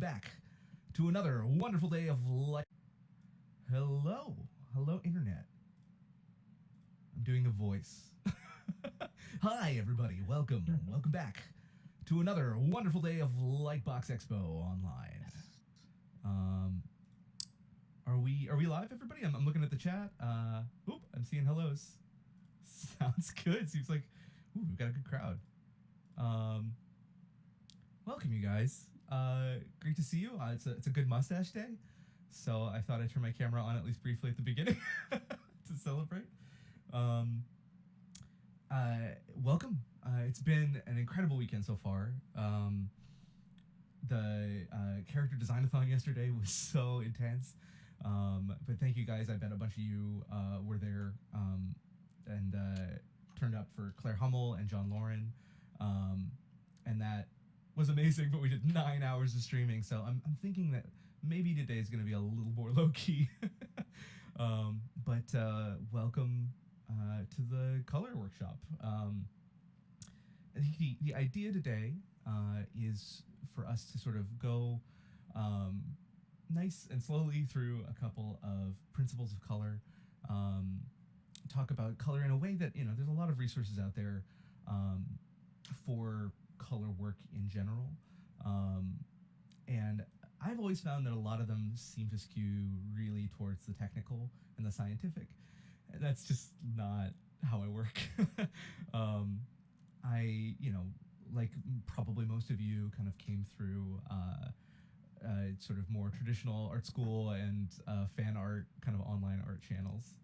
back to another wonderful day of life. Hello, internet. I'm doing a voice. Hi, everybody. Welcome back to another wonderful day of Lightbox Expo online. Are we live, everybody? I'm looking at the chat. I'm seeing hellos. Sounds good. Seems like we've got a good crowd. Welcome, you guys. Great to see you. It's a good mustache day, so I thought I'd turn my camera on at least briefly at the beginning to celebrate. Welcome. It's been an incredible weekend so far. The character design-a-thon yesterday was so intense. But thank you guys. I bet a bunch of you were there and turned up for Claire Hummel and John Lauren. And that was amazing, but we did 9 hours of streaming. So I'm thinking that maybe today is going to be a little more low-key. But welcome to the color workshop. I think the idea today is for us to sort of go nice and slowly through a couple of principles of color, talk about color in a way that, there's a lot of resources out there for color work in general. And I've always found that a lot of them seem to skew really towards the technical and the scientific. And that's just not how I work. I, like probably most of you, kind of came through sort of more traditional art school and fan art, kind of online art channels.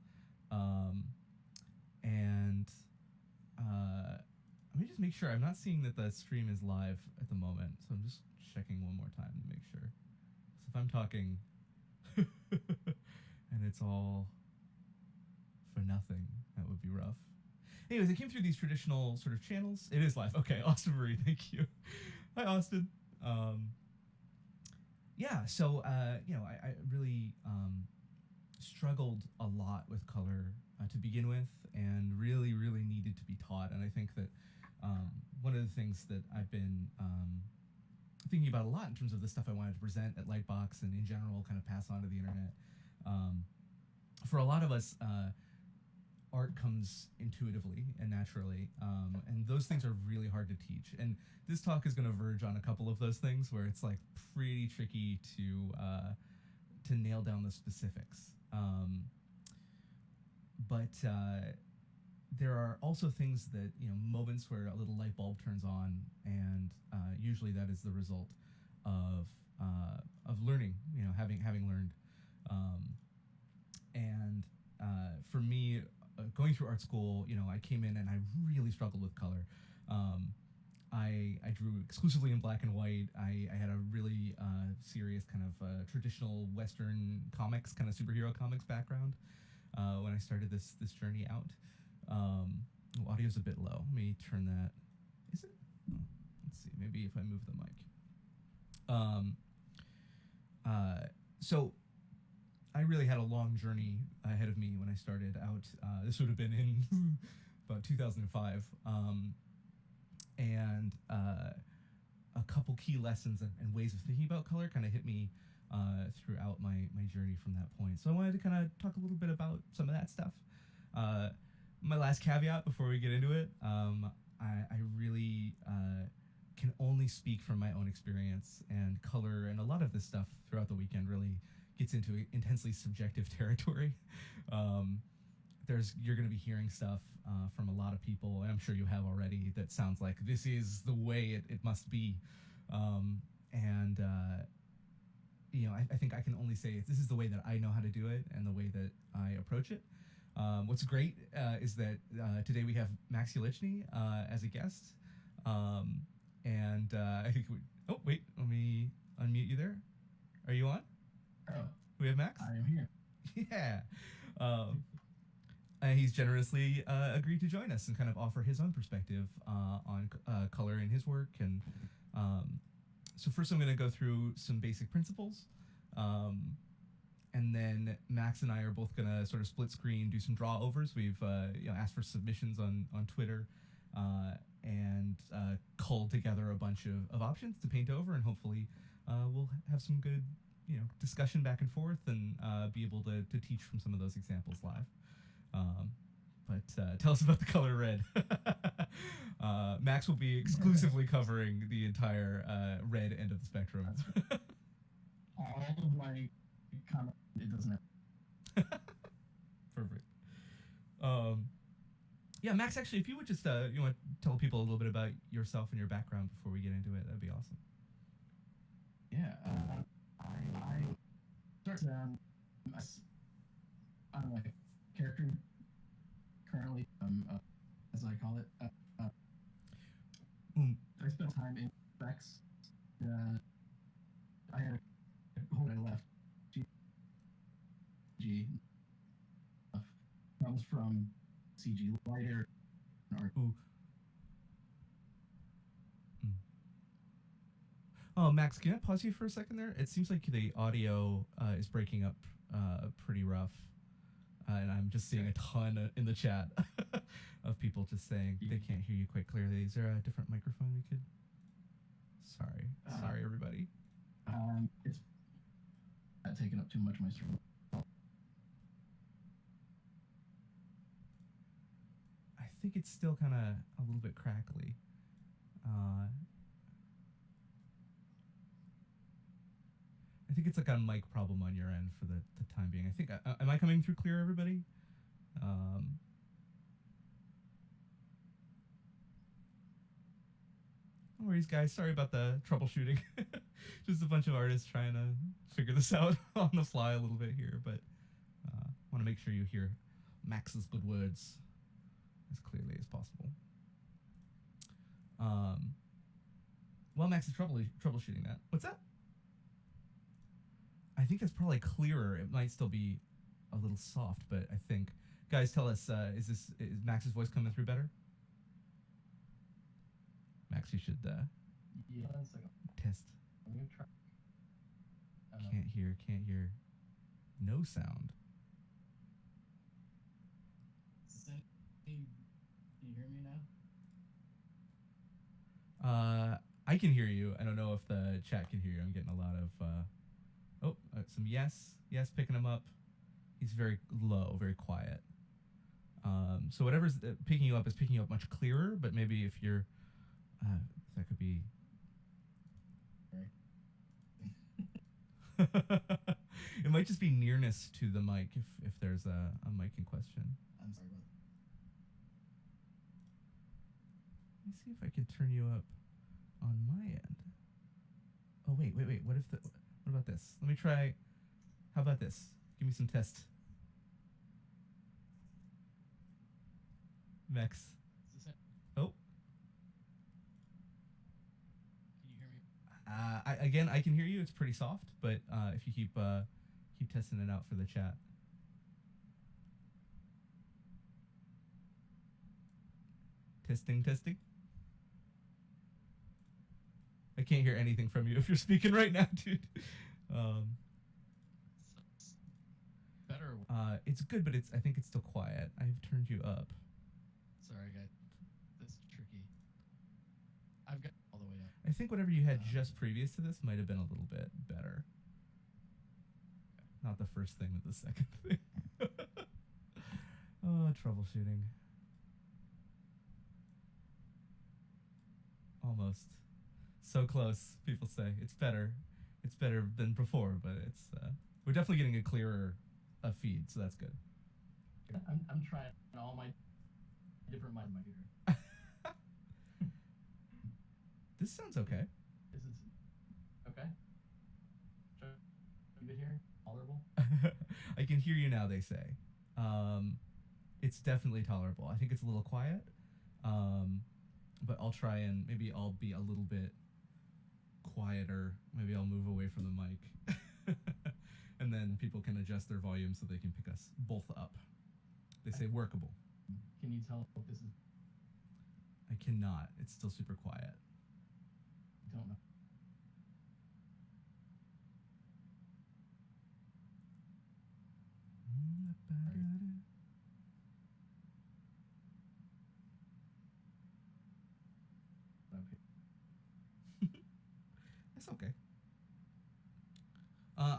Let me just make sure. I'm not seeing that the stream is live at the moment, so I'm just checking one more time to make sure. So if I'm talking and it's all for nothing, that would be rough. Anyways, I came through these traditional sort of channels. It is live. Okay, Austin Marie, thank you. Hi, Austin. So I really struggled a lot with color to begin with, and really needed to be taught. And I think that one of the things that I've been thinking about a lot in terms of the stuff I wanted to present at Lightbox and in general kind of pass on to the internet, for a lot of us, art comes intuitively and naturally, and those things are really hard to teach. And this talk is going to verge on a couple of those things where it's like pretty tricky to nail down the specifics. But there are also things that, moments where a little light bulb turns on, and usually that is the result of learning, having learned. For me, going through art school, I came in and I really struggled with color. I drew exclusively in black and white. I had a really serious kind of traditional Western comics, kind of superhero comics background when I started this journey out. Audio's a bit low. Let me turn that. Is it? Oh, let's see. Maybe if I move the mic. So I really had a long journey ahead of me when I started out. This would have been in about 2005. And a couple key lessons and ways of thinking about color kind of hit me throughout my journey from that point. So I wanted to kind of talk a little bit about some of that stuff. My last caveat before we get into it, I really can only speak from my own experience, and color and a lot of this stuff throughout the weekend really gets into intensely subjective territory. You're going to be hearing stuff from a lot of people, and I'm sure you have already, that sounds like this is the way it must be. I think I can only say this is the way that I know how to do it and the way that I approach it. What's great is that today we have Max Ulichny as a guest. I think oh, wait, let me unmute you there. Are you on? Oh, we have Max? I am here. Yeah. He's generously agreed to join us and kind of offer his own perspective on color in his work. And so first I'm going to go through some basic principles. And then Max and I are both going to sort of split screen, do some draw overs. We've asked for submissions on Twitter and culled together a bunch of options to paint over, and hopefully we'll have have some good, discussion back and forth, and be able to teach from some of those examples live. Um, but tell us about the color red. Max will be exclusively covering the entire red end of the spectrum. All of my comments, it doesn't have. Perfect. Yeah, Max, actually, if you would just you want to tell people a little bit about yourself and your background before we get into it, that'd be awesome. Yeah, I started I'm a character currently, as I call it. I spent time in specs. I had a whole I left G comes from CG lighter art. Ooh. Oh, Max, can I pause you for a second there? It seems like the audio is breaking up pretty rough. And I'm just seeing a ton in the chat of people just saying they can't hear you quite clearly. Is there a different microphone we could? Sorry, everybody. It's not taking up too much of my screen. I think it's still kind of a little bit crackly. I think it's like a mic problem on your end for the time being. I think, am I coming through clear, everybody? No worries, guys. Sorry about the troubleshooting. Just a bunch of artists trying to figure this out on the fly a little bit here, but want to make sure you hear Max's good words as clearly as possible. Well, Max is troubleshooting that. What's that? I think that's probably clearer. It might still be a little soft, but I think, guys, tell us, is Max's voice coming through better? Max, you should yeah, test. I'm gonna try. Can't hear. No sound. Can you hear me now? I can hear you. I don't know if the chat can hear you. I'm getting a lot of some yes, picking him up. He's very low, very quiet. So whatever's picking you up is picking you up much clearer, but maybe if you're that could be. It might just be nearness to the mic if there's a mic in question. I'm sorry about that. Let me see if I can turn you up on my end. Oh wait. What about this? Let me try. How about this? Give me some test. Max. Oh. Can you hear me? Again, I can hear you. It's pretty soft, but if you keep testing it out for the chat. Testing. I can't hear anything from you if you're speaking right now, dude. Better. It's good, but I think it's still quiet. I've turned you up. Sorry, guys. This is tricky. I've got all the way up. I think whatever you had just previous to this might have been a little bit better. Not the first thing, but the second thing. Oh, troubleshooting. Almost. So close, people say. It's better. It's better than before, but it's we're definitely getting a clearer feed, so that's good. I'm trying all my different mics on my computer. This sounds okay. Is it okay? Should I here? Tolerable? I can hear you now, they say. It's definitely tolerable. I think it's a little quiet. But I'll try and maybe I'll be a little bit quieter. Maybe I'll move away from the mic. And then people can adjust their volume so they can pick us both up. They say workable. Can you tell if this is... I cannot. It's still super quiet. Don't know. That's okay.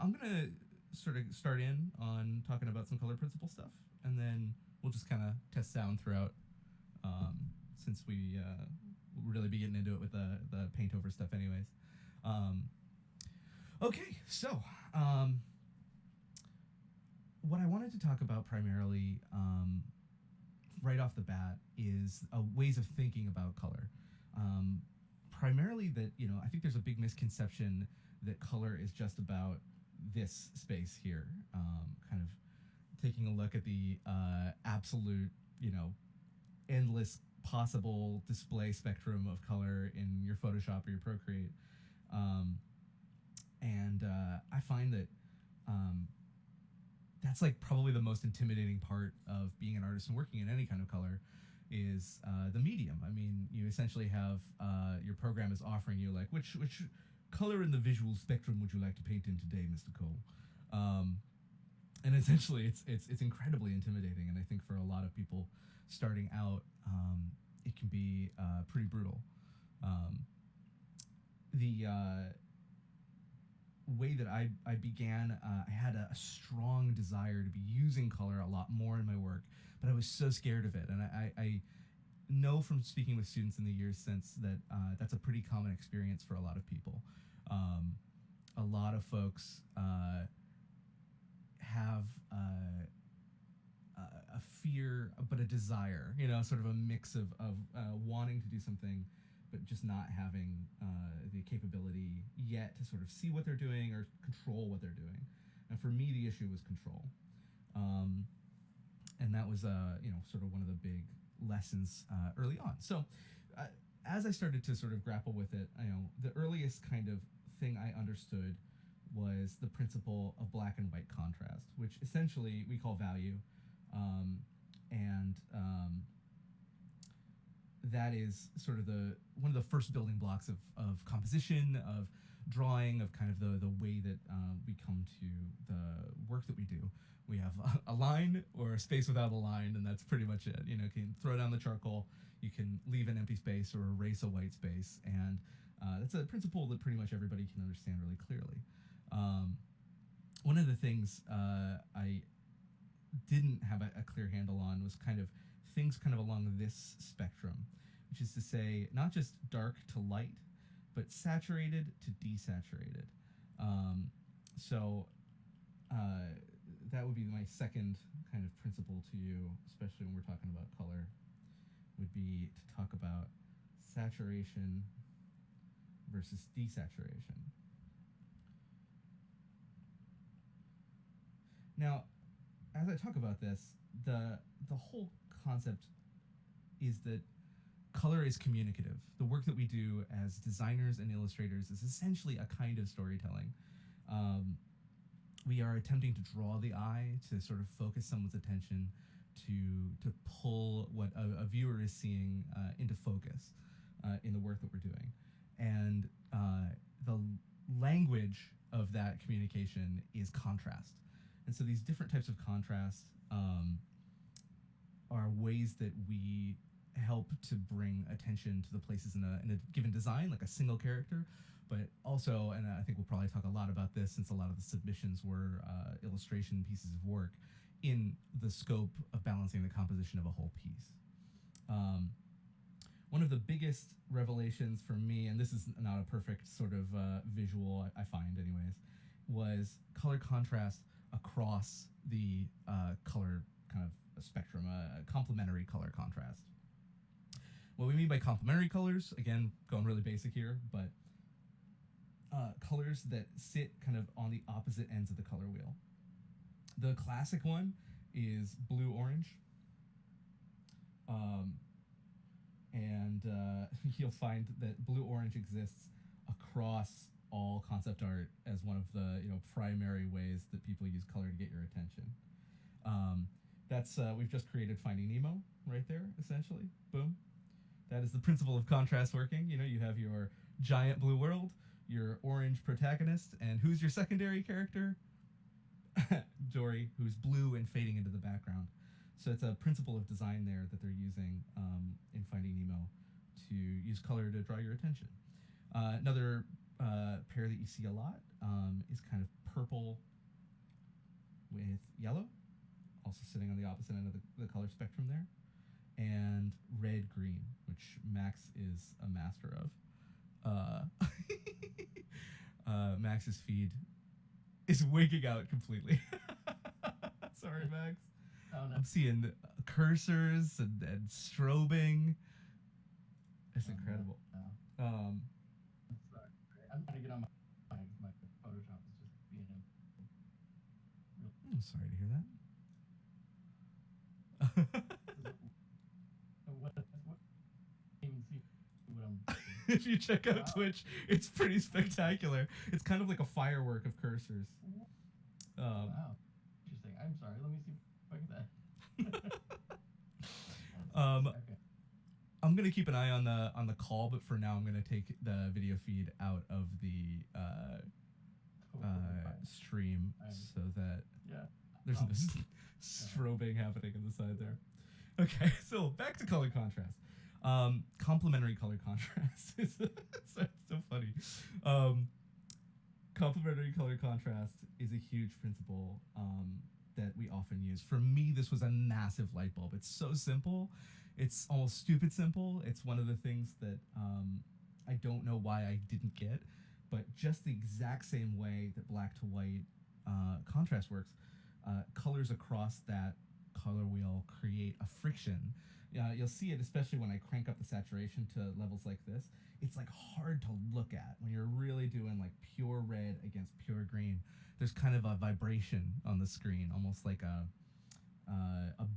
I'm gonna sort of start in on talking about some color principle stuff, and then we'll just kind of test sound throughout, um, since we'll really be getting into it with the paint over stuff, anyways. Um, okay, so what I wanted to talk about primarily, right off the bat, is ways of thinking about color. Um, Primarily, that I think there's a big misconception that color is just about this space here, kind of taking a look at the absolute, endless possible display spectrum of color in your Photoshop or your Procreate. Um, and I find that that's like probably the most intimidating part of being an artist and working in any kind of color is the medium. I mean, you essentially have your program is offering you like which color in the visual spectrum would you like to paint in today, Mr. Cole? And essentially, it's incredibly intimidating, and I think for a lot of people starting out, it can be pretty brutal. Um, the way that I began, I had a strong desire to be using color a lot more in my work, but I was so scared of it. And I know from speaking with students in the years since that that's a pretty common experience for a lot of people. A lot of folks have a fear, but a desire, sort of a mix of wanting to do something but just not having the capability yet to sort of see what they're doing or control what they're doing. And for me, the issue was control, and that was sort of one of the big lessons early on. So as I started to sort of grapple with it, the earliest kind of thing I understood was the principle of black and white contrast, which essentially we call value, and that is sort of one of the first building blocks of composition, of drawing, of kind of the way that we come to the work that we do. We have a line or a space without a line, and that's pretty much it. You can throw down the charcoal, you can leave an empty space or erase a white space, and that's a principle that pretty much everybody can understand really clearly. One of the things I didn't have a clear handle on was kind of things kind of along this spectrum, which is to say not just dark to light, but saturated to desaturated. So that would be my second kind of principle to you, especially when we're talking about color, would be to talk about saturation versus desaturation. Now, as I talk about this, the whole concept is that color is communicative. The work that we do as designers and illustrators is essentially a kind of storytelling. We are attempting to draw the eye, to sort of focus someone's attention, to pull what a viewer is seeing into focus in the work that we're doing. And the language of that communication is contrast. And so these different types of contrast are ways that we help to bring attention to the places in a given design, like a single character, but also, and I think we'll probably talk a lot about this since a lot of the submissions were illustration pieces of work, in the scope of balancing the composition of a whole piece. One of the biggest revelations for me, and this is not a perfect sort of visual, I find anyways, was color contrast across the color kind of spectrum, complementary color contrast. What we mean by complementary colors, again, going really basic here, but colors that sit kind of on the opposite ends of the color wheel. The classic one is blue-orange. And you'll find that blue-orange exists across all concept art as one of the primary ways that people use color to get your attention. That's we've just created Finding Nemo right there, essentially. Boom. That is the principle of contrast working. You have your giant blue world, your orange protagonist, and who's your secondary character? Dory, who's blue and fading into the background. So it's a principle of design there that they're using in Finding Nemo to use color to draw your attention. Another pair that you see a lot is kind of purple sitting on the opposite end of the color spectrum there, and red green, which Max is a master of. Max's feed is wigging out completely. Sorry, Max. Oh no. I'm seeing cursors and strobing. It's incredible. No. I'm sorry. I'm trying to get on my Photoshop is just being I'm sorry to hear that. what even see what I'm If you check out Wow. Twitch, it's pretty spectacular. It's kind of like a firework of cursors. Wow. Interesting. I'm sorry. Let me see if I can that. Okay. I'm gonna keep an eye on the call, but for now, I'm gonna take the video feed out of the Totally fine. stream so that Yeah. there's this strobing happening on the side there. Okay, so back to color contrast. Complementary color contrast is so funny. Complementary color contrast is a huge principle that we often use. For me, this was a massive light bulb. It's so simple. It's almost stupid simple. It's one of the things that I don't know why I didn't get, but just the exact same way that black to white contrast works, colors across that color wheel create a friction. You'll see it especially when I crank up the saturation to levels like this. It's like hard to look at when you're really doing like pure red against pure green. There's kind of a vibration on the screen, almost like a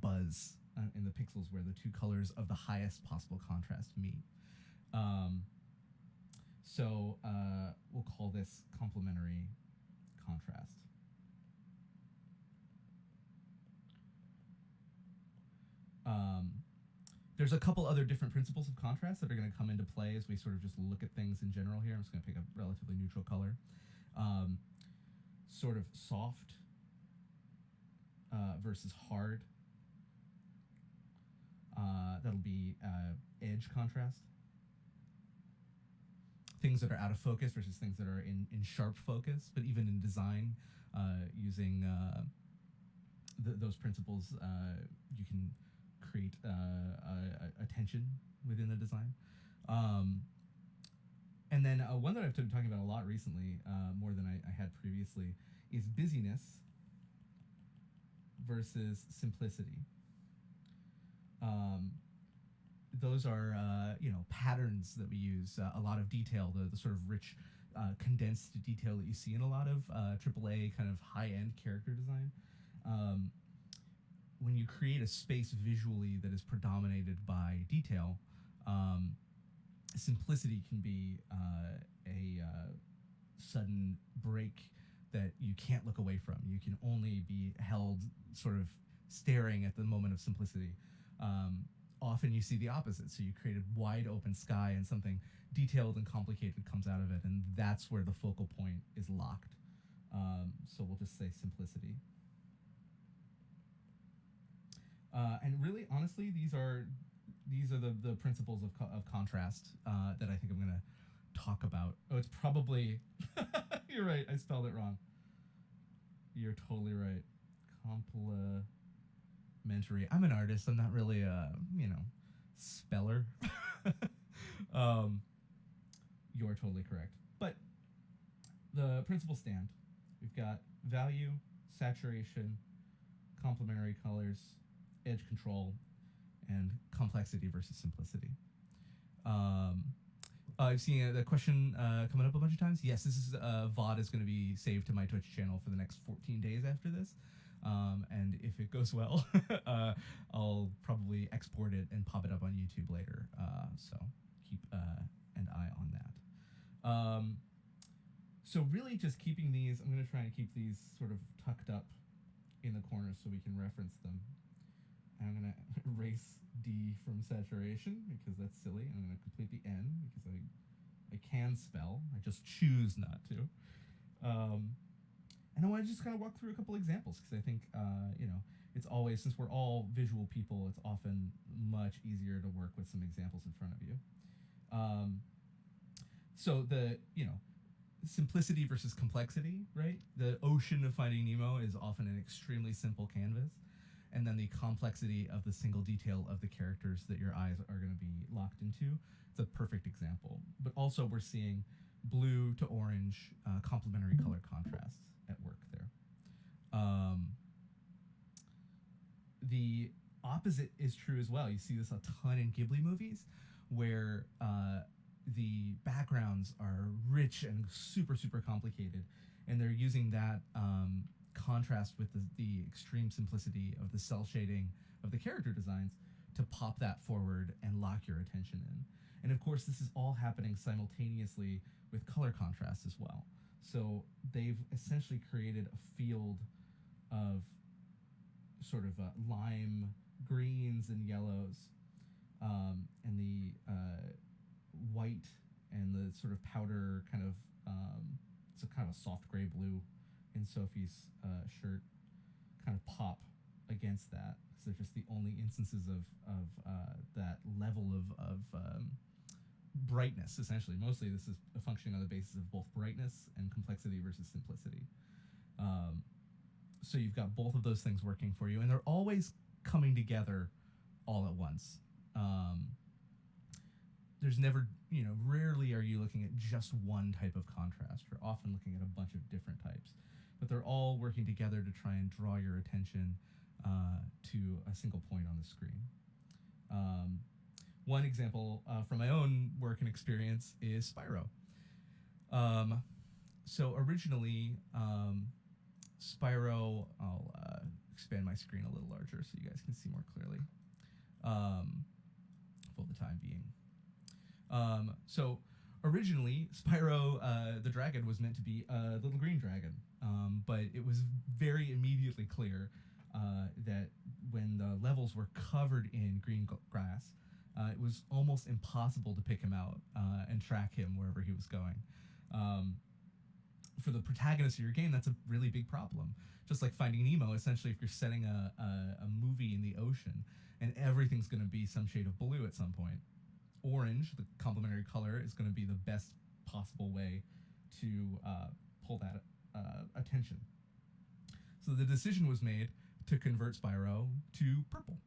buzz in the pixels where the two colors of the highest possible contrast meet. So we'll call this complementary contrast. There's a couple other different principles of contrast that are going to come into play as we sort of just look at things in general here. I'm just going to pick a relatively neutral color. Sort of soft versus hard. That'll be edge contrast. Things that are out of focus versus things that are in sharp focus, but even in design, using those principles, you can create a tension within the design. And then one that I've been talking about a lot recently, more than I had previously, is busyness versus simplicity. Those are patterns that we use, a lot of detail, the sort of rich condensed detail that you see in a lot of AAA kind of high-end character design. When you create a space visually that is predominated by detail, simplicity can be a sudden break that you can't look away from. You can only be held sort of staring at the moment of simplicity. Often you see the opposite. So you create a wide open sky and something detailed and complicated comes out of it, and that's where the focal point is locked. So we'll just say simplicity. And really, honestly, these are the principles of contrast that I think I'm going to talk about. Oh, it's probably... You're right, I spelled it wrong. You're totally right. Complementary. I'm an artist. I'm not really a, speller. You're totally correct. But the principles stand. We've got value, saturation, complementary colors, edge control, and complexity versus simplicity. I've seen the question coming up a bunch of times. Yes, this is VOD is going to be saved to my Twitch channel for the next 14 days after this. And if it goes well, I'll probably export it and pop it up on YouTube later. So keep an eye on that. So really just keeping these, I'm going to try and keep these sort of tucked up in the corners so we can reference them. And I'm going to erase D from saturation because that's silly. I'm going to complete the N because I can spell. I just choose not to. And I want to just kind of walk through a couple examples because I think, it's always, since we're all visual people, it's often much easier to work with some examples in front of you. So the, simplicity versus complexity, right? The ocean of Finding Nemo is often an extremely simple canvas. and then the complexity of the single detail of the characters that your eyes are going to be locked into. It's a perfect example. But also, we're seeing blue to orange complementary color contrasts at work there. Um, the opposite is true as well. You see this a ton in Ghibli movies, where the backgrounds are rich and super super complicated, and they're using that contrast with the extreme simplicity of the cell shading of the character designs to pop that forward and lock your attention in. And of course, this is all happening simultaneously with color contrast as well. So they've essentially created a field of sort of lime greens and yellows, and the white and the sort of powder kind of it's a kind of a soft gray blue in Sophie's shirt kind of pop against that, because they're just the only instances of that level of brightness. Essentially, mostly this is functioning on the basis of both brightness and complexity versus simplicity. So you've got both of those things working for you, and they're always coming together all at once. There's never, rarely are you looking at just one type of contrast. You're often looking at a bunch of different types, but they're all working together to try and draw your attention to a single point on the screen. One example from my own work and experience is Spyro. So originally, Spyro, I'll expand my screen a little larger so you guys can see more clearly for the time being. So originally, Spyro the dragon was meant to be a little green dragon, but it was very immediately clear that when the levels were covered in green grass, it was almost impossible to pick him out and track him wherever he was going. For the protagonist of your game, that's a really big problem. Just like Finding Nemo, essentially, if you're setting a movie in the ocean and everything's going to be some shade of blue at some point, orange, the complementary color, is going to be the best possible way to pull that attention. So the decision was made to convert Spyro to purple.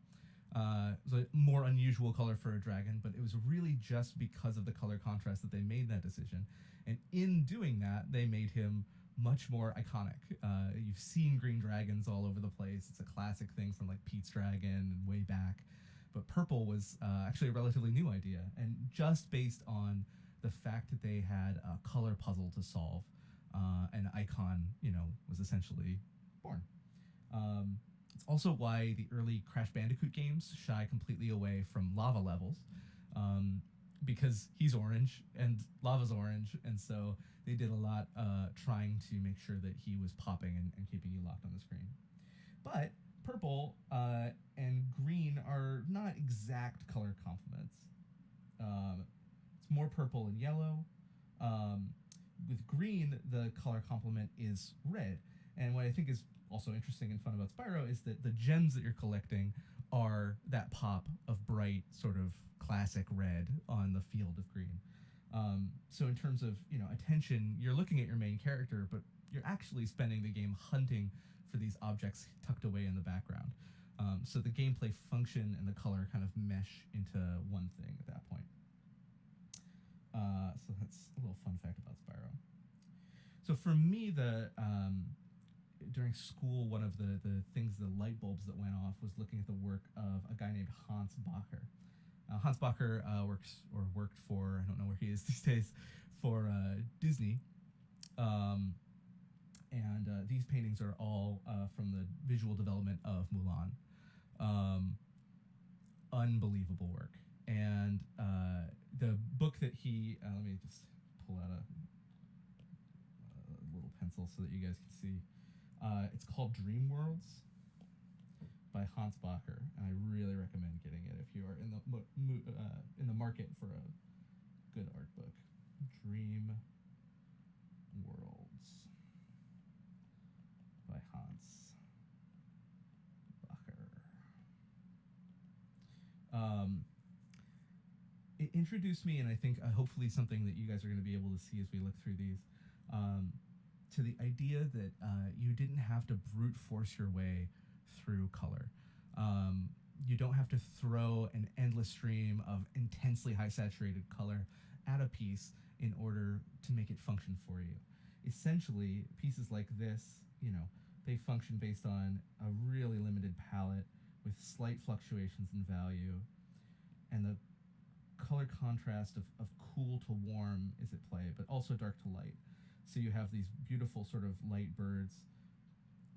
It was a more unusual color for a dragon, but it was really just because of the color contrast that they made that decision. And in doing that, they made him much more iconic. You've seen green dragons all over the place. It's a classic thing from like Pete's Dragon and way back. But purple was actually a relatively new idea, and just based on the fact that they had a color puzzle to solve, an icon, was essentially born. It's also why the early Crash Bandicoot games shy completely away from lava levels, because he's orange and lava's orange, and so they did a lot trying to make sure that he was popping and keeping you locked on the screen. But purple and green are not exact color complements. It's more purple and yellow. With green, the color complement is red. And what I think is also interesting and fun about Spyro is that the gems that you're collecting are that pop of bright, sort of classic red on the field of green. So in terms of attention, you're looking at your main character, but you're actually spending the game hunting for these objects tucked away in the background. So the gameplay function and the color kind of mesh into one thing at that point. So that's a little fun fact about Spyro. So for me, during school, one of the light bulbs that went off was looking at the work of a guy named Hans Bacher. Hans Bacher worked for, I don't know where he is these days, for Disney. And these paintings are all from the visual development of Mulan. Unbelievable work. And the book that he, let me just pull out a little pencil so that you guys can see. It's called Dream Worlds by Hans Bacher, and I really recommend getting it if you are in the market for a good art book. Dream Worlds by Hans Bacher. It introduced me, and I think hopefully something that you guys are going to be able to see as we look through these, to the idea that you didn't have to brute force your way through color. Um, you don't have to throw an endless stream of intensely high saturated color at a piece in order to make it function for you. Essentially, pieces like this, you know, they function based on a really limited palette with slight fluctuations in value, and the color contrast of cool to warm is at play, but also dark to light. So you have these beautiful sort of light birds.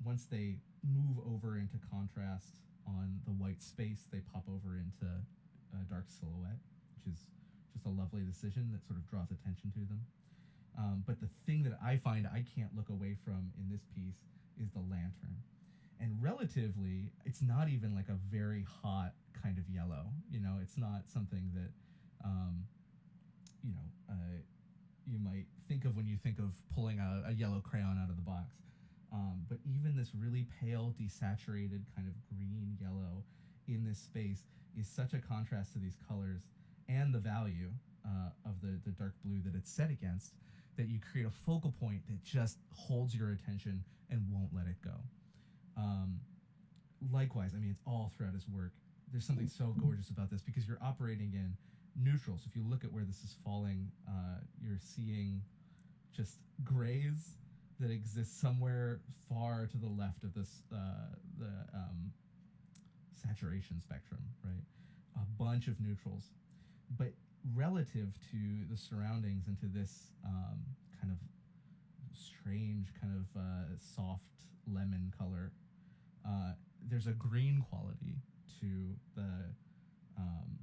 Once they move over into contrast on the white space, they pop over into a dark silhouette, which is just a lovely decision that sort of draws attention to them. But the thing that I find I can't look away from in this piece is the lantern. And relatively, it's not even like a very hot kind of yellow. You know, it's not something that, um, you know, you might think of when you think of pulling a yellow crayon out of the box. But even this really pale, desaturated kind of green yellow in this space is such a contrast to these colors and the value of the dark blue that it's set against, that you create a focal point that just holds your attention and won't let it go. Um, Likewise, I mean, it's all throughout his work. There's something so gorgeous about this because you're operating in neutrals. If you look at where this is falling, you're seeing just grays that exist somewhere far to the left of this the saturation spectrum, right? A bunch of neutrals, but relative to the surroundings and to this kind of strange, kind of soft lemon color, there's a green quality to um,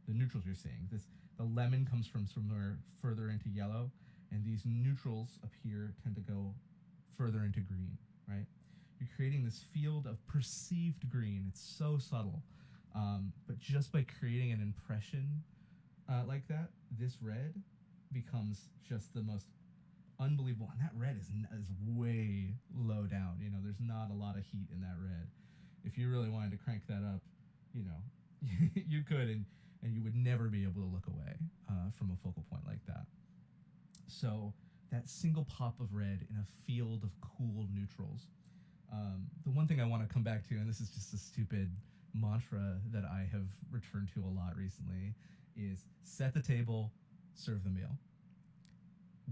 the neutrals you're seeing. The lemon comes from somewhere further into yellow, and these neutrals up here tend to go further into green, right? You're creating this field of perceived green. It's so subtle, but just by creating an impression like that, this red becomes just the most unbelievable. And that red is way low down. You know, there's not a lot of heat in that red. If you really wanted to crank that up, you know, you could, and you would never be able to look away from a focal point like that. So that single pop of red in a field of cool neutrals. The one thing I want to come back to, and this is just a stupid mantra that I have returned to a lot recently, is set the table, serve the meal.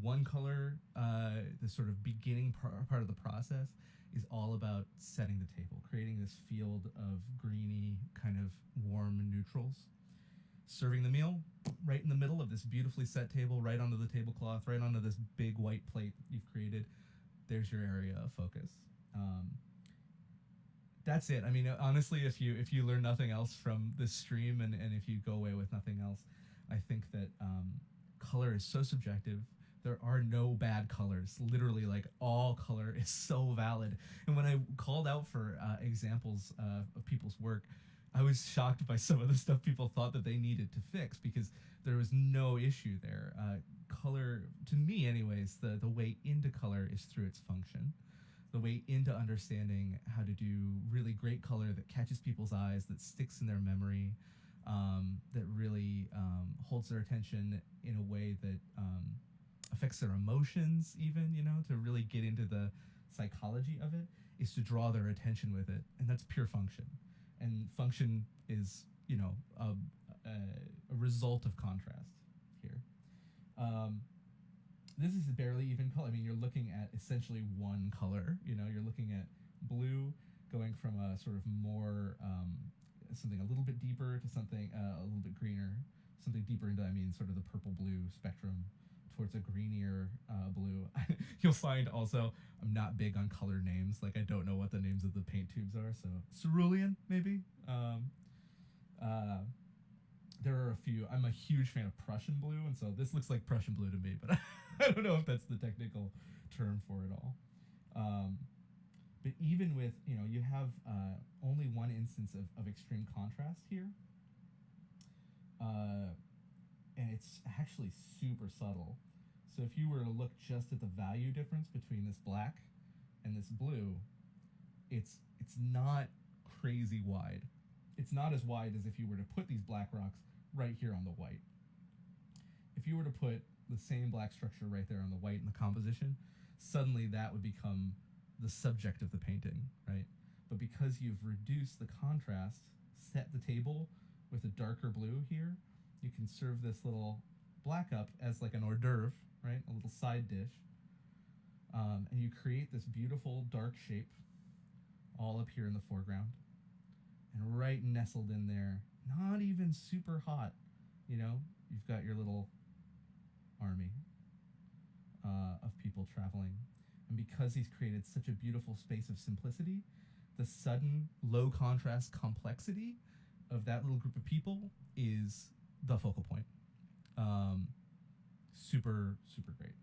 One color, the sort of beginning part of the process, is all about setting the table, creating this field of greeny, kind of warm neutrals. Serving the meal right in the middle of this beautifully set table, right onto the tablecloth, right onto this big white plate you've created. There's your area of focus. That's it. I mean, honestly, if you learn nothing else from this stream, and if you go away with nothing else, I think that color is so subjective. There are no bad colors. Literally, like, all color is so valid. And when I called out for examples of people's work, I was shocked by some of the stuff people thought that they needed to fix, because there was no issue there. Color, to me anyways, the way into color is through its function. The way into understanding how to do really great color that catches people's eyes, that sticks in their memory, that really holds their attention in a way that affects their emotions even, you know, to really get into the psychology of it, is to draw their attention with it. And that's pure function. And function is, you know, a result of contrast here. This is barely even color. I mean, you're looking at essentially one color. You know, you're looking at blue going from a sort of more something a little bit deeper to something a little bit greener. Something deeper into, I mean, sort of the purple-blue spectrum towards a greenier blue. You'll find also I'm not big on color names. Like, I don't know what the names of the paint tubes are. So cerulean, maybe. There are a few. I'm a huge fan of Prussian blue, and so this looks like Prussian blue to me, but I don't know if that's the technical term for it all. But even with, you know, you have only one instance of extreme contrast here. And it's actually super subtle. So if you were to look just at the value difference between this black and this blue, it's not crazy wide. It's not as wide as if you were to put these black rocks right here on the white. If you were to put the same black structure right there on the white in the composition, suddenly that would become the subject of the painting, right? but because you've reduced the contrast, set the table with a darker blue here, you can serve this little black up as like an hors d'oeuvre, right? A little side dish. And you create this beautiful dark shape all up here in the foreground. And right nestled in there, not even super hot, you've got your little army of people traveling. And because he's created such a beautiful space of simplicity, the sudden low contrast complexity of that little group of people is the focal point. Super, super great.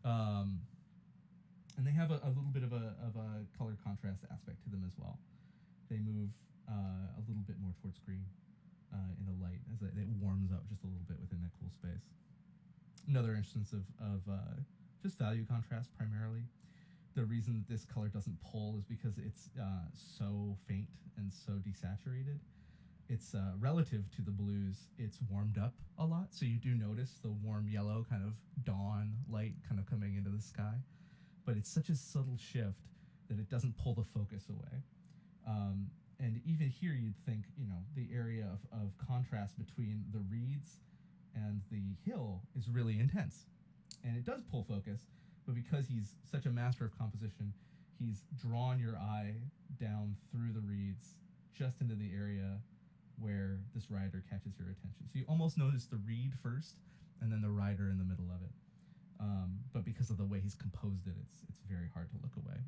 And they have a little bit of a color contrast aspect to them as well. They move a little bit more towards green in the light as it warms up just a little bit within that cool space. Another instance of just value contrast primarily. The reason that this color doesn't pull is because it's so faint and so desaturated. It's relative to the blues, it's warmed up a lot, so you do notice the warm yellow kind of dawn light kind of coming into the sky. But it's such a subtle shift that it doesn't pull the focus away. And even here, you'd think, the area of contrast between the reeds and the hill is really intense. And it does pull focus, but because he's such a master of composition, he's drawn your eye down through the reeds just into the area where this rider catches your attention. So you almost notice the reed first, and then the rider in the middle of it. But because of the way he's composed it, it's very hard to look away.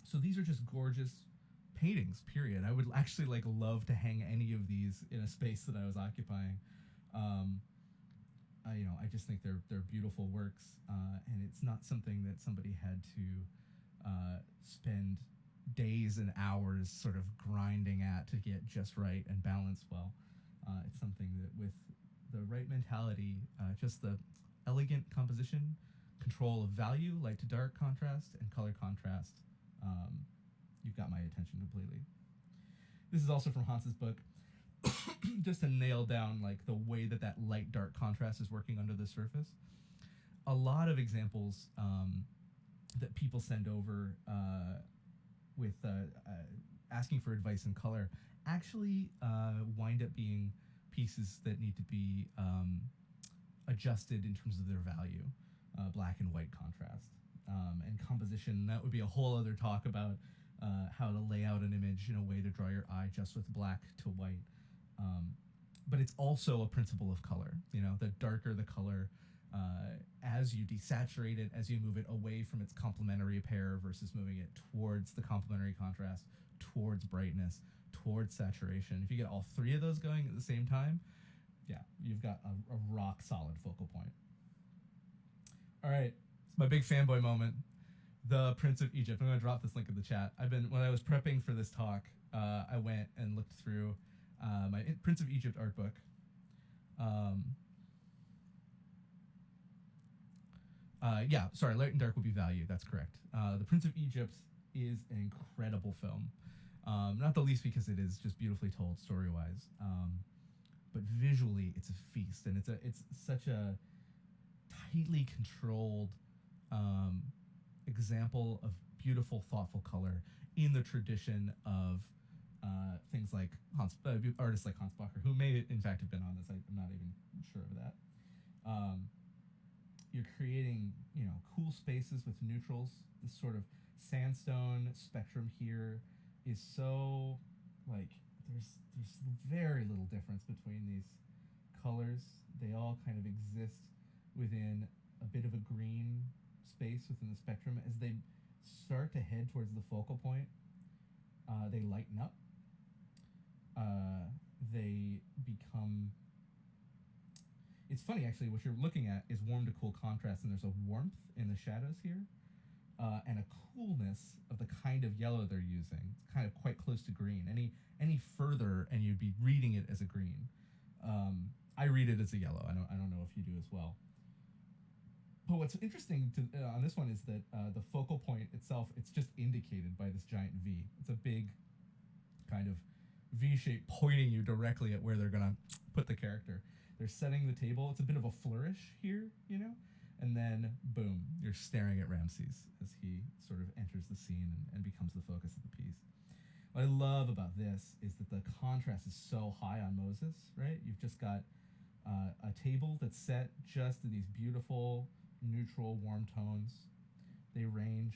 So these are just gorgeous paintings, period. I would actually love to hang any of these in a space that I was occupying. I just think they're beautiful works, and it's not something that somebody had to spend days and hours sort of grinding at to get just right and balance well. It's something that with the right mentality, just the elegant composition, control of value, light to dark contrast, and color contrast, you've got my attention completely. This is also from Hans's book, just to nail down the way that light dark contrast is working under the surface. A lot of examples that people send over with asking for advice in color actually wind up being pieces that need to be adjusted in terms of their value, black and white contrast, and composition. That would be a whole other talk about how to lay out an image in a way to draw your eye just with black to white. But it's also a principle of color. The darker the color, as you desaturate it, as you move it away from its complementary pair versus moving it towards the complementary contrast, towards brightness, towards saturation. If you get all three of those going at the same time, yeah, you've got a rock solid focal point. All right, it's my big fanboy moment. The Prince of Egypt. I'm going to drop this link in the chat. When I was prepping for this talk, I went and looked through my Prince of Egypt art book. Light and dark would be value. That's correct. The Prince of Egypt is an incredible film. Not the least because it is just beautifully told story-wise. But visually, it's a feast, and it's such a tightly controlled example of beautiful, thoughtful color in the tradition of things like artists like Hans Bacher, who may in fact have been on this. I'm not even sure of that. You're creating, cool spaces with neutrals. This sort of sandstone spectrum here is so there's very little difference between these colors. They all kind of exist within a bit of a green space within the spectrum. As they start to head towards the focal point, they lighten up. They become... It's funny, actually, what you're looking at is warm to cool contrast, and there's a warmth in the shadows here, and a coolness of the kind of yellow they're using. It's kind of quite close to green. Any further, and you'd be reading it as a green. I read it as a yellow. I don't know if you do as well. But what's interesting on this one is that the focal point itself, it's just indicated by this giant V. It's a big kind of V shape pointing you directly at where they're going to put the character. They're setting the table. It's a bit of a flourish here, And then, boom, you're staring at Ramses as he sort of enters the scene and becomes the focus of the piece. What I love about this is that the contrast is so high on Moses, right? You've just got a table that's set just in these beautiful, neutral, warm tones. They range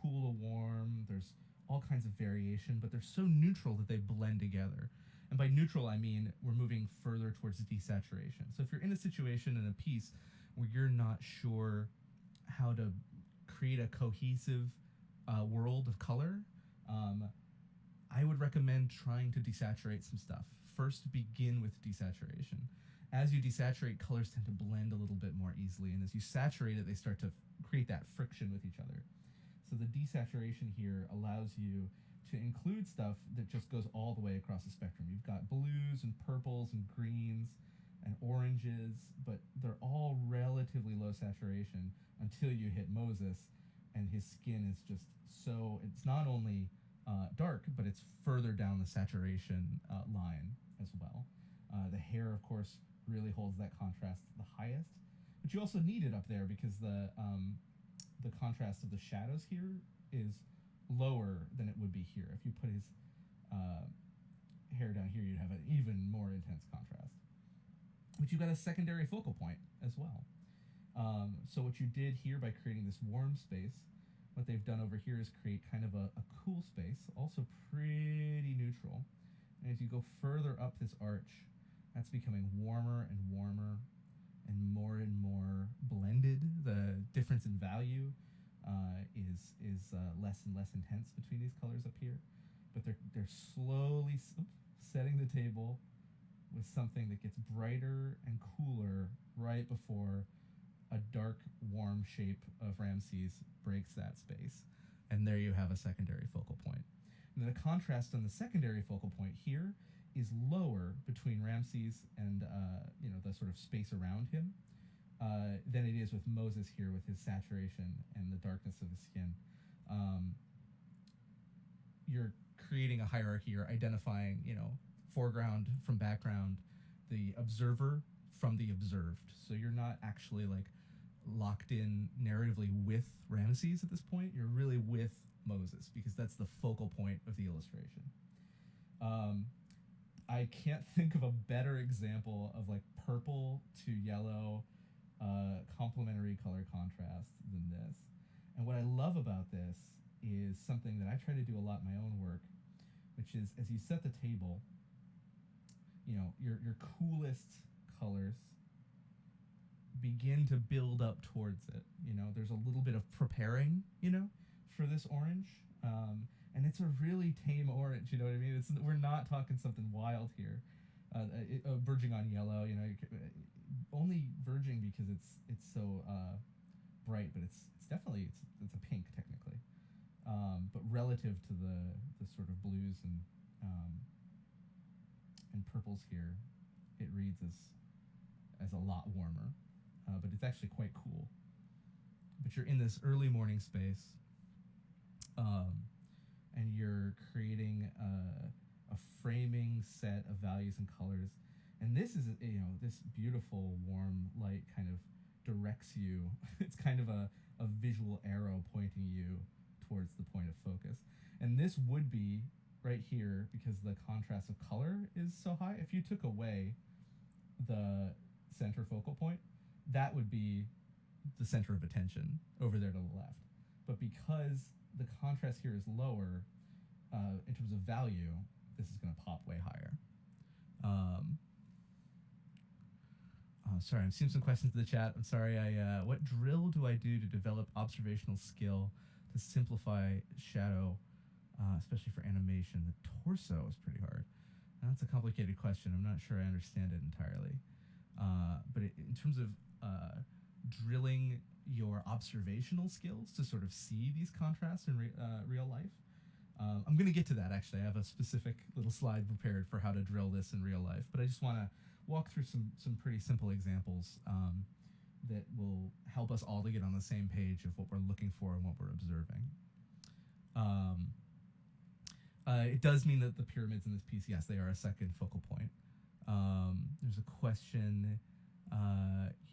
cool to warm. There's all kinds of variation, but they're so neutral that they blend together. And by neutral, I mean we're moving further towards desaturation. So if you're in a situation in a piece where you're not sure how to create a cohesive world of color, I would recommend trying to desaturate some stuff. First, begin with desaturation. As you desaturate, colors tend to blend a little bit more easily, and as you saturate it, they start to create that friction with each other. So the desaturation here allows you to include stuff that just goes all the way across the spectrum. You've got blues and purples and greens and oranges, but they're all relatively low saturation until you hit Moses, and his skin is just so, it's not only dark, but it's further down the saturation line as well. The hair, of course, really holds that contrast the highest, but you also need it up there because the contrast of the shadows here is lower than it would be here. If you put his hair down here, you'd have an even more intense contrast. But you've got a secondary focal point as well. So what you did here by creating this warm space, what they've done over here is create kind of a cool space, also pretty neutral. And as you go further up this arch, that's becoming warmer and warmer and more blended. The difference in value is less and less intense between these colors up here. But they're slowly setting the table with something that gets brighter and cooler right before a dark, warm shape of Ramses breaks that space. And there you have a secondary focal point. And the contrast on the secondary focal point here is lower between Ramses and the sort of space around him than it is with Moses here with his saturation and the darkness of his skin. You're creating a hierarchy. You're identifying, foreground from background, the observer from the observed. So you're not actually like locked in narratively with Ramses at this point. You're really with Moses because that's the focal point of the illustration. I can't think of a better example of like purple to yellow complementary color contrast than this. And what I love about this is something that I try to do a lot in my own work, which is as you set the table, your coolest colors begin to build up towards it. There's a little bit of preparing, for this orange. And it's a really tame orange, you know what I mean? We're not talking something wild here. Verging on yellow, only verging because it's so bright, but it's definitely it's a pink technically. But relative to the sort of blues and purples here, it reads as a lot warmer, but it's actually quite cool. But you're in this early morning space, and you're creating a framing set of values and colors. And this is, this beautiful warm light kind of directs you. It's kind of a visual arrow pointing you towards the point of focus. And this would be right here because the contrast of color is so high. If you took away the center focal point, that would be the center of attention over there to the left. But because the contrast here is lower in terms of value, this is going to pop way higher. Sorry, I'm seeing some questions in the chat. I'm sorry. What drill do I do to develop observational skill to simplify shadow, especially for animation? The torso is pretty hard. That's a complicated question. I'm not sure I understand it entirely. But in terms of drilling your observational skills to sort of see these contrasts in real life, I'm going to get to that, actually. I have a specific little slide prepared for how to drill this in real life. But I just want to walk through some pretty simple examples that will help us all to get on the same page of what we're looking for and what we're observing. It does mean that the pyramids in this piece, yes, they are a second focal point. There's a question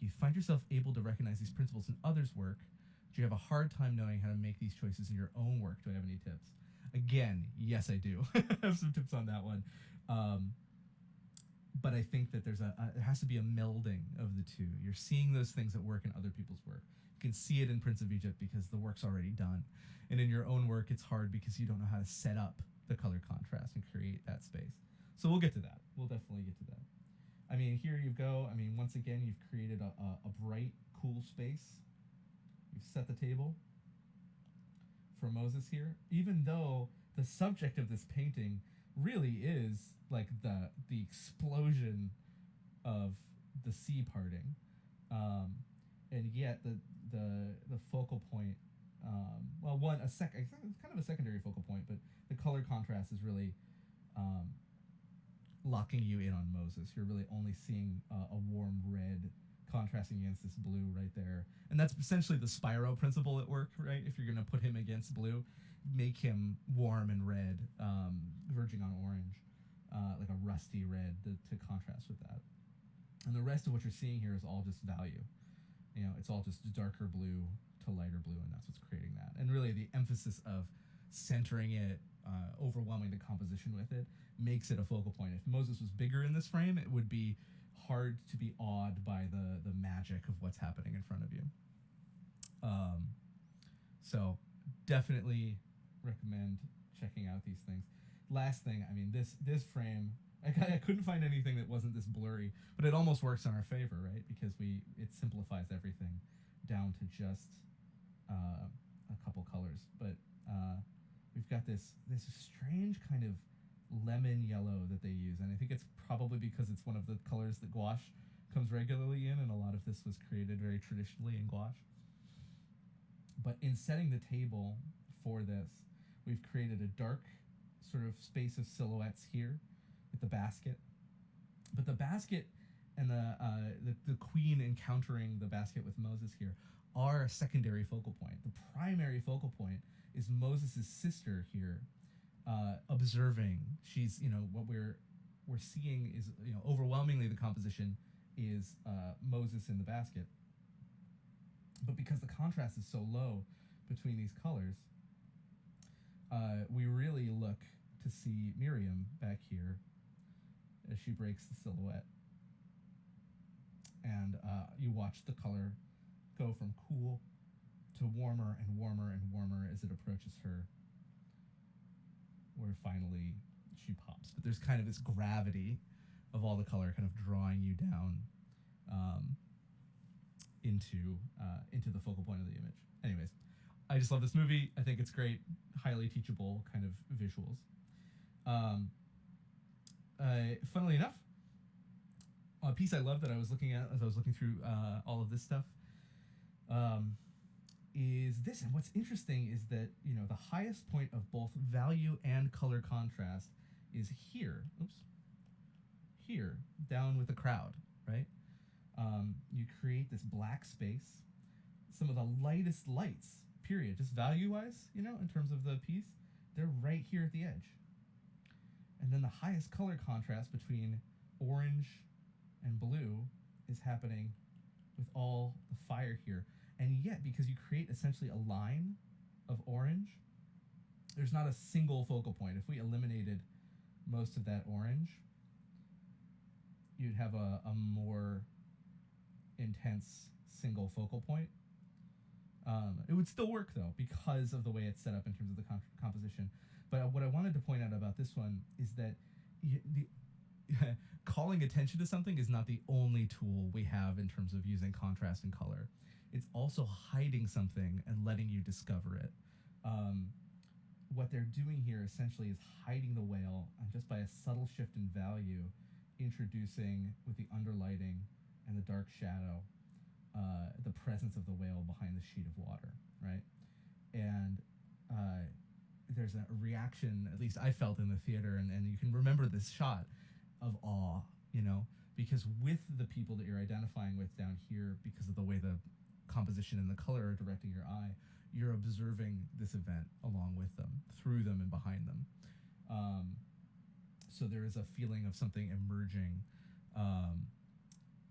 You find yourself able to recognize these principles in others' work. Do you have a hard time knowing how to make these choices in your own work? Do I have any tips? Again, yes, I do. I have some tips on that one. Um, but I think that there has to be a melding of the two. You're seeing those things at work in other people's work. You can see it in Prince of Egypt because the work's already done, and in your own work, it's hard because you don't know how to set up the color contrast and create that space. So we'll get to that. We'll definitely get to that. I mean, here you go. I mean, once again, you've created a bright, cool space. You've set the table for Moses here, even though the subject of this painting really is like the explosion of the sea parting, um, and yet the focal point, well, it's kind of a secondary focal point, but the color contrast is really um, locking you in on Moses. You're really only seeing a warm red contrasting against this blue right there. And that's essentially the Spyro principle at work, right? If you're going to put him against blue, make him warm and red, verging on orange, like a rusty red to contrast with that. And the rest of what you're seeing here is all just value. You know, it's all just darker blue to lighter blue, and that's what's creating that. And really the emphasis of centering it, overwhelming the composition with it, makes it a focal point. If Moses was bigger in this frame, it would be hard to be awed by the magic of what's happening in front of you. So definitely recommend checking out these things. Last thing, I mean, this frame, I couldn't find anything that wasn't this blurry, but it almost works in our favor, right? Because it simplifies everything down to just a couple colors. But we've got this strange kind of lemon yellow that they use, and I think it's probably because it's one of the colors that gouache comes regularly in, and a lot of this was created very traditionally in gouache. But in setting the table for this, we've created a dark sort of space of silhouettes here with the basket. But the basket and the queen encountering the basket with Moses here are a secondary focal point. The primary focal point is Moses' sister here, observing. She's, what we're seeing is, overwhelmingly the composition is Moses in the basket. But because the contrast is so low between these colors, we really look to see Miriam back here as she breaks the silhouette. And you watch the color go from cool to warmer and warmer and warmer as it approaches her, where finally she pops. But there's kind of this gravity of all the color kind of drawing you down into the focal point of the image. Anyways, I just love this movie. I think it's great, highly teachable kind of visuals. Funnily enough, a piece I love that I was looking at as I was looking through all of this stuff is this. And what's interesting is that, the highest point of both value and color contrast is here. Oops. Here, down with the crowd, right? You create this black space, some of the lightest lights, period, just value-wise, in terms of the piece, they're right here at the edge. And then the highest color contrast between orange and blue is happening with all the fire here. And yet, because you create essentially a line of orange, there's not a single focal point. If we eliminated most of that orange, you'd have a more intense single focal point. It would still work, though, because of the way it's set up in terms of the composition. But what I wanted to point out about this one is that calling attention to something is not the only tool we have in terms of using contrast and color. It's also hiding something and letting you discover it. What they're doing here essentially is hiding the whale, and just by a subtle shift in value, introducing, with the underlighting and the dark shadow, the presence of the whale behind the sheet of water, right? And there's a reaction, at least I felt in the theater, and you can remember this shot of awe, because with the people that you're identifying with down here, because of the way the composition and the color are directing your eye, you're observing this event along with them, through them and behind them. So there is a feeling of something emerging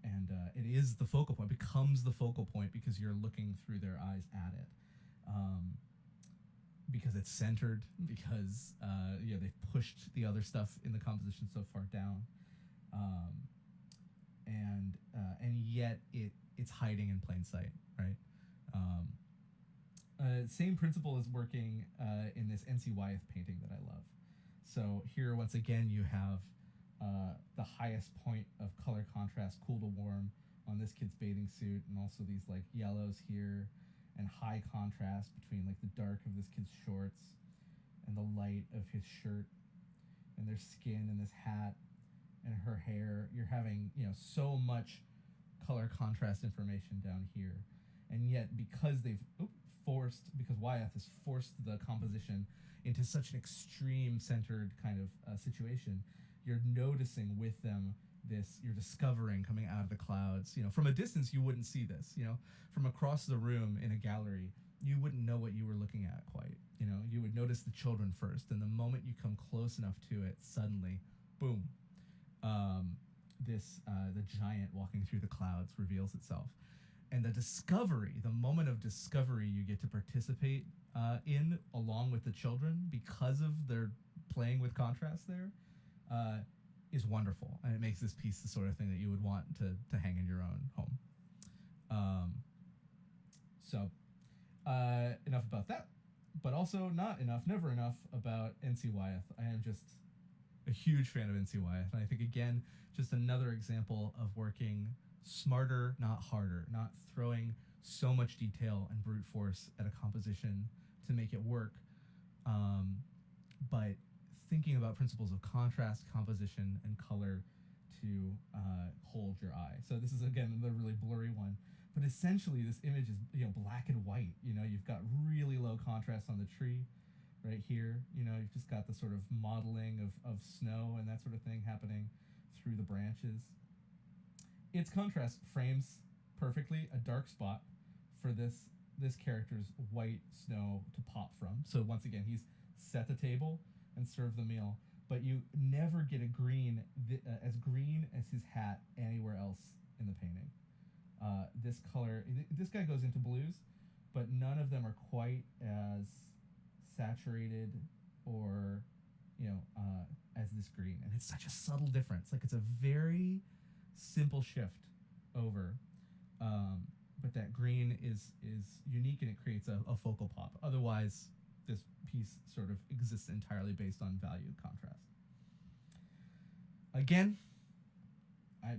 it is the focal point, becomes the focal point because you're looking through their eyes at it. Um, because it's centered, because they've pushed the other stuff in the composition so far down, um, and yet it's hiding in plain sight, right? Um, Same principle is working in this N.C. Wyeth painting that I love. So here, once again, you have the highest point of color contrast, cool to warm, on this kid's bathing suit, and also these like yellows here, and high contrast between like the dark of this kid's shorts and the light of his shirt, and their skin and this hat and her hair. You're having so much color contrast information down here, and yet because because Wyeth has forced the composition into such an extreme centered kind of situation, you're noticing with them this, you're discovering coming out of the clouds. From a distance you wouldn't see this. From across the room in a gallery you wouldn't know what you were looking at quite. You would notice the children first, and the moment you come close enough to it, suddenly, boom, the giant walking through the clouds reveals itself. And the moment of discovery you get to participate in along with the children because of their playing with contrast there, is wonderful, and it makes this piece the sort of thing that you would want to hang in your own home. Enough about that, but also not enough, never enough about N.C. Wyeth. I am just a huge fan of N.C. Wyeth, and I think, again, just another example of working smarter, not harder, not throwing so much detail and brute force at a composition to make it work, but thinking about principles of contrast, composition, and color to hold your eye. So this is, again, another really blurry one, but essentially this image is black and white. You've got really low contrast on the tree right here. You've just got the sort of modeling of snow and that sort of thing happening through the branches. Its contrast frames perfectly a dark spot for this character's white snow to pop from. So once again, he's set the table and served the meal, but you never get a green as green as his hat anywhere else in the painting. This guy goes into blues, but none of them are quite as saturated or as this green, and it's such a subtle difference. Like, it's a very simple shift over, but that green is unique, and it creates a focal pop. Otherwise, this piece sort of exists entirely based on value contrast. Again,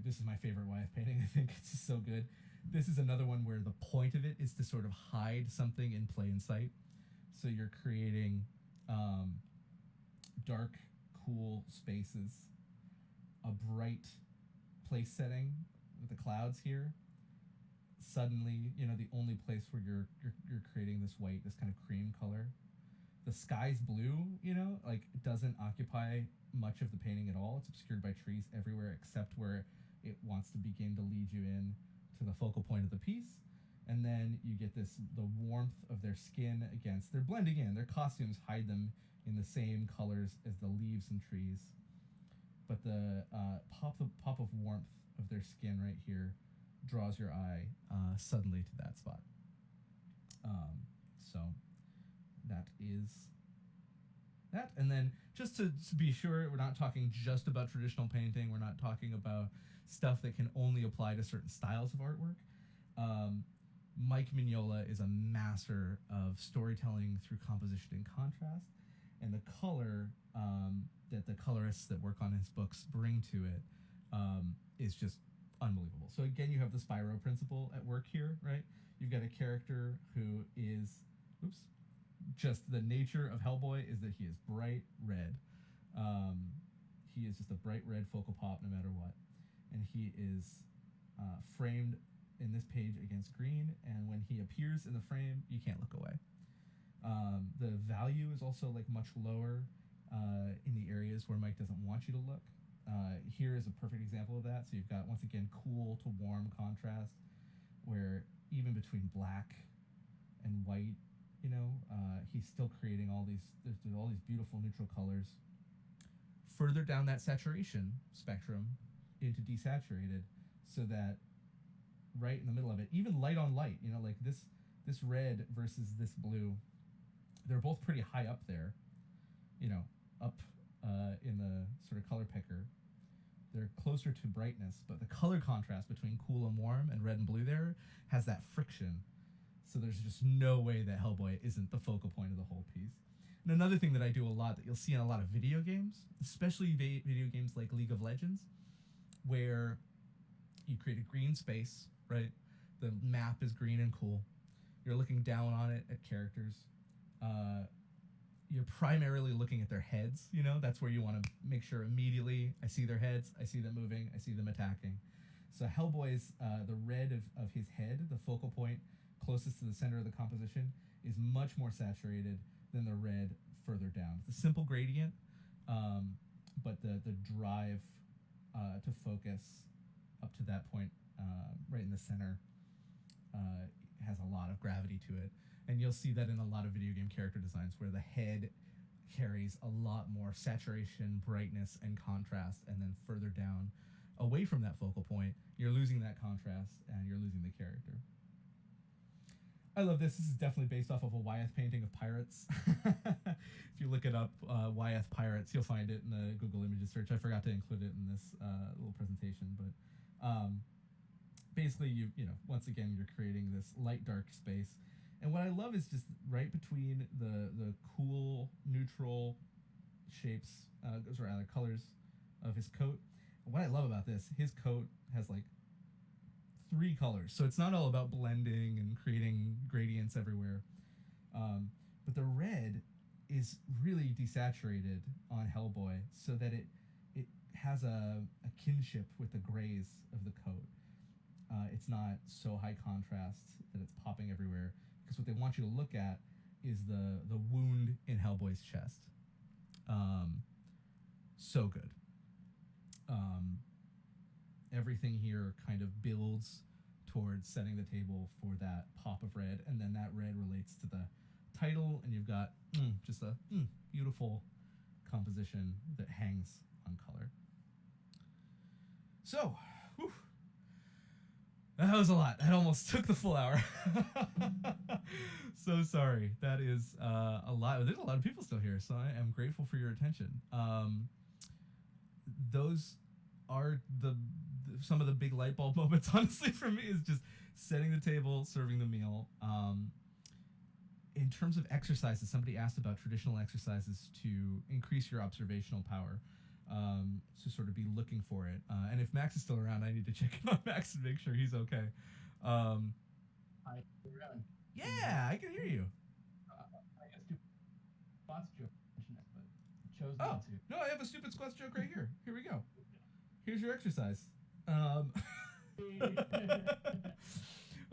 this is my favorite Wyeth painting. I think it's just so good. This is another one where the point of it is to sort of hide something in plain sight. So you're creating dark, cool spaces, a bright place setting with the clouds here. Suddenly, the only place where you're creating this white, this kind of cream color. The sky's blue, like, it doesn't occupy much of the painting at all. It's obscured by trees everywhere except where it wants to begin to lead you in to the focal point of the piece. And then you get the warmth of their skin against, they're blending in, their costumes hide them in the same colors as the leaves and trees. But the pop of warmth of their skin right here draws your eye suddenly to that spot. So that is that. And then, just to be sure, we're not talking just about traditional painting. We're not talking about stuff that can only apply to certain styles of artwork. Mike Mignola is a master of storytelling through composition and contrast, and the color that the colorists that work on his books bring to it is just unbelievable. So again, you have the Spyro principle at work here, right? You've got a character who is, just the nature of Hellboy is that he is bright red. He is just a bright red focal pop no matter what. And he is framed in this page against green, and when he appears in the frame, you can't look away. The value is also like much lower in the areas where Mike doesn't want you to look. Here is a perfect example of that. So you've got, once again, cool to warm contrast, where even between black and white, he's still creating there's all these beautiful neutral colors. Further down that saturation spectrum into desaturated, so that right in the middle of it, even light on light, like this red versus this blue, they're both pretty high up there, up in the sort of color picker. They're closer to brightness, but the color contrast between cool and warm and red and blue there has that friction. So there's just no way that Hellboy isn't the focal point of the whole piece. And another thing that I do a lot that you'll see in a lot of video games, especially video games like League of Legends, where you create a green space, right? The map is green and cool. You're looking down on it at characters. You're primarily looking at their heads, that's where you want to make sure immediately I see their heads, I see them moving, I see them attacking. So Hellboy's, the red of his head, the focal point closest to the center of the composition, is much more saturated than the red further down. It's a simple gradient, but the drive to focus up to that point, right in the center, has a lot of gravity to it. And you'll see that in a lot of video game character designs where the head carries a lot more saturation, brightness, and contrast, and then further down, away from that focal point, you're losing that contrast and you're losing the character. I love this. This is definitely based off of a Wyeth painting of pirates. If you look it up, Wyeth pirates, you'll find it in the Google Images search. I forgot to include it in this little presentation, but basically, once again, you're creating this light-dark space. And what I love is just right between the cool, neutral shapes, or rather colors of his coat. And what I love about this, his coat has like 3 colors. So it's not all about blending and creating gradients everywhere. But the red is really desaturated on Hellboy so that it has a kinship with the grays of the coat. It's not so high contrast that it's popping everywhere, because what they want you to look at is the wound in Hellboy's chest. So good. Everything here kind of builds towards setting the table for that pop of red, and then that red relates to the title, and you've got just a beautiful composition that hangs on color. So, whew, that was a lot. That almost took the full hour. So sorry. That is a lot. There's a lot of people still here, so I am grateful for your attention. Those are some of the big light bulb moments, honestly, for me, is just setting the table, serving the meal. In terms of exercises, somebody asked about traditional exercises to increase your observational power. So sort of be looking for it. And if Max is still around, I need to check in on Max and make sure he's okay. Hi, everyone. Yeah, I can hear you. I guess stupid spots joke mentioned it, but chose Oh, not to. no, I have a stupid squats joke right here. Here we go. Here's your exercise.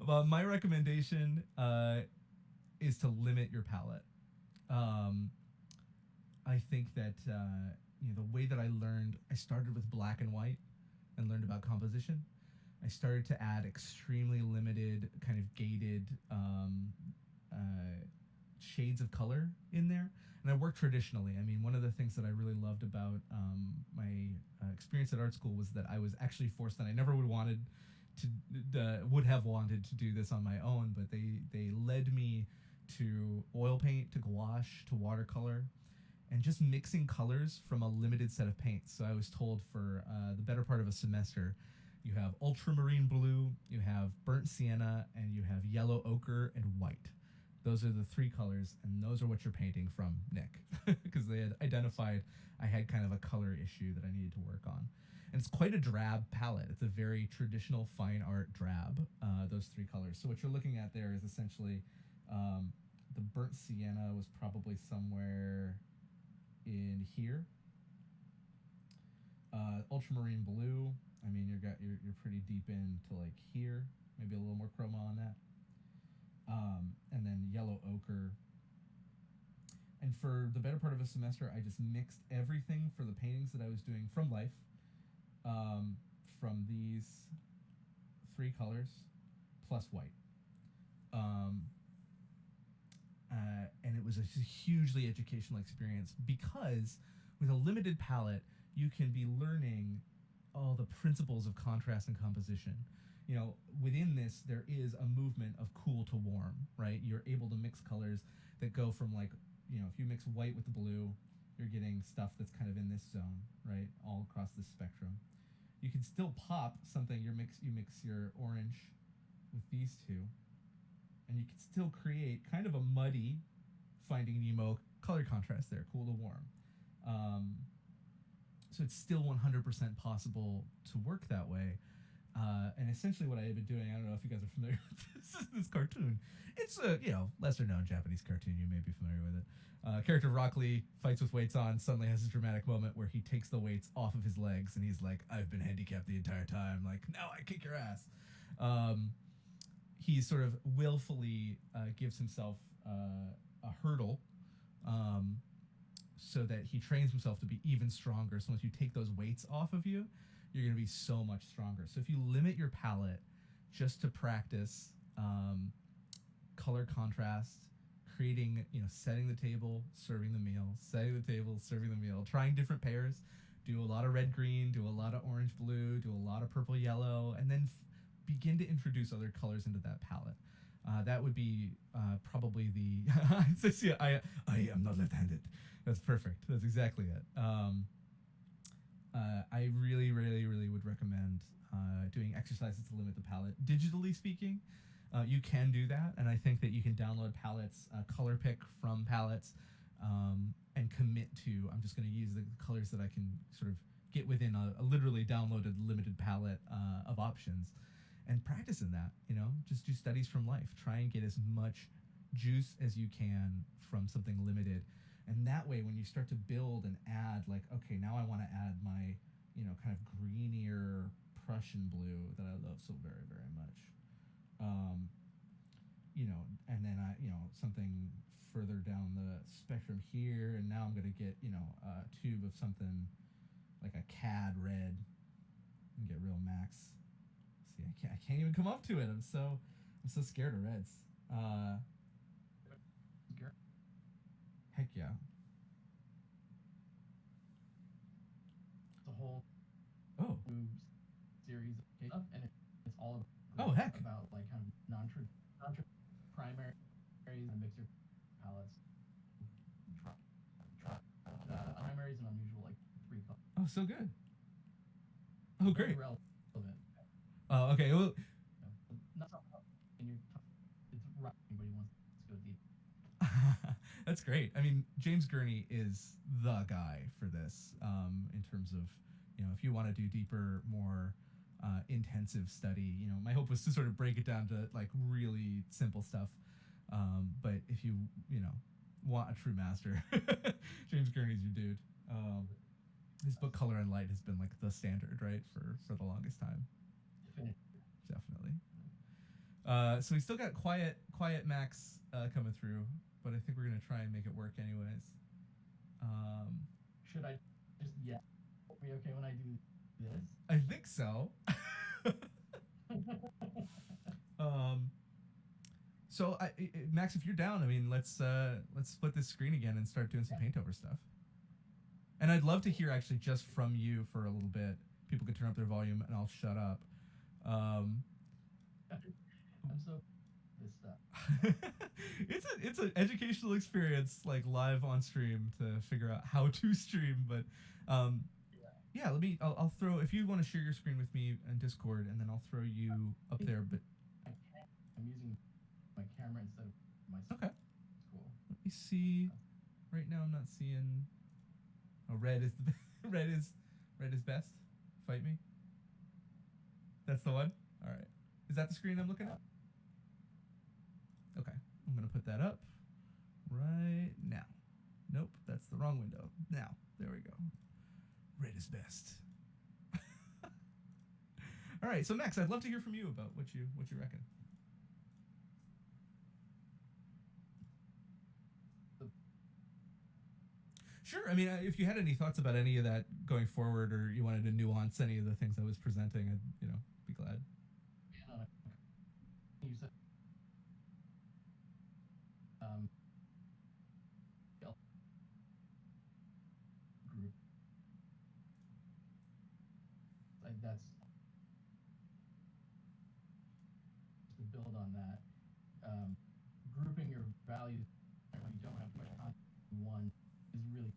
Well, my recommendation is to limit your palette. I think that the way that I started with black and white and learned about composition. I started to add extremely limited, kind of gated shades of color in there. And I work traditionally. I mean, one of the things that I really loved about my experience at art school was that I was actually forced, and I never would have wanted to do this on my own, but they led me to oil paint, to gouache, to watercolor, and just mixing colors from a limited set of paints. So I was told for the better part of a semester, you have ultramarine blue, you have burnt sienna, and you have yellow ochre and white. Those are the 3 colors, and those are what you're painting from, Nick, because they had identified I had kind of a color issue that I needed to work on. And it's quite a drab palette. It's a very traditional fine art drab, those 3 colors. So what you're looking at there is essentially the burnt sienna was probably somewhere in here. Ultramarine blue, I mean, you're pretty deep into like here, maybe a little more chroma on that. And then yellow ochre. And for the better part of a semester, I just mixed everything for the paintings that I was doing from life, from these 3 colors plus white. And it was a hugely educational experience, because with a limited palette, you can be learning all the principles of contrast and composition. You know, within this, there is a movement of cool to warm, right? You're able to mix colors that go from like, you know, if you mix white with blue, you're getting stuff that's kind of in this zone, right? All across this spectrum. You can still pop something. You mix your orange with these two, and you can still create kind of a muddy Finding Nemo color contrast there, cool to warm. Um, so it's still 100% possible to work that way. And essentially, what I have been doing, I don't know if you guys are familiar with this cartoon. It's a lesser known Japanese cartoon. You may be familiar with it. Character Rock Lee fights with weights on. Suddenly has this dramatic moment where he takes the weights off of his legs, and he's like, "I've been handicapped the entire time. Like now I kick your ass." He sort of willfully gives himself a hurdle, um, so that he trains himself to be even stronger. So once you take those weights off of you, you're going to be so much stronger. So if you limit your palette just to practice color contrast, creating, setting the table, serving the meal, setting the table, serving the meal, trying different pairs, do a lot of red green, do a lot of orange blue, do a lot of purple yellow, and then begin to introduce other colors into that palette. That would be probably the. See, I am not left-handed. That's perfect. That's exactly it. I really, really, really would recommend doing exercises to limit the palette. Digitally speaking, you can do that, and I think that you can download palettes, color pick from palettes, and commit to. I'm just going to use the colors that I can sort of get within a literally downloaded limited palette of options, and practice in that. Just do studies from life. Try and get as much juice as you can from something limited. And that way, when you start to build and add, like, okay, now I want to add my, kind of greenier Prussian blue that I love so very, very much. And then something further down the spectrum here, and now I'm going to get, a tube of something like a cad red and get real max. See, I can't even come up to it. I'm so scared of reds. Heck yeah. The whole Oh. series of stuff, and it's all Oh, heck. about like kind of primary and mixer palettes. Primaries and unusual like 3 colors. Oh, so good. Oh, great. Relevant. Oh, okay. Well, not something in your it's right. Anybody wants to go deep. that's great. I mean, James Gurney is the guy for this, in terms of, if you want to do deeper, more intensive study. My hope was to sort of break it down to like really simple stuff. But if you, want a true master, James Gurney's your dude. His book Color and Light has been like the standard, right, for the longest time. Definitely. So we still got quiet Max coming through, but I think we're gonna try and make it work anyways. Should I just be okay when I do this? I think so. So Max, if you're down, I mean, let's split this screen again and start doing some paint over stuff. And I'd love to hear actually just from you for a little bit. People can turn up their volume and I'll shut up. I'm so this stuff. It's an educational experience, like live on stream, to figure out how to stream. But yeah, I'll throw, if you want to share your screen with me in Discord, and then I'll throw you up there. But I'm using my camera instead of my screen. Okay. Cool. Let me see. Right now, I'm not seeing. Oh, red is best. Fight me. That's the one. All right. Is that the screen I'm looking at? Okay. I'm gonna put that up right now. Nope, that's the wrong window. Now, there we go. Red is best. All right. So Max, I'd love to hear from you about what you reckon. Sure. I mean, if you had any thoughts about any of that going forward, or you wanted to nuance any of the things I was presenting, I'd be glad. You said group. I that's to build on that. Um, Grouping your values when you don't have much content in one is really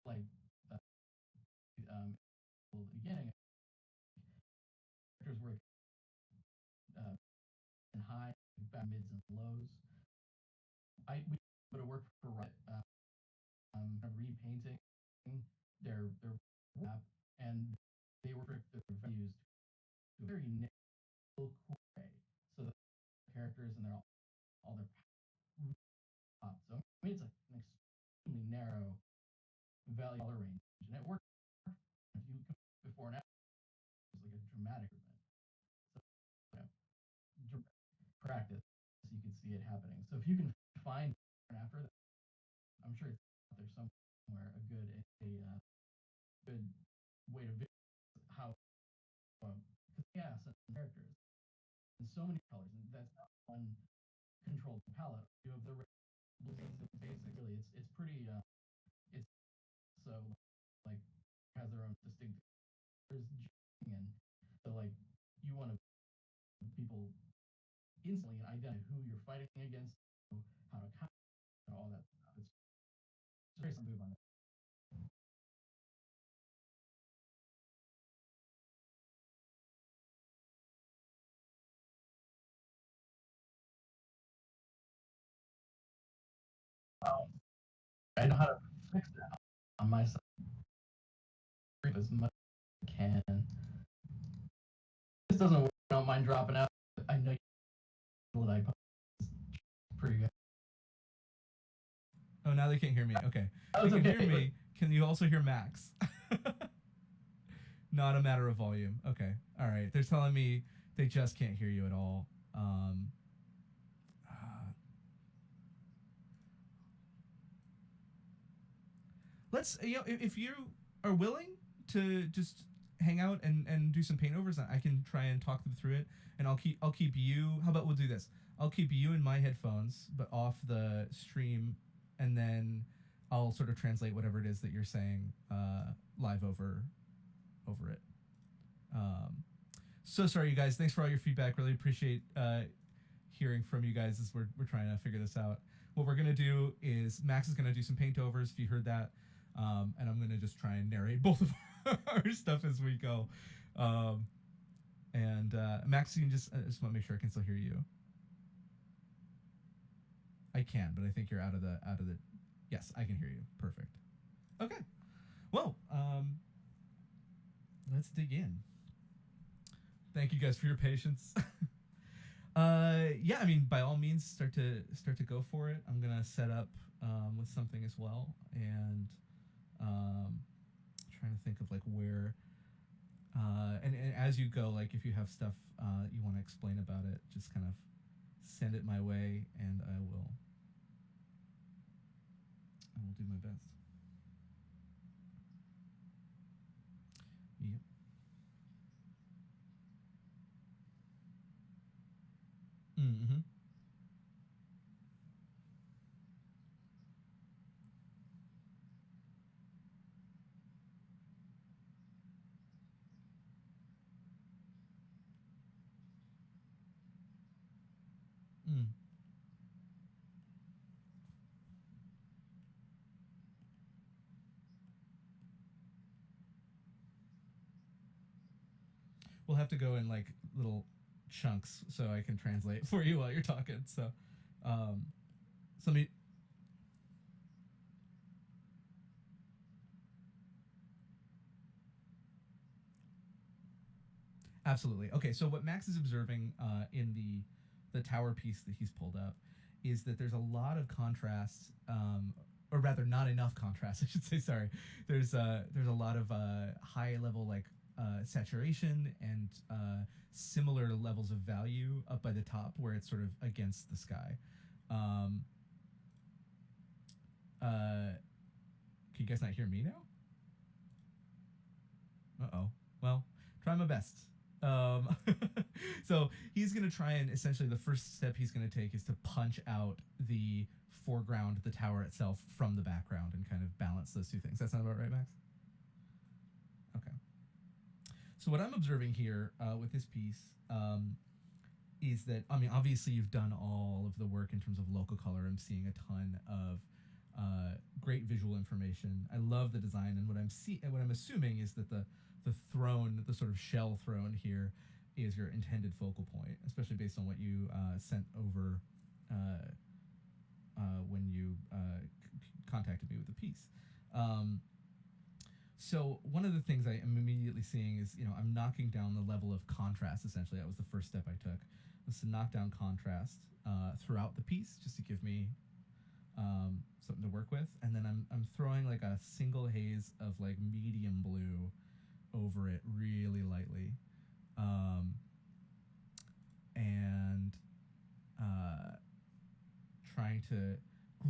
like uh, um, beginning characters were in high, mids, and lows. We would have worked for Riot, repainting their map, and they were their values to a very narrow way. So the characters and all their pops. So I mean, it's like an extremely narrow value color range, and it worked. If you before and after, it's like a dramatic event. So practice, you can see it happening. So if you can find and after that, I'm sure it's out there somewhere a good way to visualize how yeah, some characters and so many colors, and that's not one controlled palette. You have the basically it's pretty it's so like has their own distinct colors, and so like you want to people instantly identify who you're fighting against, how to counter all that stuff. It's very simple move on that. I know how to fix that on my side as much as I can. This doesn't work. I don't mind dropping out. I know what I post is pretty good. Oh, now they can't hear me. Okay. That They was can okay. hear me. Can you also hear Max? Not a matter of volume. Okay. All right. They're telling me they just can't hear you at all. Uh, let's, if you are willing to just hang out and do some paint overs, I can try and talk them through it, and I'll keep you. How about we'll do this? I'll keep you in my headphones, but off the stream, and then I'll sort of translate whatever it is that you're saying live over it. Um, so sorry, you guys. Thanks for all your feedback. Really appreciate hearing from you guys as we're trying to figure this out. What we're gonna do is Max is gonna do some paint overs. If you heard that, and I'm gonna just try and narrate both of our stuff as we go. Um, and Max, you can just want to make sure I can still hear you. I can, but I think you're out of the. Yes, I can hear you. Perfect. Okay. Well, let's dig in. Thank you guys for your patience. Yeah, I mean, by all means, start to go for it. I'm gonna set up with something as well, and um, trying to think of like where. And as you go, like if you have stuff you want to explain about it, just kind of send it my way, and I will do my best. Yep. Mm-hmm. Mm. We'll have to go in like little chunks so I can translate for you while you're talking. Um, so let me. Absolutely. Okay, so what Max is observing in the tower piece that he's pulled up is that there's a lot of contrast, or rather, not enough contrast. I should say. Sorry. There's a lot of high level like saturation and similar levels of value up by the top where it's sort of against the sky. Um, can you guys not hear me now? Uh oh. Well, try my best. Um, so he's going to try and essentially the first step he's going to take is to punch out the foreground, the tower itself, from the background and kind of balance those two things. That sound about right, Max? Okay. So what I'm observing here with this piece is that, I mean, obviously you've done all of the work in terms of local color. I'm seeing a ton of great visual information. I love the design, and what I'm assuming is that the throne, the sort of shell throne here, is your intended focal point, especially based on what you sent over uh, when you contacted me with the piece. Um, so one of the things I am immediately seeing is, I'm knocking down the level of contrast. Essentially, that was the first step I took, was to knock down contrast throughout the piece, just to give me something to work with. And then I'm throwing like a single haze of like medium blue over it really lightly, um, and uh, trying to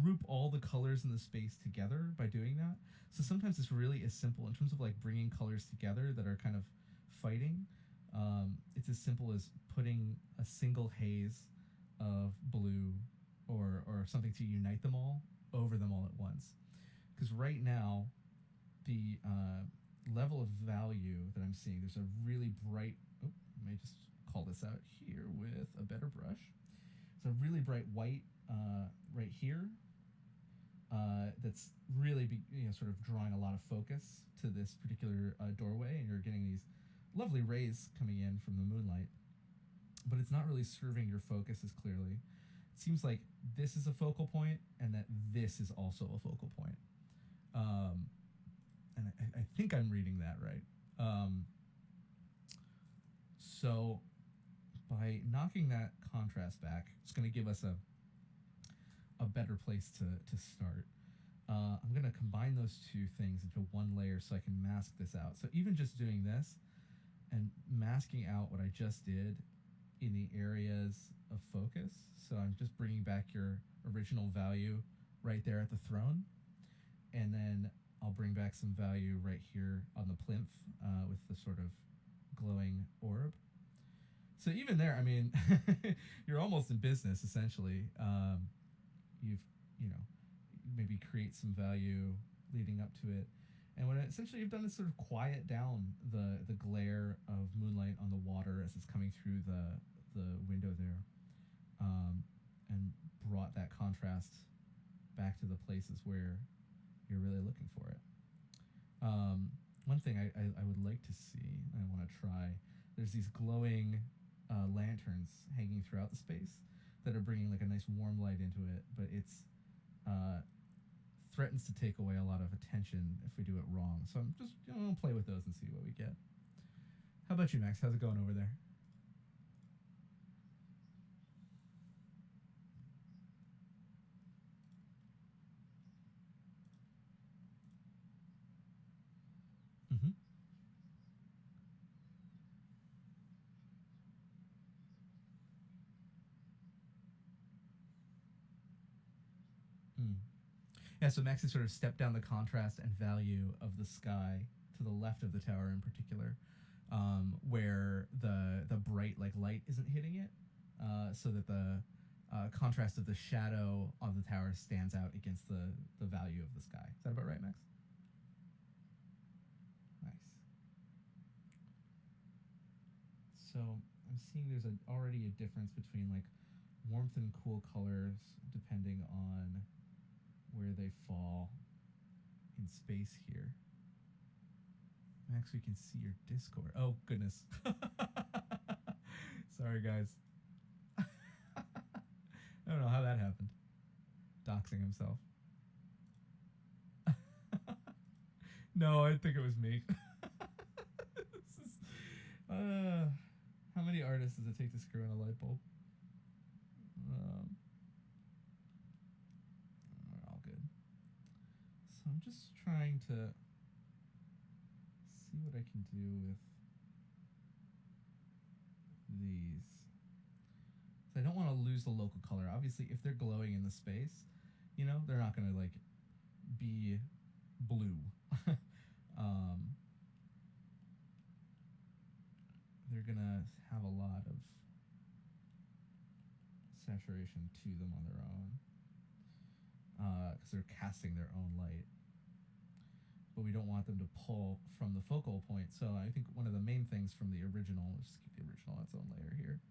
group all the colors in the space together by doing that. So sometimes it's really as simple in terms of like bringing colors together that are kind of fighting. It's as simple as putting a single haze of blue or something to unite them all over them all at once. Because right now, the level of value that I'm seeing, there's a really bright. Oh, let me just call this out here with a better brush. It's a really bright white right here that's really sort of drawing a lot of focus to this particular doorway, and you're getting these lovely rays coming in from the moonlight, but it's not really serving your focus as clearly. It seems like this is a focal point and that this is also a focal point. And I think I'm reading that right. So by knocking that contrast back, it's going to give us a better place to start. I'm going to combine those two things into one layer so I can mask this out. So even just doing this and masking out what I just did in the areas of focus. So I'm just bringing back your original value right there at the throne. And then I'll bring back some value right here on the plinth with the sort of glowing orb. So even there, I mean, you're almost in business, essentially. You've, maybe create some value leading up to it. And what essentially you've done is sort of quiet down the glare of moonlight on the water as it's coming through the window there, and brought that contrast back to the places where you're really looking for it. One thing I would like to see, I want to try, there's these glowing lanterns hanging throughout the space that are bringing like a nice warm light into it, but it's threatens to take away a lot of attention if we do it wrong. So I'm just gonna play with those and see what we get. How about you, Max? How's it going over there? Mm-hmm. Mm. Yeah, so Max has sort of stepped down the contrast and value of the sky to the left of the tower in particular, where the bright like light isn't hitting it, so that the contrast of the shadow of the tower stands out against the value of the sky. Is that about right, Max? Nice. So I'm seeing there's already a difference between like warmth and cool colors depending on where they fall in space here. Max, we can see your Discord. Oh, goodness. Sorry, guys. I don't know how that happened. Doxing himself. No, I think it was me. This is, how many artists does it take to screw in a light bulb? Um, we're all good. So I'm just trying to see what I can do with these. So I don't want to lose the local color. Obviously, if they're glowing in the space, they're not going to like be blue. um, they're gonna saturation to them on their own, because they're casting their own light. But we don't want them to pull from the focal point. So I think one of the main things from the original, let's just keep the original on its own layer here,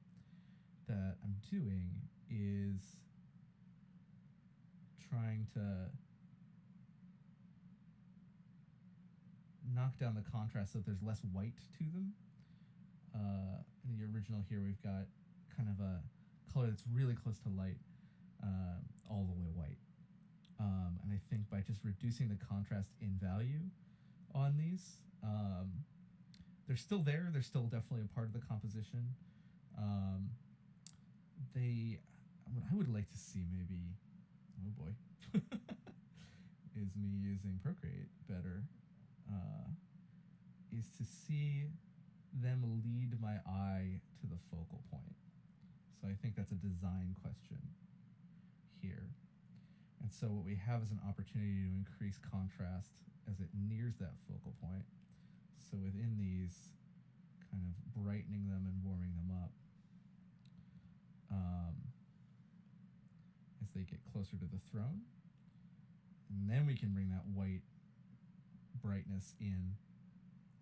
that I'm doing is trying to knock down the contrast so that there's less white to them. In the original here, we've got kind of a color that's really close to light, all the way white. And I think by just reducing the contrast in value on these, they're still there. They're still definitely a part of the composition. What I would like to see maybe, oh boy, is me using Procreate better, is to see them lead my eye to the focal point. So I think that's a design question here. And so what we have is an opportunity to increase contrast as it nears that focal point. So within these, kind of brightening them and warming them up as they get closer to the throne. And then we can bring that white brightness in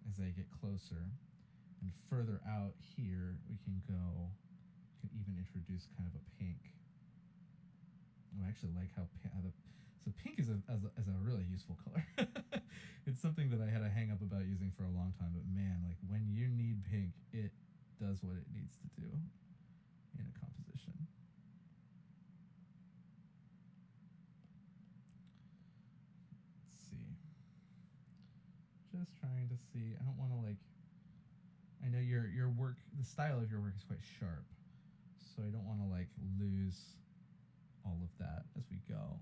as they get closer. And further out here, we can even introduce kind of a pink. I actually like how so pink is a really useful color. It's something that I had a hang up about using for a long time, but man, like when you need pink, it does what it needs to do in a composition. Let's see. Just trying to see. I don't want to I know your work, the style of your work is quite sharp, so I don't want to lose all of that as we go.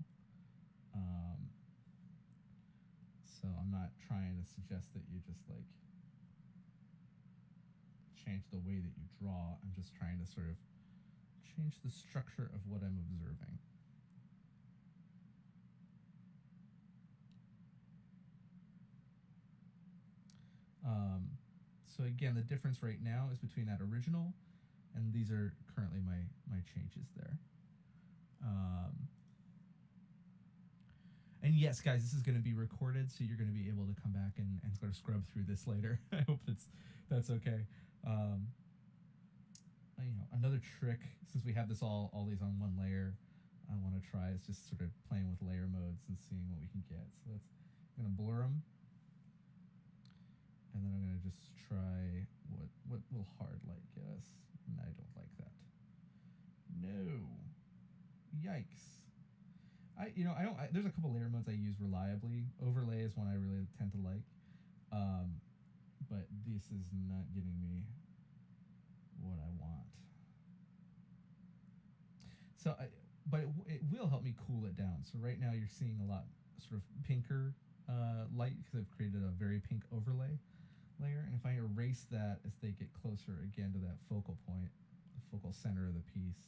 So I'm not trying to suggest that you just change the way that you draw. I'm just trying to sort of change the structure of what I'm observing. So again, the difference right now is between that original, and these are currently my changes there. And yes, guys, this is going to be recorded, so you're going to be able to come back and sort of scrub through this later. I hope that's okay. Another trick, since we have all these on one layer, I want to try is just sort of playing with layer modes and seeing what we can get. So I'm going to blur them. And then I'm going to just try what will hard light get us. And I don't like that. No. Yikes. There's a couple layer modes I use reliably. Overlay is one I really tend to like. But this is not giving me what I want. So but it will help me cool it down. So right now you're seeing a lot sort of pinker light because I've created a very pink overlay layer, and if I erase that as they get closer again to that focal point, the focal center of the piece,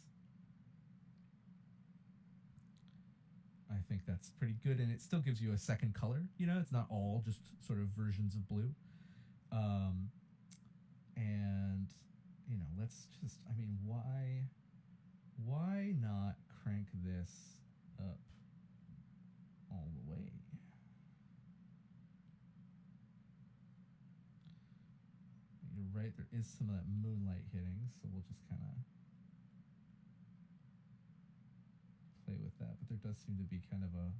I think that's pretty good, and it still gives you a second color. It's not all just sort of versions of blue. And let's just, why not crank this up all the way? You're right, there is some of that moonlight hitting, so we'll just kind of play with that. But there does seem to be kind of a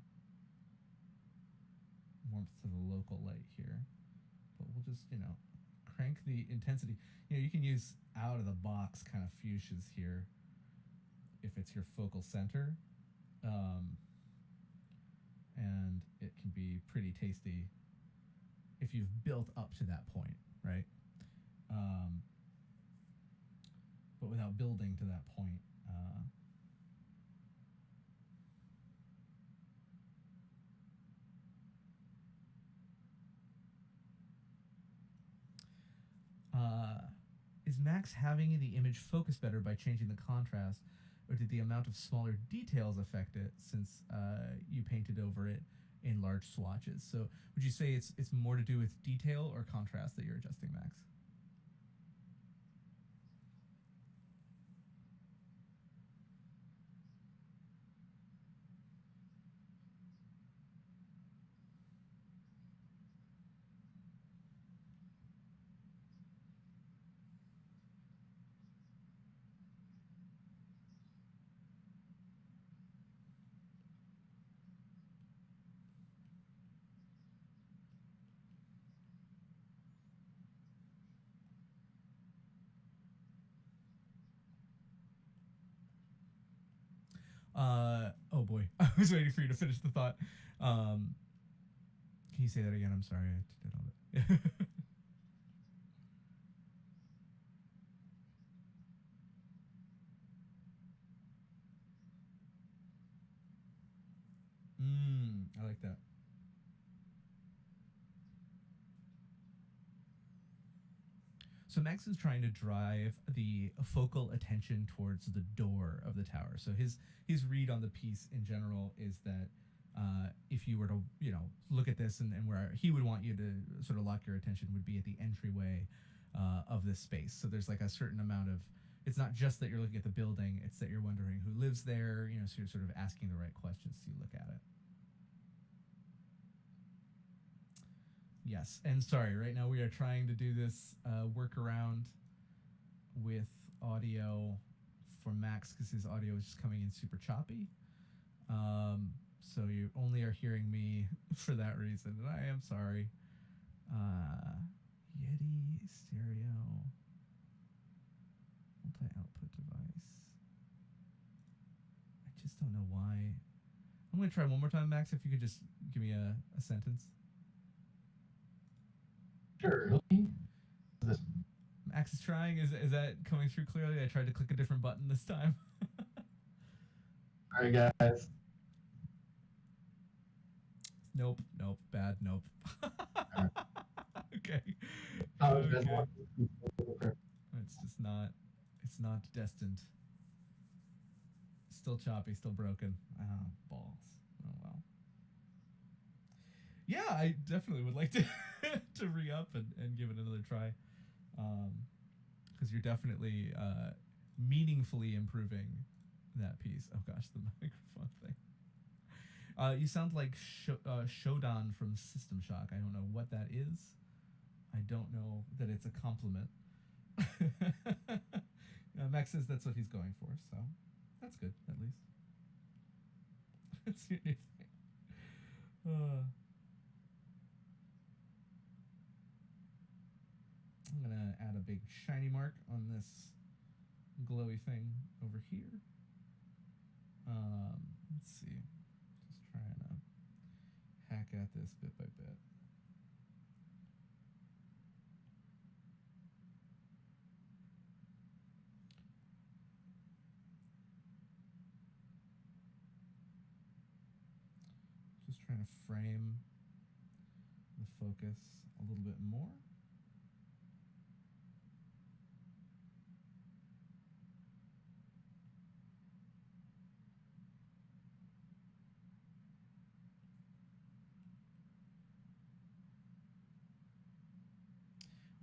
warmth to the local light here. But we'll just, crank the intensity. You can use out of the box kind of fuchsias here if it's your focal center. And it can be pretty tasty if you've built up to that point, right? But without building to that point, is Max having the image focus better by changing the contrast, or did the amount of smaller details affect it since you painted over it in large swatches? So would you say it's more to do with detail or contrast that you're adjusting, Max? Oh boy, I was waiting for you to finish the thought. Um, can you say that again? I'm sorry, I did all that. I like that. So Max is trying to drive the focal attention towards the door of the tower. So his read on the piece in general is that if you were to look at this and where he would want you to sort of lock your attention would be at the entryway of this space. So there's like a certain amount of, it's not just that you're looking at the building, it's that you're wondering who lives there. So you're sort of asking the right questions to look at it. Yes, and sorry, right now we are trying to do this workaround with audio for Max because his audio is just coming in super choppy. So you only are hearing me for that reason, and I am sorry. Yeti stereo multi-output device. I just don't know why. I'm gonna try one more time, Max. If you could just give me a sentence. Sure. This. Max is trying. Is that coming through clearly? I tried to click a different button this time. All right, guys. Nope. Bad. Nope. Right. Okay. Okay. It's just not. It's not destined. Still choppy. Still broken. Oh, balls. Oh well. Yeah, I definitely would like to to re up and give it another try. Because you're definitely meaningfully improving that piece. Oh gosh, the microphone thing. You sound like Shodan from System Shock. I don't know what that is. I don't know that it's a compliment. Max says that's what he's going for, so that's good at least. That's your new thing. I'm gonna add a big shiny mark on this glowy thing over here. Let's see. Just trying to hack at this bit by bit. Just trying to frame the focus a little bit more.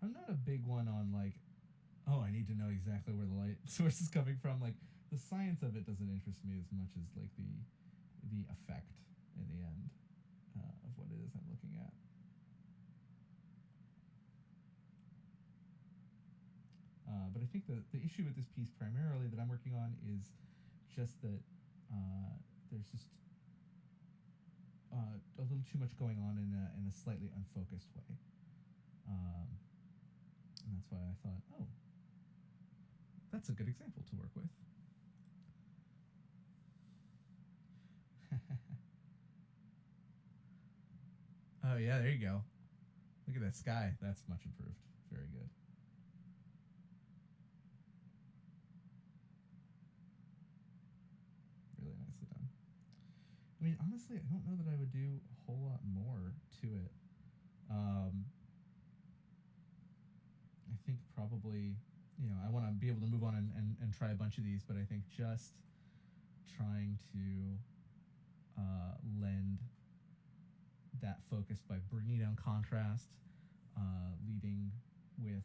I'm not a big one on like, oh, I need to know exactly where the light source is coming from. Like the science of it doesn't interest me as much as like the effect in the end of what it is I'm looking at. But I think the issue with this piece primarily that I'm working on is just that there's just a little too much going on in a slightly unfocused way. And that's why I thought, oh, that's a good example to work with. Oh, yeah, there you go. Look at that sky. That's much improved. Very good. Really nicely done. I mean, honestly, I don't know that I would do a whole lot more to it. I think probably, I want to be able to move on and try a bunch of these, but I think just trying to lend that focus by bringing down contrast, leading with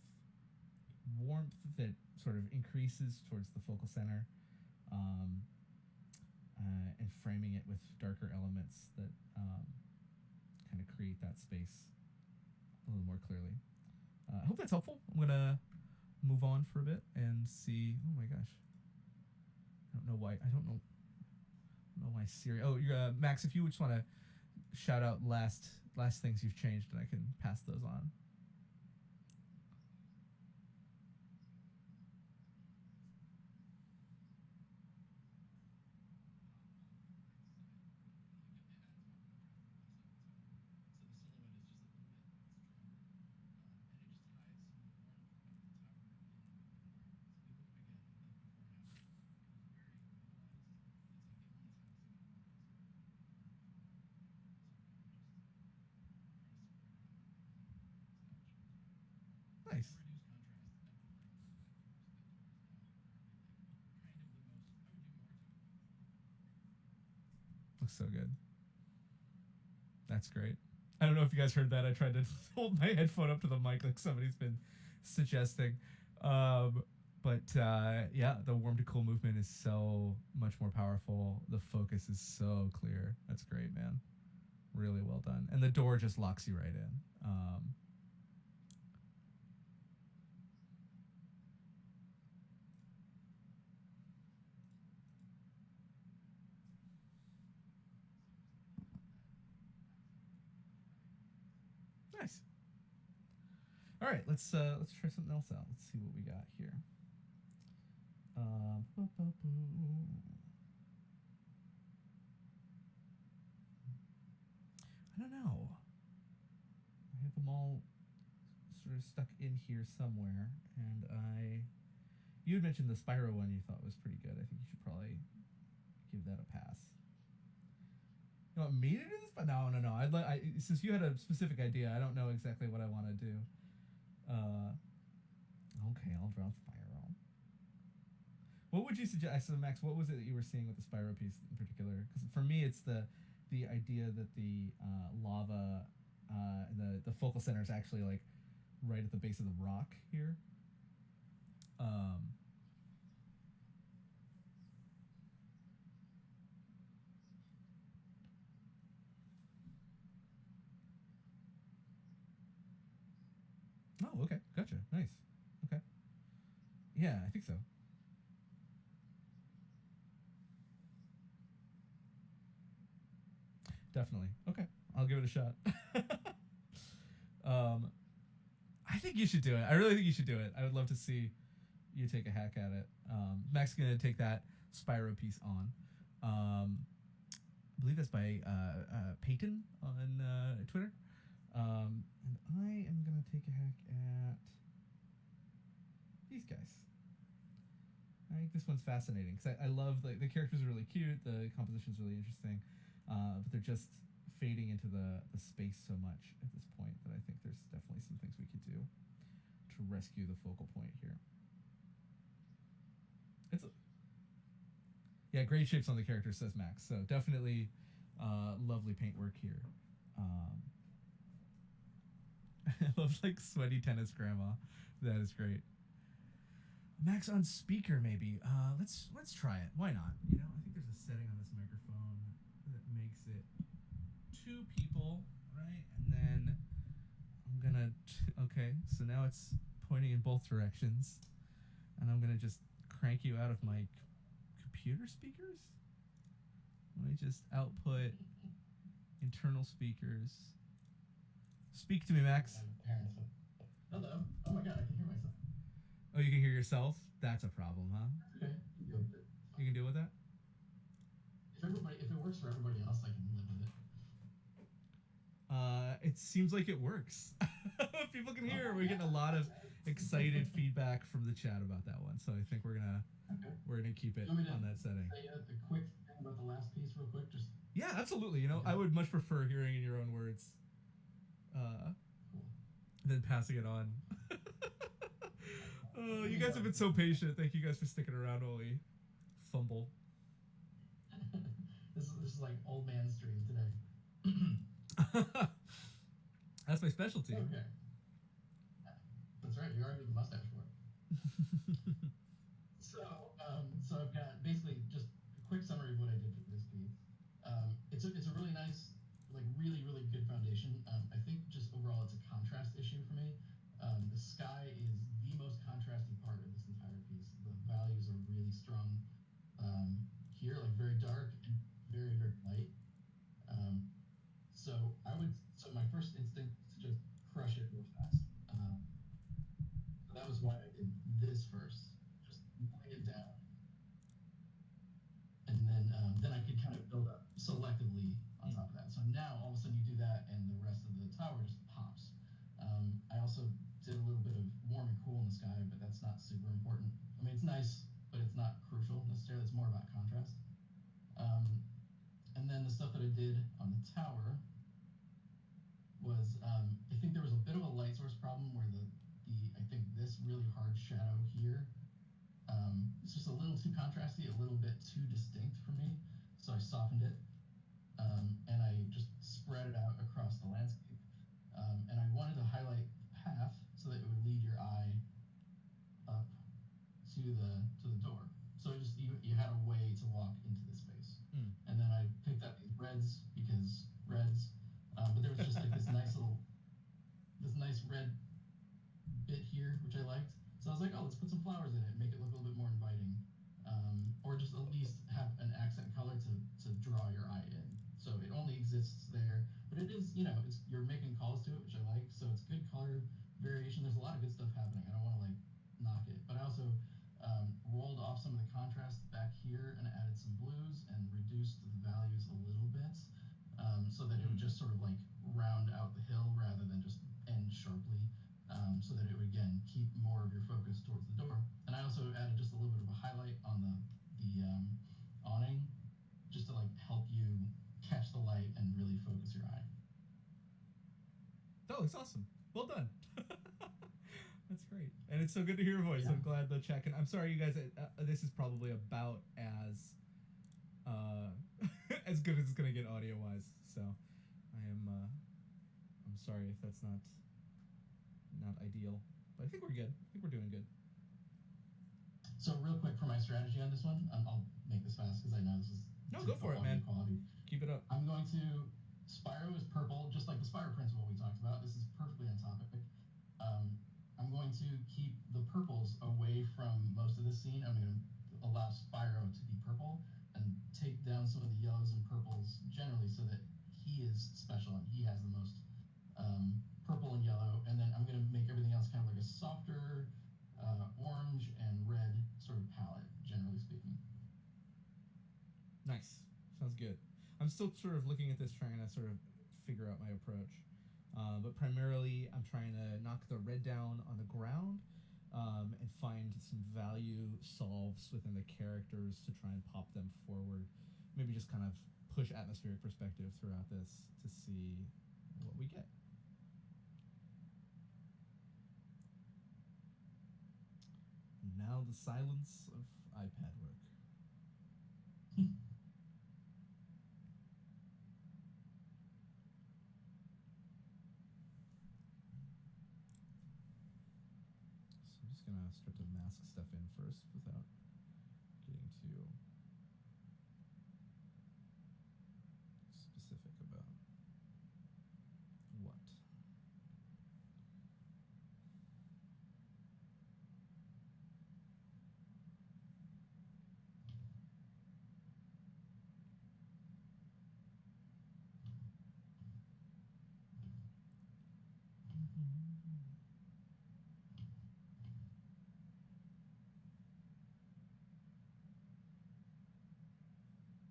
warmth that sort of increases towards the focal center, um, and framing it with darker elements that kind of create that space a little more clearly. I hope that's helpful. I'm gonna move on for a bit and see. Oh my gosh, I don't know why. I don't know why Siri. Oh, you're Max. If you just want to shout out last things you've changed, and I can pass those on. looks so good. That's great. I don't know if you guys heard that. I tried to hold my headphone up to the mic like somebody's been suggesting. Um, but yeah, the warm to cool movement is so much more powerful. The focus is so clear. That's great, man. Really well done. And the door just locks you right in. Nice. All right, let's try something else out. Let's see what we got here. Um, I don't know. I have them all sort of stuck in here somewhere, and I. You had mentioned the Spyro one you thought was pretty good. I think you should probably give that a pass. You want me to do this? But no. Since you had a specific idea, I don't know exactly what I want to do. Uh, okay, I'll draw Spyro. What would you suggest? So Max, what was it that you were seeing with the Spyro piece in particular? Because for me, it's the idea that the lava, the focal center is actually like right at the base of the rock here. Um, oh, okay, gotcha, nice. Okay, yeah, I think so. Definitely. Okay, I'll give it a shot. um, I think you should do it. I really think you should do it. I would love to see you take a hack at it. Max is gonna take that Spyro piece on. I believe that's by Peyton on Twitter. And I am gonna take a hack at these guys. I think this one's fascinating because I love the characters are really cute, the composition's really interesting, but they're just fading into the space so much at this point that I think there's definitely some things we could do to rescue the focal point here. It's yeah, great shapes on the character, says Max. So definitely lovely paintwork here. Um, I love like sweaty tennis grandma. That is great. Max on speaker maybe. Let's try it. Why not? You know, I think there's a setting on this microphone that makes it two people, right? And then I'm gonna. Okay, so now it's pointing in both directions, and I'm gonna just crank you out of my computer speakers. Let me just output internal speakers. Speak to me, Max. Parents. Hello. Oh my god, I can hear myself. Oh, you can hear yourself? That's a problem, huh? Okay. You You can deal with that? if it works for everybody else, I can live with it. It seems like it works. People can hear. We're getting a lot of excited feedback from the chat about that one, so I think Okay. we're gonna keep it You want me to on that setting. say a quick thing about the last piece, real quick? Just Yeah, absolutely. You know, okay. I would much prefer hearing in your own words uh, Cool. than passing it on. Oh, you guys have been so patient. Thank you guys for sticking around while we fumble. This is like old man stream today. That's my specialty. Okay. That's right. You already have the mustache for it. So I've got basically just a quick summary of what I did for this piece. It's a really nice, like really good foundation. I think just overall it's a contrast issue for me. The sky is the most contrasty part of this entire piece. The values are really strong here, like very dark and very light. Um, so my first instinct is to just crush it real fast. So that was why I did this first, just lay it down, and then I could kind of build up selectively on top of that. So now all of a sudden you do that, and the rest of the tower just pops. I also did a little bit of warm and cool in the sky, but that's not super important. I mean, it's nice, but it's not crucial necessarily. It's more about contrast. Um, and then the stuff that I did on the tower was I think there was a bit of a light source problem where the I think this really hard shadow here it's just a little too contrasty, a little bit too distinct for me. So I softened it. and I just spread it out across the landscape. And I wanted to highlight the path so that it would lead your eye up to the door. So it just you had a way to walk into the space. Mm. And then I picked up these reds because reds. But there was just like this nice red bit here, which I liked. So I was like, oh, let's put some flowers in it, make it look a little bit more inviting, or just at least have an accent color to draw your eye in. So it only exists there, but it is, it's you're making calls to it, which I like. So it's good color variation. There's a lot of good stuff happening. I don't want to like knock it, but I also rolled off some of the contrast back here and added some blues and reduced the values a little bit, so that it would just sort of like round out the hill rather than just end sharply, so that it would again keep more of your focus towards the door. And I also added just a little bit of a highlight on the awning, just to like help you catch the light and really focus your eye. That looks awesome. Well done. That's great, and it's so good to hear your voice. Yeah. I'm glad the chat can. I'm sorry, you guys. This is probably about as as good as it's gonna get audio wise. So I am. I'm sorry if that's not ideal, but I think we're good. I think we're doing good. So real quick for my strategy on this one, I'll make this fast because I know this is No, go for it, man. Quality. Keep it up. I'm going to Spyro is purple, just like the Spyro principle we talked about. This is perfectly on topic. I'm going to keep the purples away from most of the scene. I'm going to allow Spyro to be purple and take down some of the yellows and purples generally so that he is special and he has the most purple and yellow. And then I'm going to make everything else kind of like a softer orange and red sort of palette, generally speaking. Nice. Sounds good. I'm still sort of looking at this, trying to sort of figure out my approach. But primarily, I'm trying to knock the red down on the ground, and find some value solves within the characters to try and pop them forward. Maybe just kind of push atmospheric perspective throughout this to see what we get. And now the silence of iPad work. So I'm just gonna start to mask stuff in first without getting too specific about what.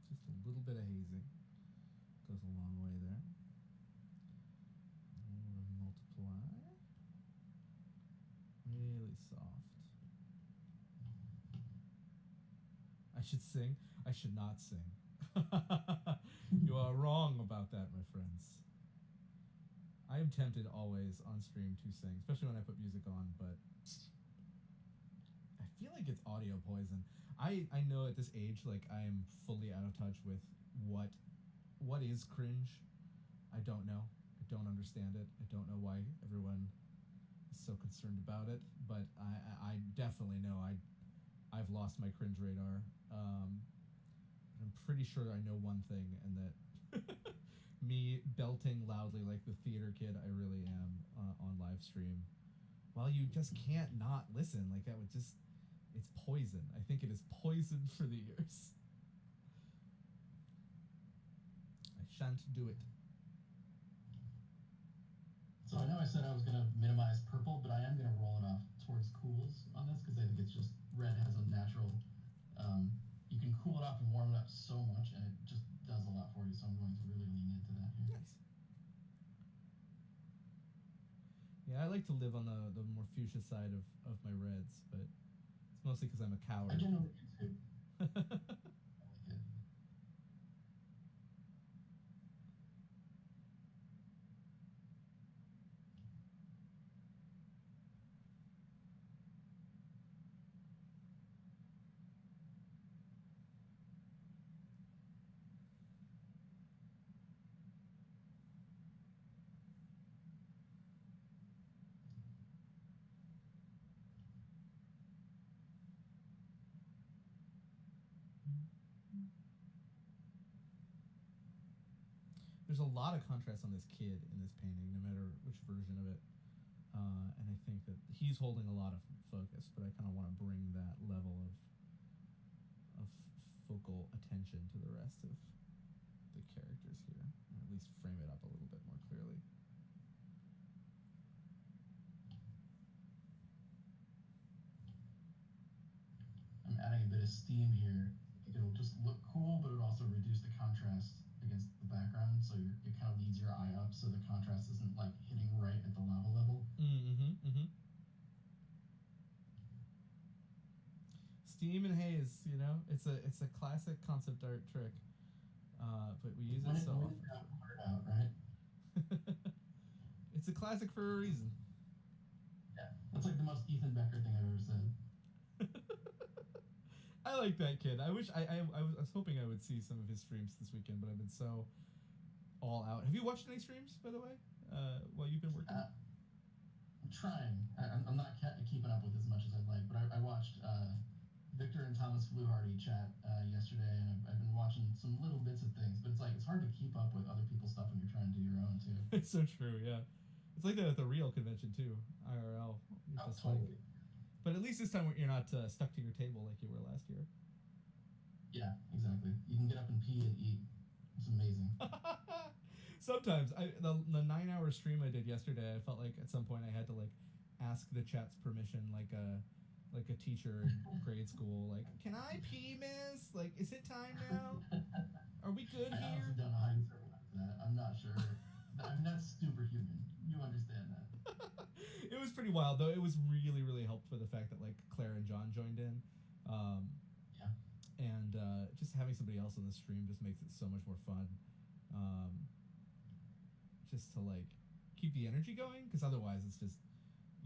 Just a little bit of hazing goes a long way there. Multiply. Really soft. I should sing. I should not sing. You are wrong about that, my friends. I am tempted always on stream to sing, especially when I put music on, but I feel like it's audio poison. I know at this age, like, I am fully out of touch with what is cringe. I don't know. I don't understand it. I don't know why everyone is so concerned about it, but I definitely know I've lost my cringe radar. I'm pretty sure I know one thing, and that me belting loudly like the theater kid I really am on live stream, while you just can't not listen, like that would just, it's poison. I think it is poison for the ears. I shan't do it. So I know I said I was going to minimize purple, but I am going to roll it off towards cools on this because I think it's just red has a natural. You can cool it off and warm it up so much, and it just does a lot for you. So I'm going to really lean into that here. Nice. Yeah, I like to live on the more fuchsia side of my reds, but it's mostly because I'm a coward. I generally do too. I like it. There's a lot of contrast on this kid in this painting, no matter which version of it. And I think that he's holding a lot of focus, but I kind of want to bring that level of focal attention to the rest of the characters here, or at least frame it up a little bit more clearly. I'm adding a bit of steam here. I think it'll just look cool, but it'll also reduce the contrast against the background, so it kind of leads your eye up, so the contrast isn't like hitting right at the lava level. Steam and haze, it's a classic concept art trick, but we use it so often. Out, right? It's a classic for a reason. Yeah, that's like the most Ethan Becker thing I've ever said. I like that kid. I wish I was hoping I would see some of his streams this weekend, but I've been so all out. Have you watched any streams, by the way, while you've been working? I'm trying. I'm not keeping up with as much as I'd like, but I watched Victor and Thomas Fluharty chat yesterday, and I've been watching some little bits of things, but it's hard to keep up with other people's stuff when you're trying to do your own too. It's so true, yeah. It's like that at the real convention too, IRL. Totally. But at least this time you're not stuck to your table like you were last year. Yeah, exactly. You can get up and pee and eat. It's amazing. Sometimes the 9-hour stream I did yesterday, I felt like at some point I had to like ask the chat's permission, like a teacher in grade school, like, can I pee, miss? Like, is it time now? Are we good I here? honestly don't know how you survive that. I'm not sure. I mean, that's superhuman. You understand that. It was pretty wild, though. It was really, really helped by the fact that like Claire and John joined in. Yeah. And just having somebody else on the stream just makes it so much more fun. Just to like keep the energy going, because otherwise it's just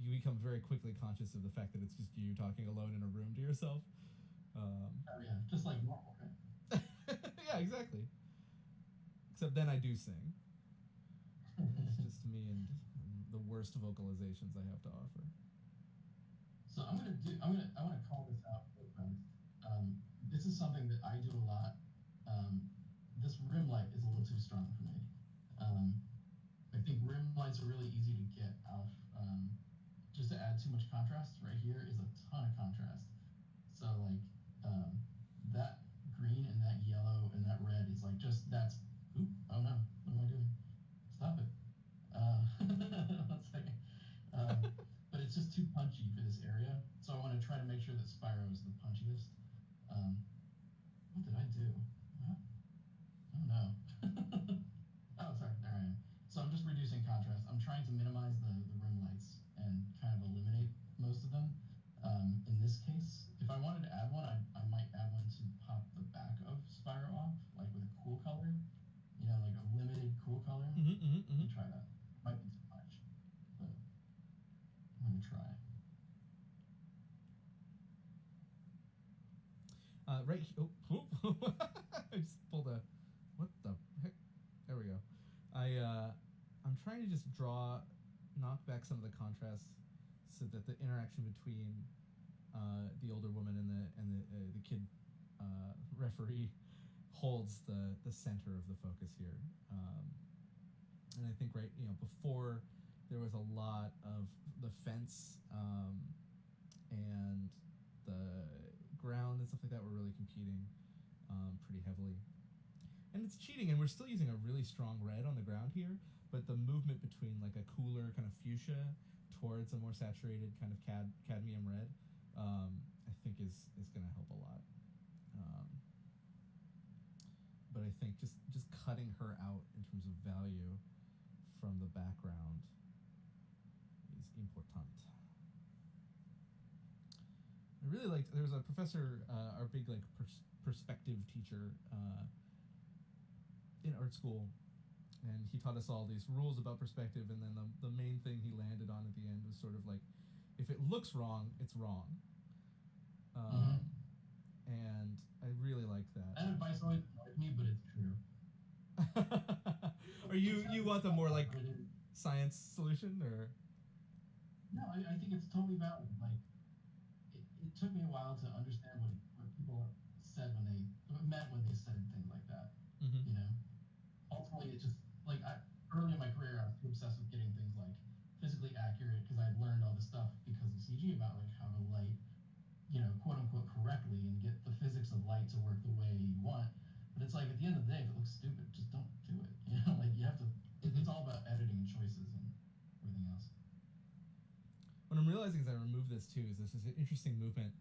you become very quickly conscious of the fact that it's just you talking alone in a room to yourself. Oh yeah, just like normal, right? Yeah, exactly. Except then I do sing. It's just me and the worst vocalizations I have to offer. So I want to call this out real quick. This is something that I do a lot. This rim light is a little too strong for me. I think rim lights are really easy to get off. Just to add too much contrast, right here is a ton of contrast. So like that green and that yellow and that red is like oop, oh no, what am I doing? Stop it. 1 second. But it's just too punchy for this area, so I want to try to make sure that Spyro is the punchiest. What did I do? What? Oh no. Oh, sorry, there I am. So I'm just reducing contrast. I'm trying to minimize the rim lights and kind of eliminate most of them. In this case, if I wanted to add one, I might add one to pop the back of Spyro off, like with a cool color. Like a limited cool color. Let me try that. Might be too much, but I'm gonna try. Right. I just pulled a. What the heck? There we go. I'm trying to just knock back some of the contrast, so that the interaction between the older woman and the kid referee holds the center of the focus here. And I think before there was a lot of the fence and the ground and stuff like that were really competing pretty heavily. And it's cheating, and we're still using a really strong red on the ground here, but the movement between like a cooler kind of fuchsia towards a more saturated kind of cadmium red, I think is going to help a lot. But I think just cutting her out in terms of value from the background is important. I really liked. There was a professor, our big like perspective teacher in art school, and he taught us all these rules about perspective. And then the main thing he landed on at the end was sort of like, if it looks wrong, it's wrong. And I really like that. That advice always annoyed me, but it's true. Or you want the more like science solution, or? No, I think it's totally valid. Like, it took me a while to understand what people are said when they meant when they said things like that. Mm-hmm. You know, ultimately it just like early in my career I was too obsessed with getting things like physically accurate because I'd learned all this stuff because of CG about like how to light, quote unquote correctly and get the physics of light to work the way you want. But it's like at the end of the day, if it looks stupid, just don't do it. Like you have to. Mm-hmm. It's all about editing and choices and everything else. What I'm realizing as I remove this too is this is an interesting movement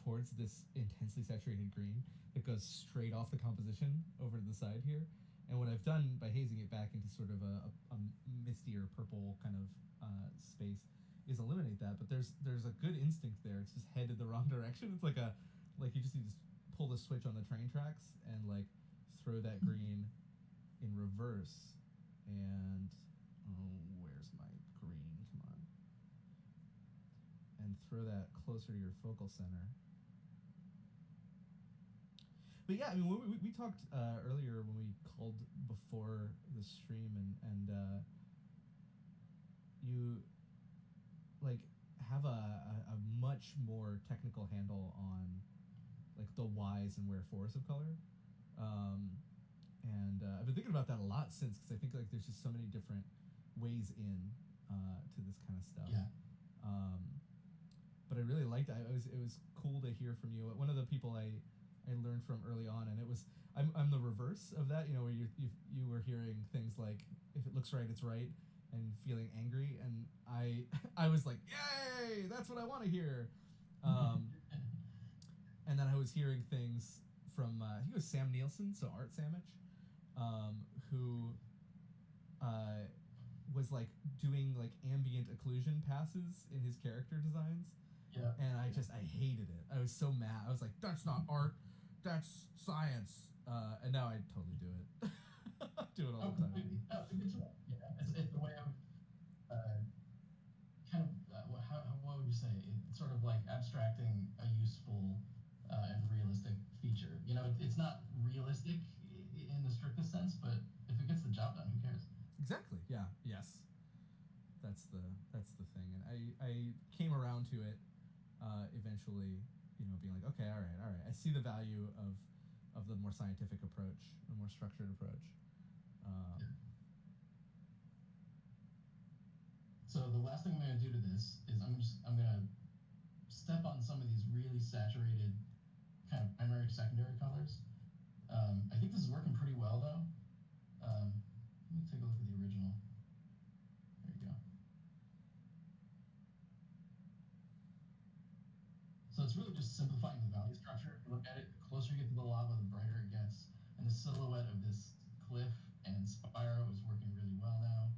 towards this intensely saturated green that goes straight off the composition over to the side here. And what I've done by hazing it back into sort of a mistier purple kind of space is eliminate that. But there's a good instinct there. It's just headed the wrong direction. It's like you just need to pull the switch on the train tracks and like throw that green in reverse. And where's my green? Come on. And throw that closer to your focal center. But yeah, I mean, we talked earlier when we called before the stream, and you like have a much more technical handle on like the whys and wherefores of color. And I've been thinking about that a lot since, because I think like there's just so many different ways in to this kind of stuff. Yeah. But I really liked it. It was cool to hear from you. One of the people I learned from early on, and it was I'm the reverse of that. Where you were hearing things like if it looks right, it's right, and feeling angry, and I was like, yay, that's what I want to hear. And then I was hearing things from I think it was Sam Nielsen, so Art Samich, who was like doing like ambient occlusion passes in his character designs. Yeah. And I hated it. I was so mad. I was like, that's not art, that's science. And now I totally do it. Do it all the time. Completely. Oh, it's a good tool. Yeah, it's the way of kind of what would you say? It's sort of like abstracting a useful and realistic feature. It's not realistic in the strictest sense, but if it gets the job done, who cares? Exactly. Yeah. Yes. That's the thing, and I came around to it eventually. Being like, okay, all right. I see the value of the more scientific approach, the more structured approach. Yeah. So the last thing I'm going to do to this is I'm going to step on some of these really saturated kind of primary secondary colors. I think this is working pretty well though. Let me take a look at the original. There you go. So it's really just simplifying the value structure. If you look at it, the closer you get to the lava, the brighter it gets. And the silhouette of this cliff and Spyro is working really well now.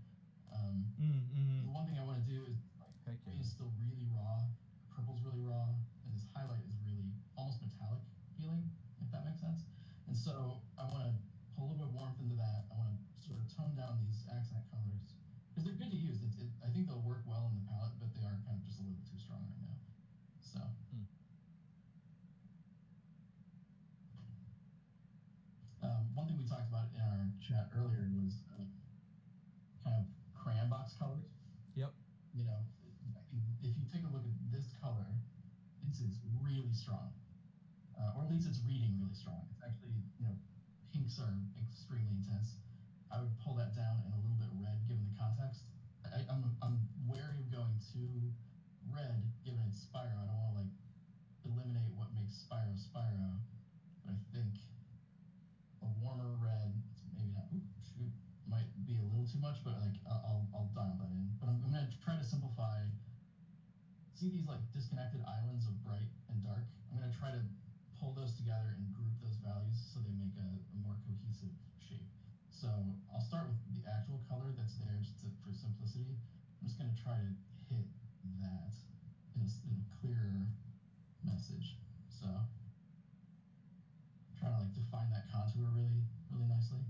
The one thing I want to do is like green is still really raw, purple's really raw, and this highlight is really almost metallic feeling, if that makes sense. And so I want to put a little bit of warmth into that. I want to sort of tone down these accent colors because they're good to use. I think they'll work well in the palette, but they are kind of just a little bit too strong right now. So. One thing we talked about in our chat earlier was kind of crayon box colors. Yep. If you take a look at this color, it's really strong, or at least it's reading really strong. It's actually, pinks are extremely intense. I would pull that down and a little bit red given the context. I'm wary of going too red given it's Spyro. I don't want to like eliminate what makes Spyro Spyro, but I think a warmer red, maybe not. Shoot, might be a little too much, but like I'll dial that in. But I'm gonna try to simplify. See these like disconnected islands of bright and dark. I'm gonna try to pull those together and group those values so they make a more cohesive shape. So I'll start with the actual color that's there just for simplicity. I'm just gonna try to hit that in a clearer message. So. Trying to like define that contour really, really nicely.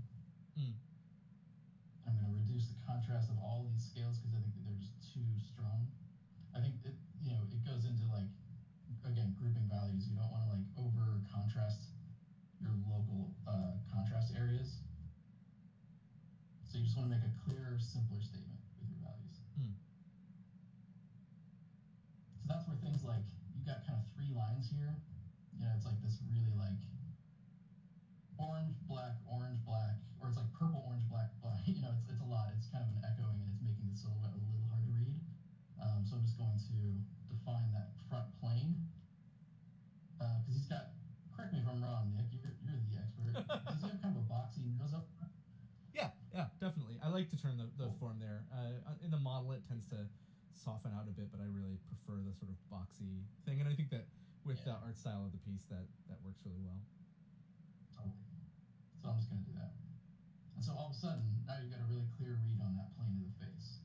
I'm going to reduce the contrast of all of these scales because I think that they're just too strong. I think it goes into like, again, grouping values. You don't want to like over contrast your local contrast areas. So you just want to make a clearer, simpler statement with your values. So that's where things like, you've got kind of 3 lines here. It's like this really like orange, black, or it's like purple, orange, black, black. It's a lot. It's kind of an echoing, and it's making the silhouette a little hard to read. So I'm just going to define that front plane because he's got. Correct me if I'm wrong, Nick. You're the expert. Does he have kind of a boxy nose up front? Yeah, definitely. I like to turn the Cool. form there. In the model, it tends to soften out a bit, but I really prefer the sort of boxy thing, and I think that with the Yeah, art style of the piece, that works really well. totally. So I'm just going to do that. And so all of a sudden, now you've got a really clear read on that plane of the face,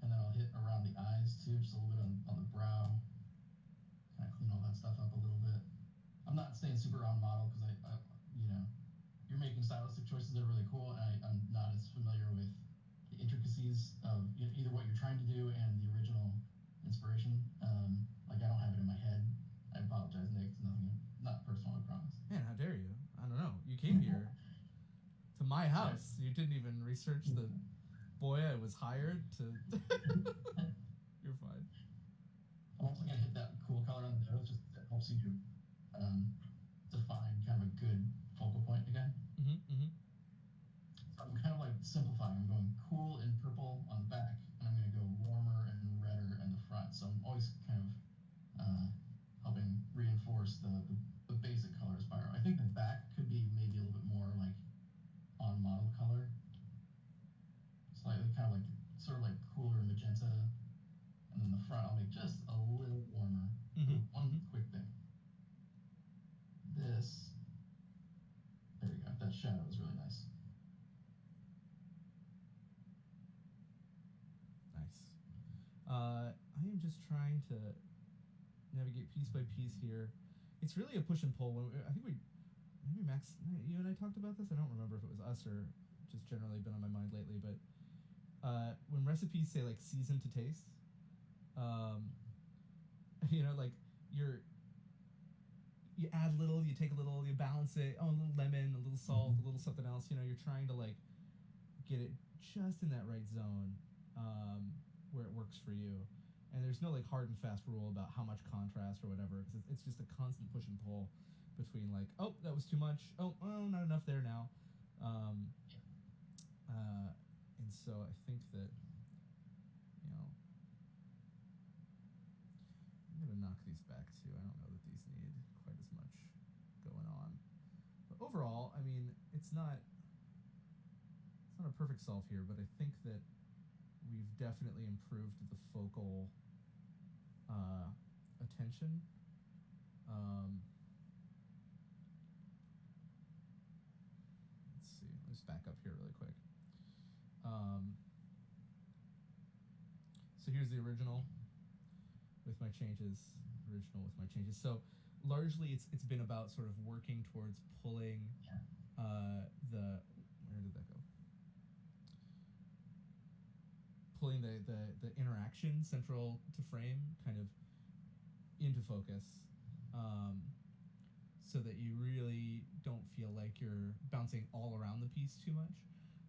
And then I'll hit around the eyes too, just a little bit on the brow, kind of clean all that stuff up a little bit. I'm not staying super on model because you know, you're making stylistic choices that are really cool, and I'm not as familiar with the intricacies of either what you're trying to do and the original inspiration. Like I don't have it in my head. I apologize, Nick. It's nothing, not personal. I promise. Man, how dare you? I don't know. You came here to my Yeah. house. You didn't even research the boy I was hired to. You're fine. I'm also gonna hit that cool color on the nose, just that helps you um, define kind of a good focal point again. Mm-hmm. So I'm kind of like simplifying. I'm going cool and purple on the back, and I'm going to go warmer and redder in the front. So I'm always kind of helping reinforce the basic color spiral. I think the back could be maybe a little bit more like on model color, slightly kind of like sort of like cooler magenta, and then the front I'll make just a little warmer. Mm-hmm. Ooh, one Mm-hmm. quick thing. This, there we go. That shadow is really nice. Nice. I am just trying to navigate piece by piece here. It's really a push and pull. I think maybe Max, you and I talked about this. I don't remember if it was us or just generally been on my mind lately. But when recipes say like season to taste, um, like you're you add a little, you take a little, you balance it. Oh, a little lemon, a little salt, a Mm-hmm. little something else. You're trying to like get it just in that right zone where it works for you. And there's no like hard and fast rule about how much contrast or whatever, because it's just a constant push and pull between like, oh, that was too much. Oh, not enough there now. Um, and so I think that you know I'm gonna knock these back too. I don't know that these need quite as much going on. But overall, I mean, it's not a perfect solve here, but I think that we've definitely improved the focal uh, attention. Um, let's see. Let's back up here really quick. Um, so here's the original with my changes. Original with my changes. So largely, it's been about sort of working towards pulling Yeah. the where did that go? Pulling the interaction central to frame kind of into focus, um, so that you really don't feel like you're bouncing all around the piece too much.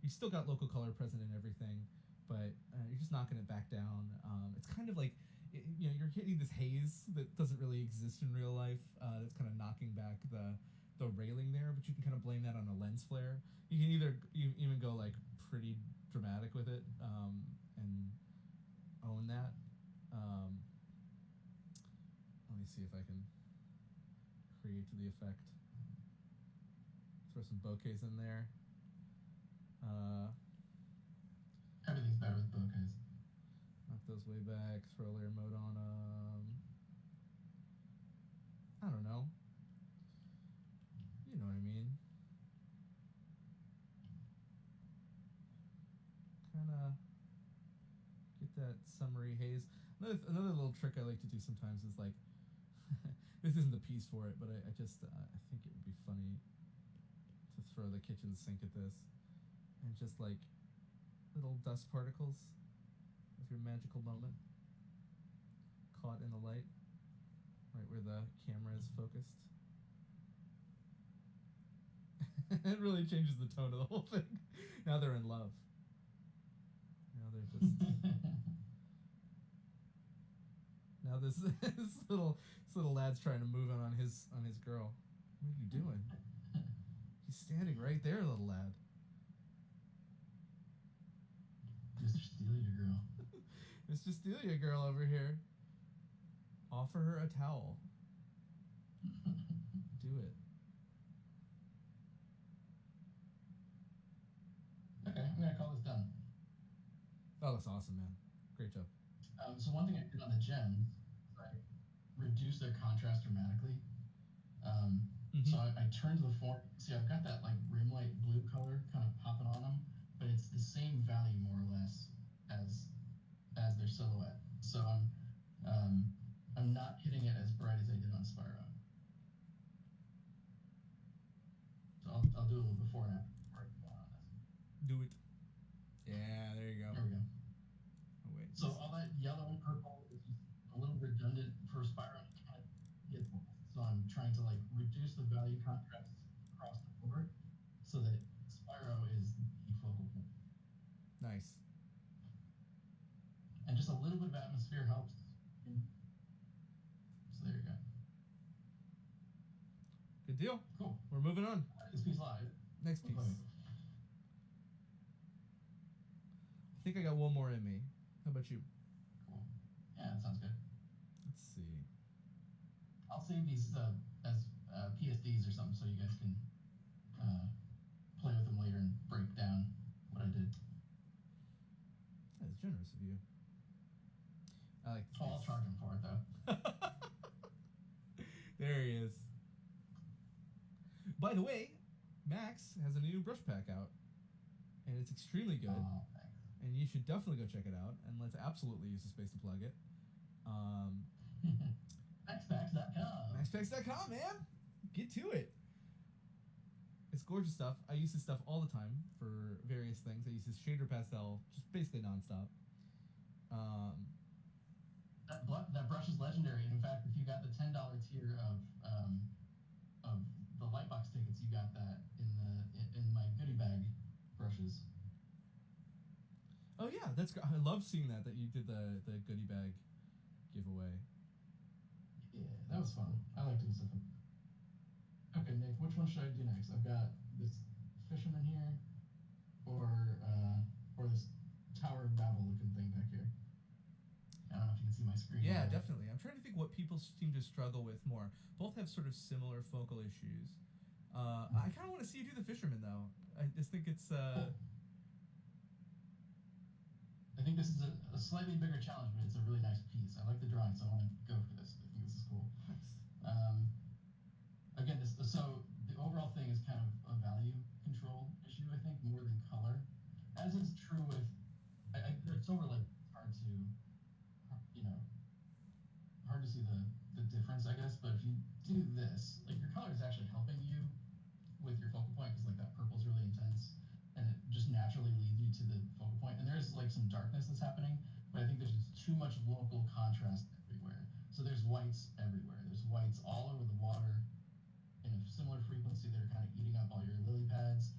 You still got local color present in everything, but you're just knocking it back down. It's kind of like you're hitting this haze that doesn't really exist in real life. That's kind of knocking back the railing there, but you can kind of blame that on a lens flare. You can you even go like pretty dramatic with it, and own that. Um, Let me see if I can create the effect. Throw some bokehs in there. Uh, Everything's better with bouquets. Knock those way back. Throw a layer mode on them. I don't know. You know what I mean. Kind of get that summery haze. Another little trick I like to do sometimes is like, this isn't the piece for it, but I just I think it would be funny to throw the kitchen sink at this and just like little dust particles with your magical moment caught in the light, right where the camera is focused. It really changes the tone of the whole thing. Now they're in love. Now they're just now this this little lad's trying to move in on his girl. What are you doing? He's standing right there, little lad. Mr. Steal Your Girl. Mr. Steal Your Girl over here. Offer her a towel. Do it. Okay, I'm gonna call this done. Oh, that's awesome, man. Great job. So one thing I did on the gems is I reduced their contrast dramatically. So I turned the form. See, I've got that like rim light blue color kind of popping on them, but it's the same value more or less as their silhouette. So I'm not hitting it as bright as I did on Spyro. So I'll do a little before and after before I go on this. Do it. Yeah, there you go. There we go. Oh wait. So all that yellow and purple is just a little redundant for Spyro. So I'm trying to like reduce the value contrast across the board so that Spyro is the focal point. Nice. And just a little bit of atmosphere helps. So there you go. Good deal. Cool. We're moving on. This piece live. Next piece. Okay. I think I got one more in me. How about you? Cool. Yeah, that sounds good. Let's see. I'll save these as PSDs or something so you guys can play with them later and break down what I did. That's generous of you. I like this. Oh, I'll charge him for it though. There he is. By the way, Max has a new brush pack out, and it's extremely good. Oh, thanks. And you should definitely go check it out. And let's absolutely use the space to plug it. Maxpacks.com. Maxpacks.com, man. Get to it. It's gorgeous stuff. I use this stuff all the time for various things. I use this shader pastel just basically nonstop. That brush is legendary. And in fact, if you got the $10 tier of the Lightbox tickets, you got that in my goodie bag brushes. Oh yeah, that's I love seeing that you did the goodie bag giveaway. Yeah, that was fun. I like doing stuff. Okay, Nick, which one should I do next? I've got this fisherman here, or this Tower of Babel looking thing back here. I don't know if you can see my screen. Yeah, definitely. I'm trying to think what people seem to struggle with more. Both have sort of similar focal issues. I kind of want to see you do the fisherman though. I just think it's. I think this is a slightly bigger challenge, but it's a really nice piece. I like the drawing, so I want to go for this. I think this is cool. Nice. Again, so the overall thing is kind of a value control issue, I think, more than color. As is true with, it's overlay. Hard to, hard to see the difference, I guess. But if you do this, like your color is actually helping you with your focal point because like that purple is really intense, and it just naturally leads you to the focal point. And there's like some darkness that's happening, but I think there's just too much local contrast everywhere. So there's whites everywhere. There's whites all over the water in a similar frequency that are kind of eating up all your lily pads.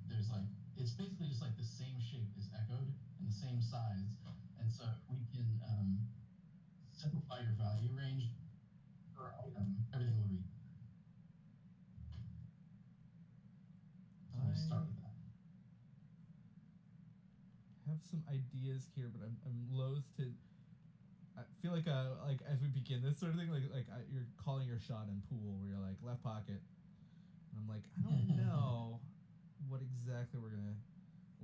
There's like, it's basically just like the same shape is echoed and the same size. And so if we can simplify your value range per item, everything will read. So we'll start with that. Have some ideas here, but I'm loath to. I feel like as we begin this sort of thing, you're calling your shot in pool where you're like left pocket, and I'm like I don't know what exactly we're gonna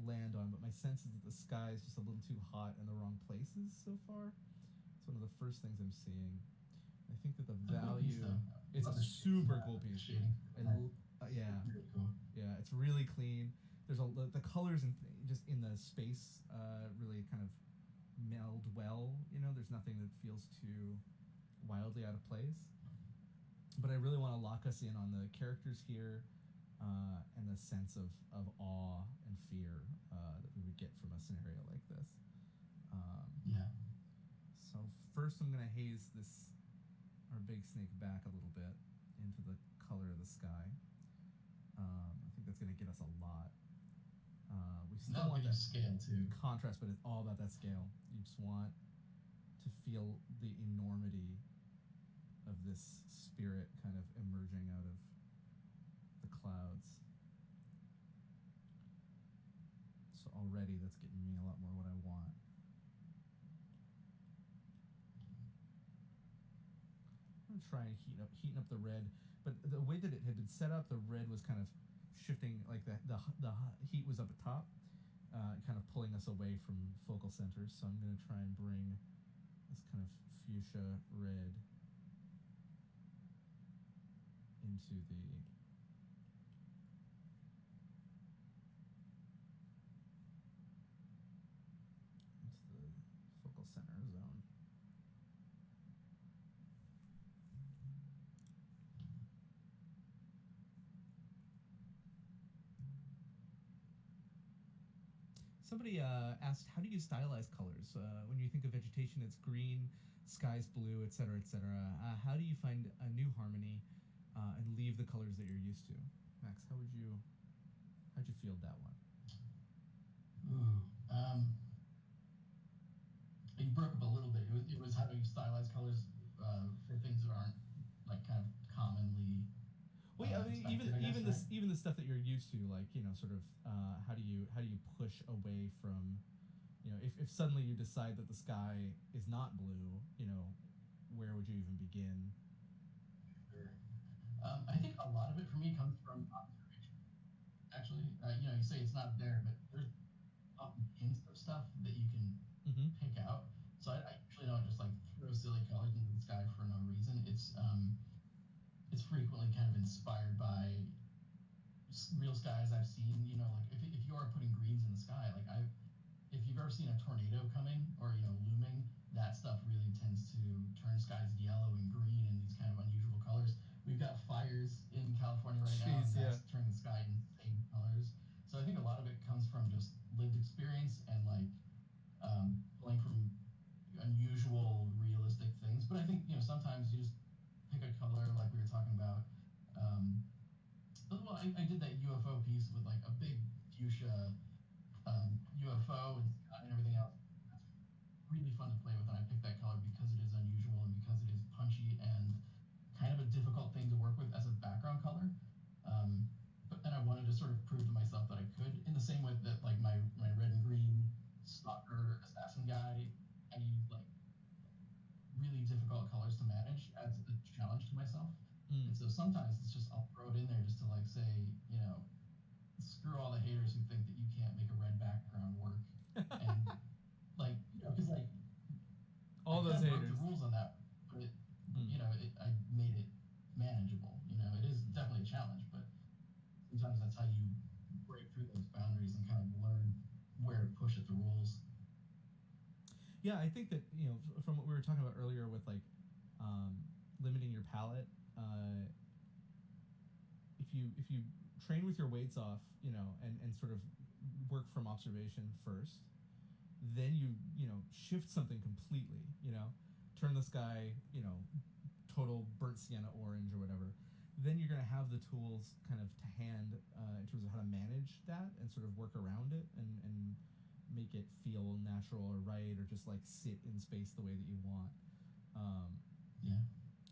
land on, but my sense is that the sky is just a little too hot in the wrong places so far. It's one of the first things I'm seeing. I think that the value, it's a super cool piece. Yeah, really cool. Yeah, it's really clean. There's the colors and just in the space really kind of meld well. There's nothing that feels too wildly out of place. But I really want to lock us in on the characters here and the sense of awe and fear that we would get from a scenario like this. Yeah. So first I'm going to haze our big snake back a little bit into the color of the sky. I think that's going to get us a lot. We still want that scale too. contrast, but it's all about that scale. You just want to to feel the enormity of this spirit kind of emerging out of the clouds. So already that's getting me a lot more what I want. I'm gonna try and heating up the red, but the way that it had been set up, the red was kind of shifting, like the heat was up at top, kind of pulling us away from focal centers. So I'm gonna try and bring this kind of fuchsia red into the focal center zone. Somebody asked, how do you stylize colors? When you think of vegetation, it's green, sky's blue, etc., etc. How do you find a new harmony and leave the colors that you're used to? Max, how'd you field that one? Ooh, you broke up a little bit. It was how do you stylize colors for things that aren't like kind of commonly Well, yeah, I mean, expected, I guess, right? even the stuff that you're used to, like sort of, how do you push away from, if suddenly you decide that the sky is not blue, where would you even begin? Sure. I think a lot of it for me comes from observation. Actually, you say it's not there, but there's often hints of stuff that you can Mm-hmm. pick out. So I usually don't just like throw silly colors into the sky for no reason. It's frequently kind of inspired by real skies I've seen. Like if you are putting greens in the sky, like if you've ever seen a tornado coming or looming, that stuff really tends to turn skies yellow and green and these kind of unusual colors. We've got fires in California right now, and Jeez, yeah. that's turning the sky insane colors. So I think a lot of it comes from just lived experience and like pulling from unusual, realistic things. But I think sometimes you just pick a color, like we were talking about. Um, well, I did that UFO piece with like a big fuchsia UFO and everything else. That's really fun to play with, and I picked that color because it is unusual and because it is punchy and kind of a difficult thing to work with as a background color. Um, and I wanted to sort of prove to myself that I could, in the same way that like my red and green stalker assassin guy, I use like really difficult colors to manage as a challenge to myself. Mm. And so sometimes it's just I'll throw it in there just to like say, screw all the haters who think that you can't make a red background work. And like, because like All I those kind of broke haters. the rules on that, but I made it manageable. It is definitely a challenge, but sometimes that's how you break through those boundaries and kind of learn where to push at the rules. Yeah, I think that from what we were talking about earlier with like limiting your palette, if you train with your weights off, and sort of work from observation first, then you shift something completely, turn the sky, total burnt sienna orange or whatever. Then you're going to have the tools kind of to hand, in terms of how to manage that and sort of work around it and make it feel natural or right, or just like sit in space the way that you want, Yeah.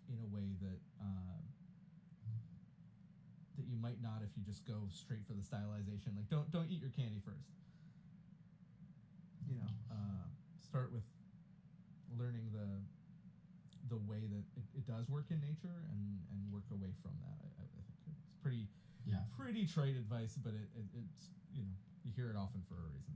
in a way that that you might not if you just go straight for the stylization. Like don't eat your candy first. Start with learning the way that it does work in nature, and work away from that. I think it's pretty trite advice, but it's you hear it often for a reason.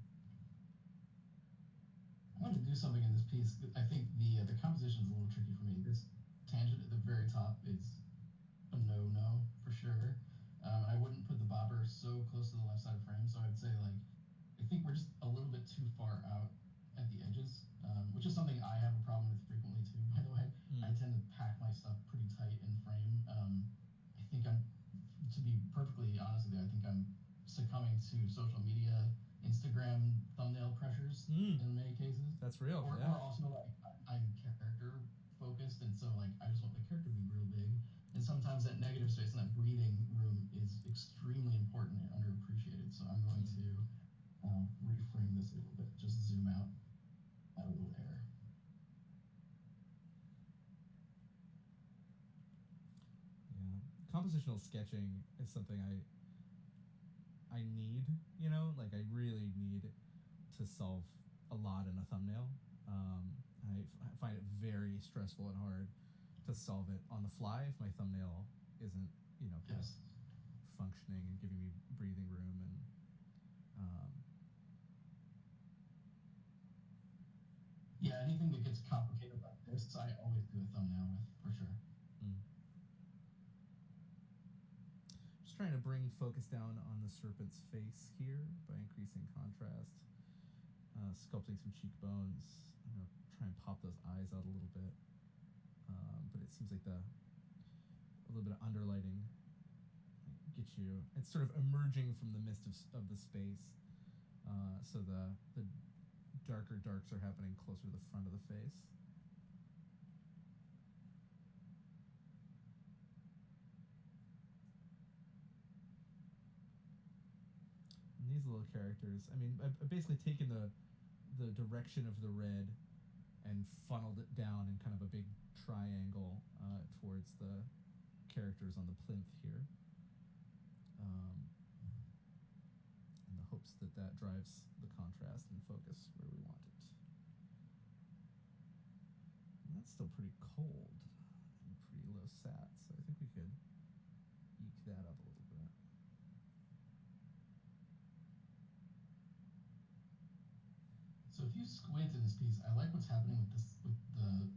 I wanted to do something in this piece. I think the composition is a little tricky for me. This tangent at the very top is a no for sure. I wouldn't put the bobber so close to the left side of frame, so I'd say like I think we're just a little bit too far out at the edges, which is something I have a problem with frequently too. By the way, I tend to pack my stuff pretty tight in frame. I think to be perfectly honest with you, I think I'm succumbing to social media, Instagram thumbnail pressures in many cases. That's real. Or also like I'm character focused, and so like I just want the character to be real big. And sometimes that negative space and that breathing room is extremely important and underappreciated. So I'm going to reframe this a little bit, just zoom out, add a little air. compositional sketching is something I need. Like I really need to solve a lot in a thumbnail. I find it very stressful and hard to solve it on the fly if my thumbnail isn't kind of Yes. functioning and giving me breathing room and um, Yeah, anything that gets complicated like this, I always do a thumbnail with, for sure. mm. Just trying to bring focus down on the serpent's face here by increasing contrast, sculpting some cheekbones. I'm gonna try and pop those eyes out a little bit, but it seems like a little bit of underlighting get you. It's sort of emerging from the mist of the space, so the darker darks are happening closer to the front of the face. And these little characters, I mean, I've basically taken the direction of the red and funneled it down in kind of a big triangle towards the characters on the plinth here, in the hopes that that drives the contrast and focus where we want it. And that's still pretty cold and pretty low sat, so I think we could eke that up a little bit. So if you squint in this piece, I like what's happening with this with the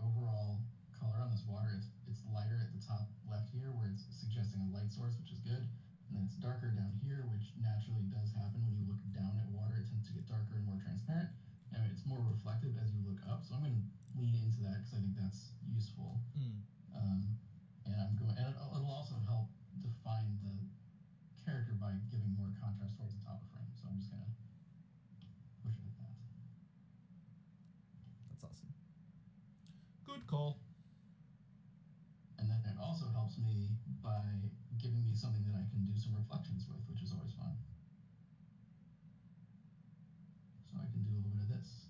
overall color on this water. It's lighter at the top left here, where it's suggesting a light source, which is good, and then it's darker down here, which naturally does happen when you look down at water. It tends to get darker and more transparent. And it's more reflective as you look up. So I'm going to lean into that because I think that's useful. Mm. And it'll also help define the character by giving more contrast towards the top of frame. So I'm just going to push it like that. That's awesome. Good call. And then it also helps me by giving me something that I can do some reflections with, which is always fun. So I can do a little bit of this.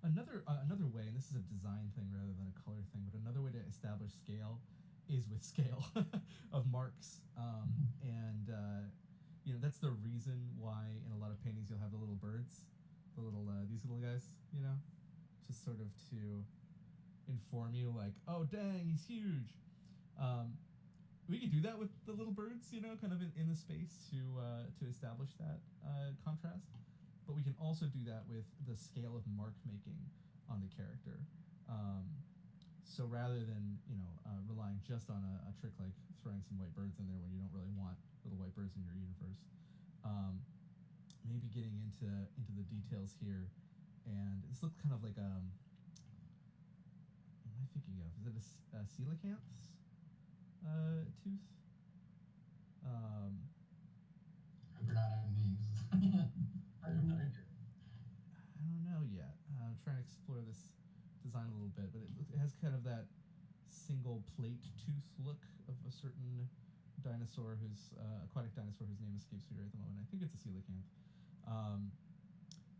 Another way, and this is a design thing rather than a color thing, but another way to establish scale is with scale of marks, and that's the reason why in a lot of paintings you'll have the little birds, the little these little guys, just sort of to inform you, like, oh dang, he's huge. We could do that with the little birds, kind of in the space to establish that contrast. But we can also do that with the scale of mark making on the character. So rather than relying just on a trick like throwing some white birds in there when you don't really want little white birds in your universe, maybe getting into the details here, and this looks kind of like what am I thinking of? Is it a coelacanth's tooth? Hope you're not at me. I have no idea. I don't know yet. I'm trying to explore this design a little bit, but it has kind of that single plate tooth look of a certain dinosaur whose aquatic dinosaur whose name escapes me right at the moment. I think it's a coelacanth.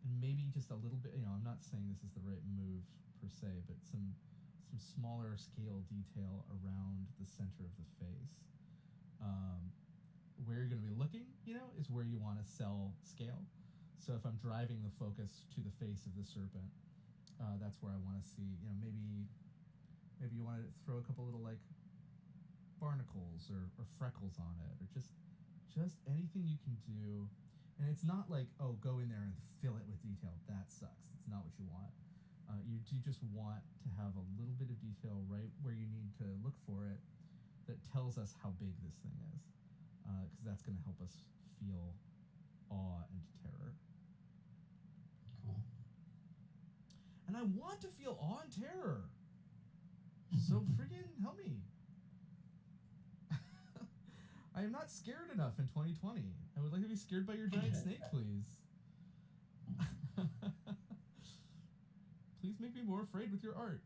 And maybe just a little bit. I'm not saying this is the right move per se, but some smaller scale detail around the center of the face. Where you're going to be looking, is where you want to sell scale. So if I'm driving the focus to the face of the serpent, that's where I want to see, maybe you want to throw a couple little like barnacles or freckles on it, or just anything you can do. And it's not like, oh, go in there and fill it with detail. That sucks. It's not what you want. You just want to have a little bit of detail right where you need to look for it that tells us how big this thing is, because that's going to help us feel awe and terror. Cool. And I want to feel awe and terror. So friggin' help me. I am not scared enough in 2020. I would like to be scared by your giant snake, please. Please make me more afraid with your art.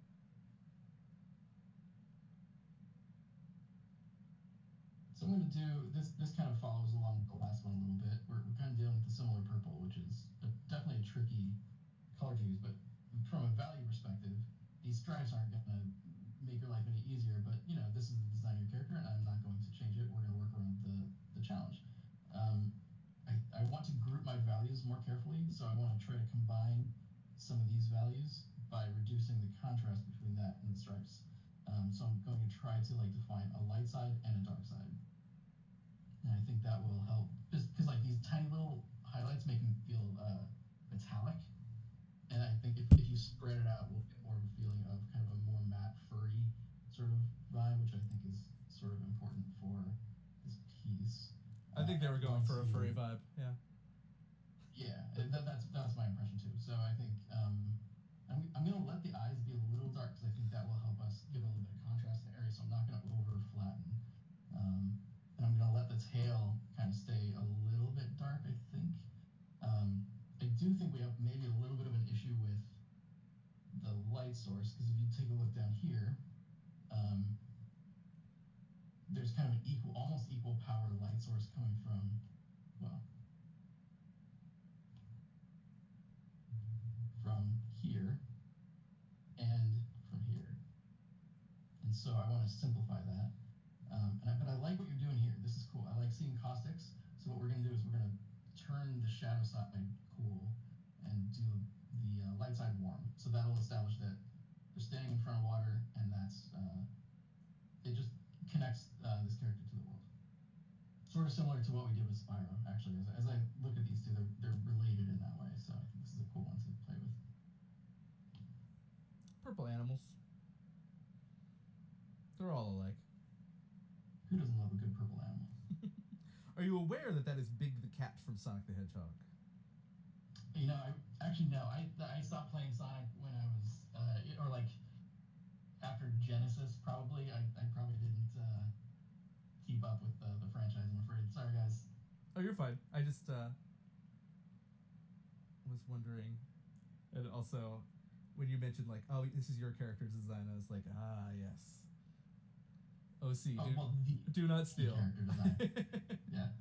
So I'm going to do this. This kind of follows along with the last one a little bit. We're kind of dealing with the similar purple, which is definitely a tricky color to use. But from a value perspective, these stripes aren't going to make your life any easier. But this is values more carefully. So I want to try to combine some of these values by reducing the contrast between that and the stripes. So I'm going to try to like define a light side and a dark side, and I think that will help just because like these tiny little highlights make them feel metallic, and I think if you spread it out, we'll get more of a feeling of kind of a more matte, furry sort of vibe, which I think is sort of important for this piece. I think they were going for a furry vibe. Yeah. Yeah, that's my impression too. So I think I'm going to let the eyes be a little dark because I think that will help us give a little bit of contrast in the area. So I'm not going to over flatten, and I'm going to let the tail kind of stay a little bit dark. I think. I do think we have maybe a little bit of an issue with the light source because if you take a look down here, there's kind of an almost equal power light source coming from, well, from here and from here. And so I want to simplify that. But I like what you're doing here. This is cool. I like seeing caustics. So what we're going to do is we're going to turn the shadow side cool and do the light side warm. So that'll establish that they're standing in front of water, and that's it just connects this character to the world. Sort of similar to what we did with Spyro, actually. As I look at these two, they're related in that way. So I think this is a cool one to play with. Purple animals. They're all alike. Who doesn't love a good purple animal? Are you aware that that is Big the Cat from Sonic the Hedgehog? You know, I stopped playing Sonic when I was, or like after Genesis, probably. I probably didn't keep up with the franchise, I'm afraid. Sorry, guys. Oh, you're fine. I just was wondering, and also when you mentioned like, oh, this is your character design, I was like, ah, yes. OC, do not steal. Character design. Yeah.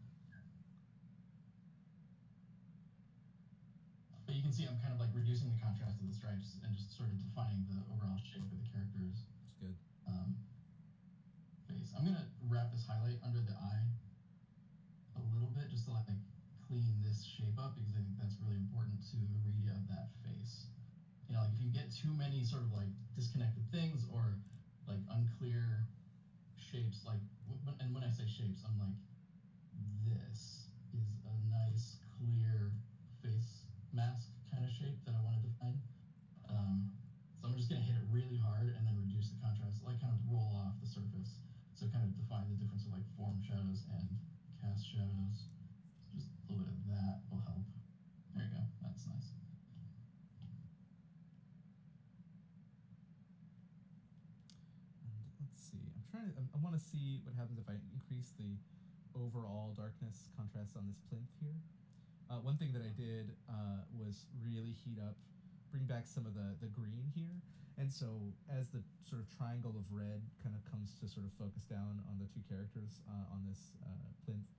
But you can see I'm kind of like reducing the contrast of the stripes and just sort of defining the overall shape of the character's It's good. face. I'm gonna wrap this highlight under the eye a little bit just to like clean this shape up because I think that's really important to the read of that face. You know, like if you get too many sort of like disconnected things or like unclear shapes, like and when I say shapes, I'm like, this is a nice clear face mask kind of shape that I want to define. So I'm just gonna hit it really hard and then reduce the contrast, like kind of roll off the surface. So kind of define the difference of like form shadows and cast shadows. Just a little bit of that will help. There you go. That's nice. And let's see. I want to see what happens if I increase the overall darkness contrast on this plinth here. One thing that I did was really heat up, bring back some of the green here. And so as the sort of triangle of red kind of comes to sort of focus down on the two characters on this plinth,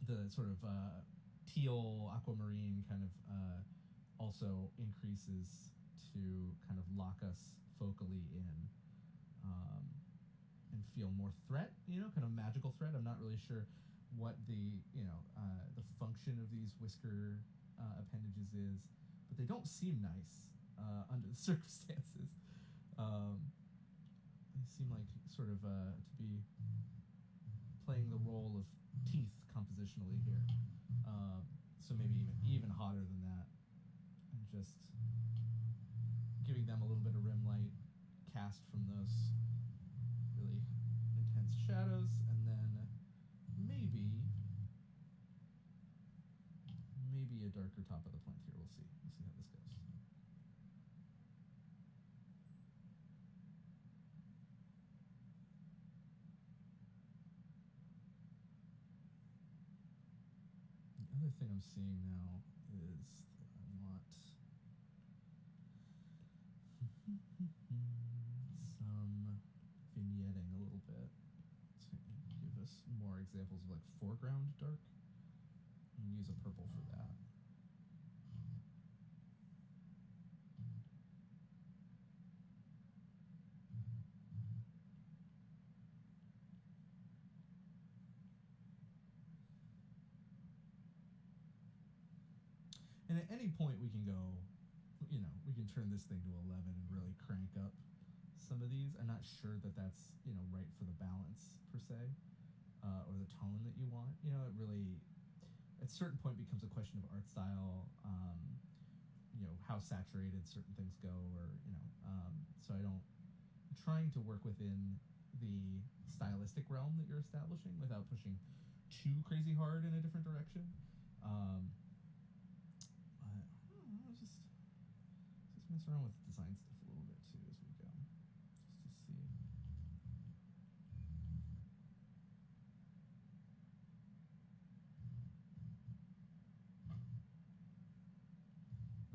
the sort of teal aquamarine kind of also increases to kind of lock us focally in and feel more threat, kind of magical threat. I'm not really sure what the function of these whisker appendages is, but they don't seem nice under the circumstances. They seem like sort of to be playing the role of teeth compositionally here. So maybe even hotter than that, and just giving them a little bit of rim light cast from those really intense shadows, and then maybe a darker top of the plinth here. We'll see how this goes. The other thing I'm seeing now is that I want some vignetting a little bit to give us more examples of like foreground dark, and use a purple for that. And at any point we can go, we can turn this thing to 11 and really crank up some of these. I'm not sure that that's right for the balance per se, or the tone that you want. It really at a certain point becomes a question of art style. How saturated certain things go, or so I don't. I'm trying to work within the stylistic realm that you're establishing without pushing too crazy hard in a different direction. But I don't know, just mess around with design stuff a little bit too as we go, just to see.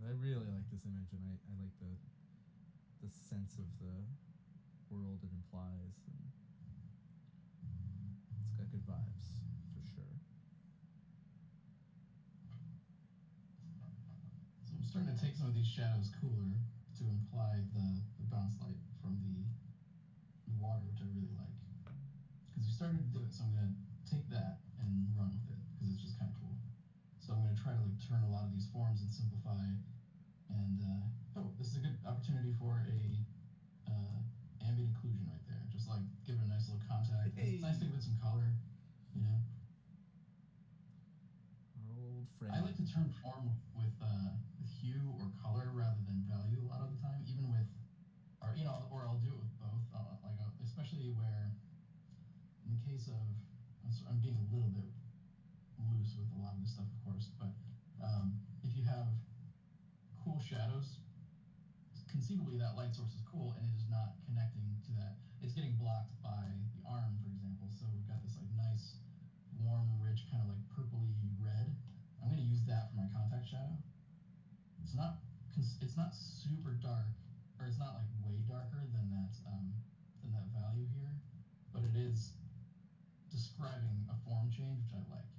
But I really like this image, and I like the sense of the world it implies, and it's got good vibes for sure. So I'm starting to take some of these shadows cooler to imply the bounce light from the water, which I really like. Because we started to do it, so I'm going to take that and run with it, because it's just kind of cool. So I'm going to try to turn a lot of these forms and simplify. And this is a good opportunity for a ambient occlusion right there. Just give it a nice little contact. Hey. It's nice to give it some color, Our old friend. I like to turn form with hue or color rather than value a lot of the time, even with, or I'll do it with both. Especially where, in the case of, I'm being a little bit loose with a lot of this stuff, of course, but if you have cool shadows, conceivably that light source is cool, and it is not connecting to that. It's getting blocked by the arm, for example. So we've got this nice, warm, rich, kind of purpley red. I'm going to use that for my contact shadow. It's not super dark, or it's not way darker than that value here, but it is describing a form change, which I like,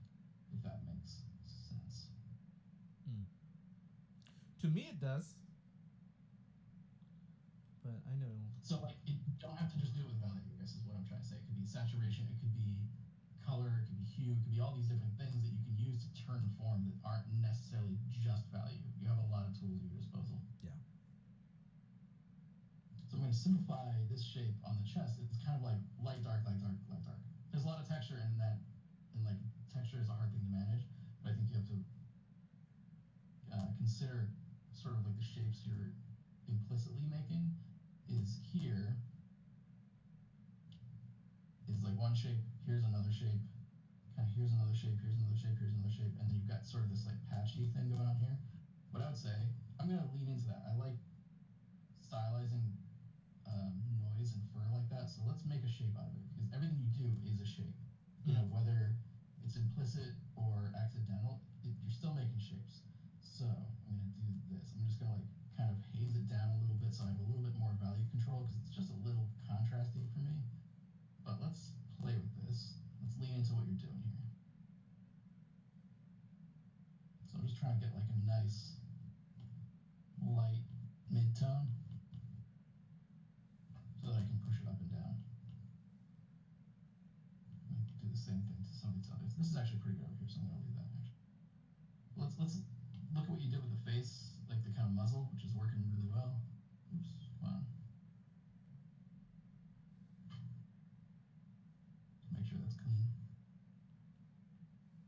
if that makes sense. To me, it does. But I know. So, you don't have to just do it with value, I guess is what I'm trying to say. It could be saturation, it could be color, it could be hue, it could be all these different things that you can use to turn form that aren't necessarily just value. You have a lot of tools at your disposal. Yeah. So I'm going to simplify this shape on the chest. It's kind of like light, dark, light, dark, light, dark. There's a lot of texture in that, and texture is a hard thing to manage, but I think you have to consider sort of the shapes you're implicitly making. Is here is one shape, here's another shape, kind of here's another shape, here's another shape, here's another shape, and then you've got sort of this patchy thing going on here. What I would say, I'm going to lean into that. I like stylizing noise and fur like that, so let's make a shape out of it, because everything you do is a shape. Whether it's implicit or accidental, you're still making shapes. So I'm going to do this. I'm just going to kind of haze it down a little bit so I have a little bit more value control, because it's just a little contrasty for me. But let's play with this. Let's lean into what you're doing here. So I'm just trying to get a nice light mid-tone so that I can push it up and down. I'm going to do the same thing to some of these others. This is actually pretty good over here, so I'm going to leave that actually. Let's look at what you did with the face, the kind of muzzle, which is working really well. Oops, come on. Make sure that's clean.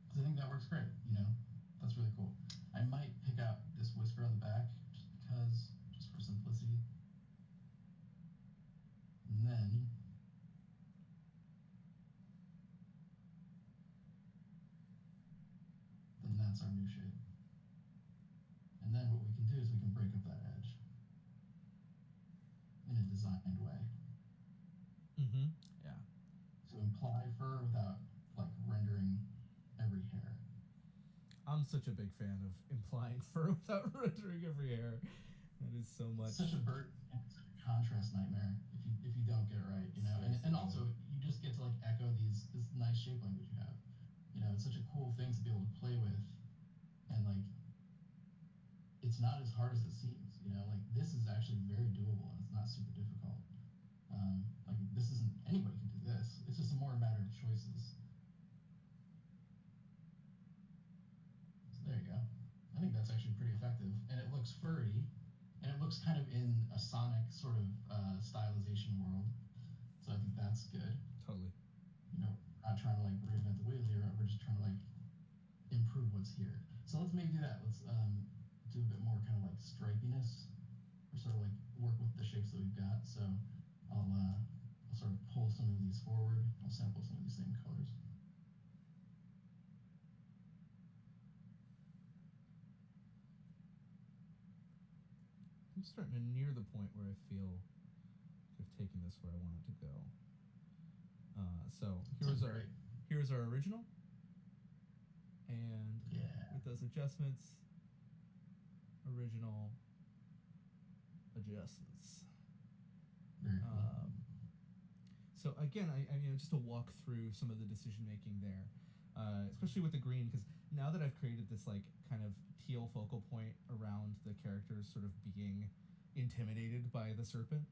Because I think that works great, That's really cool. I might pick out this whisker on the back, just for simplicity. And then that's our new shape. And then what we can do is we can break up that edge in a designed way. Yeah. So imply fur without rendering every hair. I'm such a big fan of implying fur without rendering every hair. That is so much. It's such a contrast nightmare if you don't get it right, and also you just get to echo this nice shape language you have. It's such a cool thing to be able to play with, and it's not as hard as it seems. This is actually very doable, and it's not super difficult. This isn't, anybody can do this. It's just a more matter of choices. So there you go. I think that's art's actually pretty effective, and it looks furry, and it looks kind of in a Sonic sort of stylization world. So I think that's good. Totally. You know, we're not trying to like reinvent the wheel here. We're just trying to like improve what's here. So let's maybe do that. Let's do a bit more kind of like stripiness, or sort of like work with the shapes that we've got. So I'll sort of pull some of these forward. I'll sample some of these same colors. I'm starting to near the point where I feel I've taken this where I want it to go. So here's our original, and with those adjustments, original adjustments. Very cool. So again, I just to walk through some of the decision making there, especially with the green, because now that I've created this like kind of teal focal point around the characters sort of being intimidated by the serpent.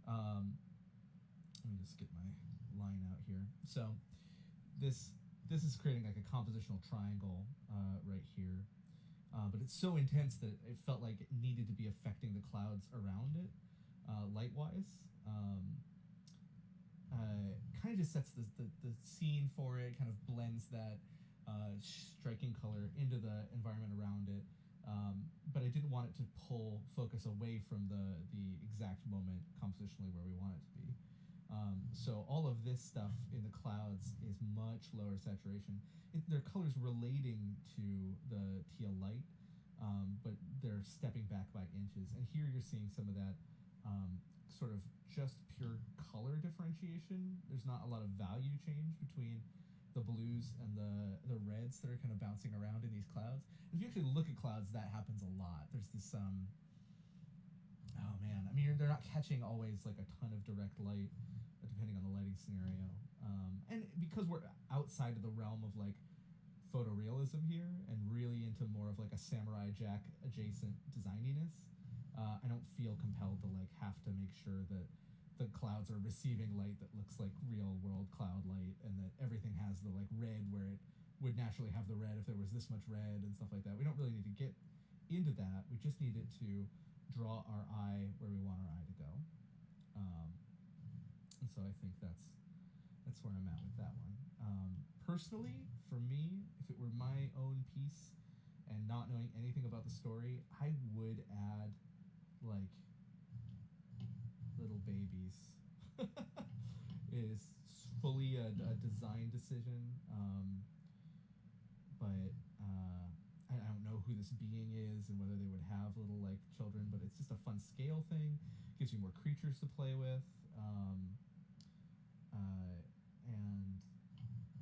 Let me just get my line out here. So this is creating like a compositional triangle right here, but it's so intense that it felt like it needed to be affecting the clouds around it light wise. Kind of just sets the scene for it, kind of blends that striking color into the environment around it. But I didn't want it to pull focus away from the exact moment compositionally where we want it to be. So all of this stuff in the clouds is much lower saturation. Their colors relating to the teal light, but they're stepping back by inches. And here you're seeing some of that sort of just pure color differentiation. There's not a lot of value change between the blues and the reds that are kind of bouncing around in these clouds. And if you actually look at clouds, that happens a lot. There's this oh man, I mean they're not catching always like a ton of direct light, depending on the lighting scenario. And because we're outside of the realm of like photorealism here and really into more of like a Samurai Jack adjacent designiness, I don't feel compelled to like have to make sure that the clouds are receiving light that looks like real world cloud light, and that everything has the like red where it would naturally have the red if there was this much red and stuff like that. We don't really need to get into that. We just need it to draw our eye where we want our eye to go. And so I think that's where I'm at with that one. Personally, for me, if it were my own piece and not knowing anything about the story, I would add like little babies. Is fully a design decision, but I don't know who this being is and whether they would have little like children, but it's just a fun scale thing. Gives you more creatures to play with, and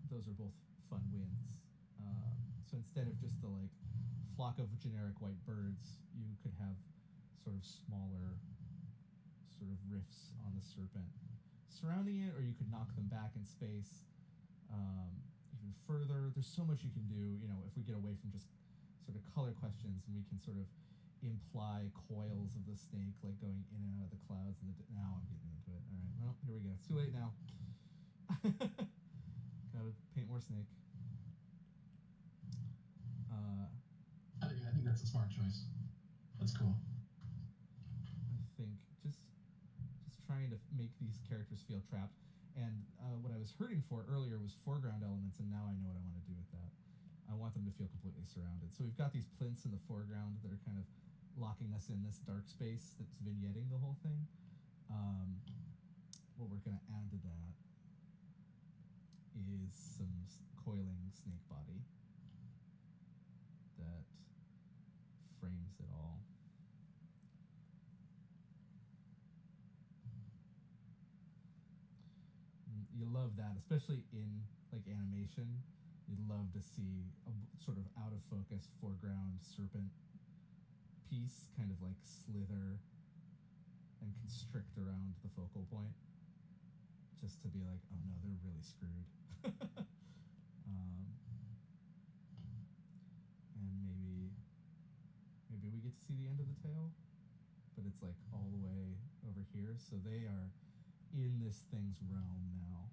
those are both fun wins. So instead of just the like flock of generic white birds, you could have sort of smaller sort of riffs on the serpent surrounding it, or you could knock them back in space even further. There's so much you can do, if we get away from just sort of color questions, and we can sort of imply coils of the snake like going in and out of the clouds. And now I'm getting into it. All right, well, here we go. It's too late now. Gotta paint more snake. I think that's a smart choice. That's cool. I think just trying to make these characters feel trapped. And what I was hurting for earlier was foreground elements, and now I know what I want to do with that. I want them to feel completely surrounded. So we've got these plinths in the foreground that are kind of locking us in this dark space that's vignetting the whole thing. What we're going to add to that is some coiling snake body that frames it all. You love that, especially in like animation. You'd love to see a sort of out of focus foreground serpent piece kind of like slither and constrict around the focal point, just to be like, oh no, they're really screwed. And maybe we get to see the end of the tail, but it's like all the way over here, so they are in this thing's realm now,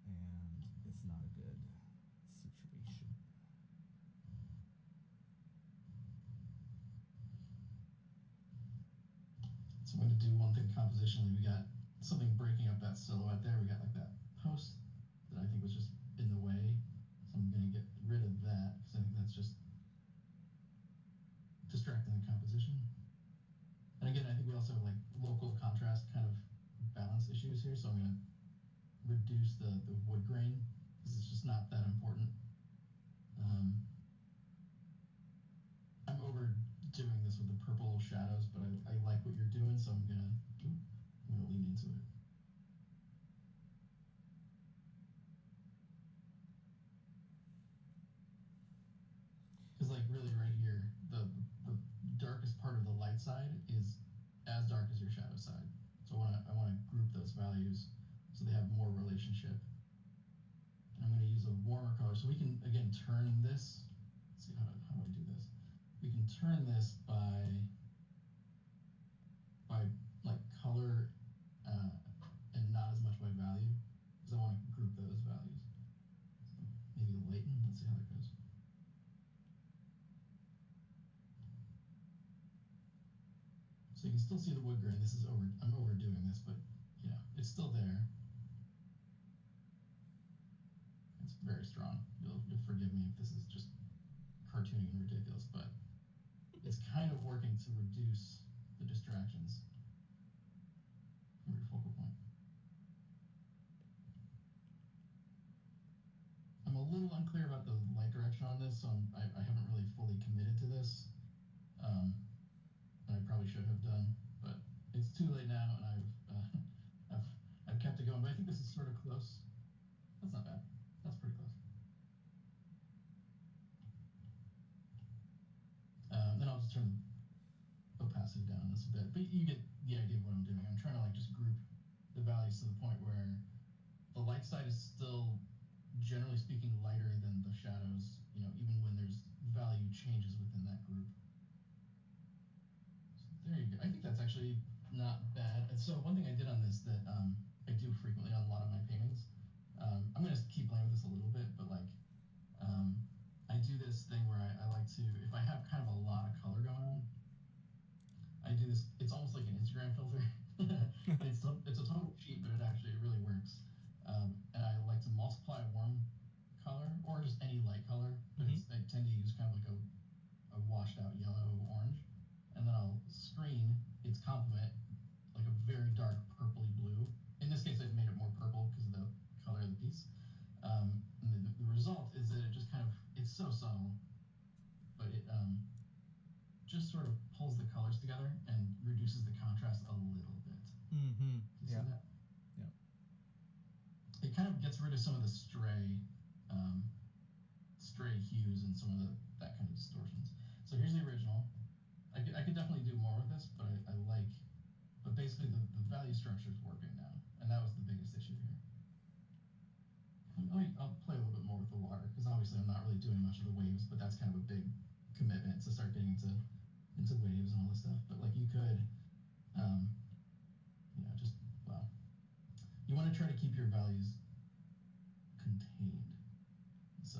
and it's not a good situation. So I'm going to do one thing compositionally. We got something breaking up that silhouette there. We got like that post that I think was just in the way. So I'm going to get rid of that because I think that's just distracting the composition. And again, I think we also have like local contrast kind of balance issues here. So I'm going to reduce the wood grain because it's just not that important. I'm overdoing this with the purple shadows, but I like what you're doing, so I'm gonna lean into it. Because like really right here, the darkest part of the light side is as dark as your shadow side. So I wanna group those values so they have more relationship. And I'm gonna use a warmer color, so we can again turn this. Let's see how do I do this? We can turn this by like color and not as much by value because I want to group those values. So maybe Leighton. Let's see how that goes. So you can still see the wood grain. I'm overdoing this, but yeah, it's still there. It's very strong. You'll forgive me if this is just cartoony and ridiculous, but it's kind of working to reduce the distractions from your focal point. I'm a little unclear about the light direction on this, so I haven't really fully committed to this. And I probably should have done, but it's too late now, and I've kept it going. But I think this is sort of close. That's not bad. That's pretty close. Then I'll just turn the opacity down this a bit, but you get the idea of what I'm doing. I'm trying to like just group the values to the point where the light side is still, generally speaking, lighter than the shadows. You know, even when there's value changes within that group. So there you go. I think that's actually not bad. And so one thing I did on this that I do frequently on a lot of my paintings. I'm gonna keep playing with this a little bit, but like I do this thing where I like to, if I have kind of a lot of color going on, I do this. It's almost like an Instagram filter. It's a total cheat, but it really works. And I like to multiply a warm color or just any light color, but I tend to use kind of like a washed out yellow orange, and then I'll screen its complement like a very dark purpley blue. In this case, I've made it more purple because of the color of the piece. And the result is that it just kind of, it's so subtle, but it just sort of pulls the colors together and reduces the contrast a little bit. Mm-hmm. You see that? Yeah. It kind of gets rid of some of the stray hues and some of that kind of distortions. So here's the original. I could definitely do more with this, but but basically the value structure is working now, and that was the biggest issue here. I'll play a little bit more with the water because obviously I'm not really doing much of the waves, but that's kind of a big commitment to start getting into waves and all this stuff. But like you could, just well, you want to try to keep your values contained. So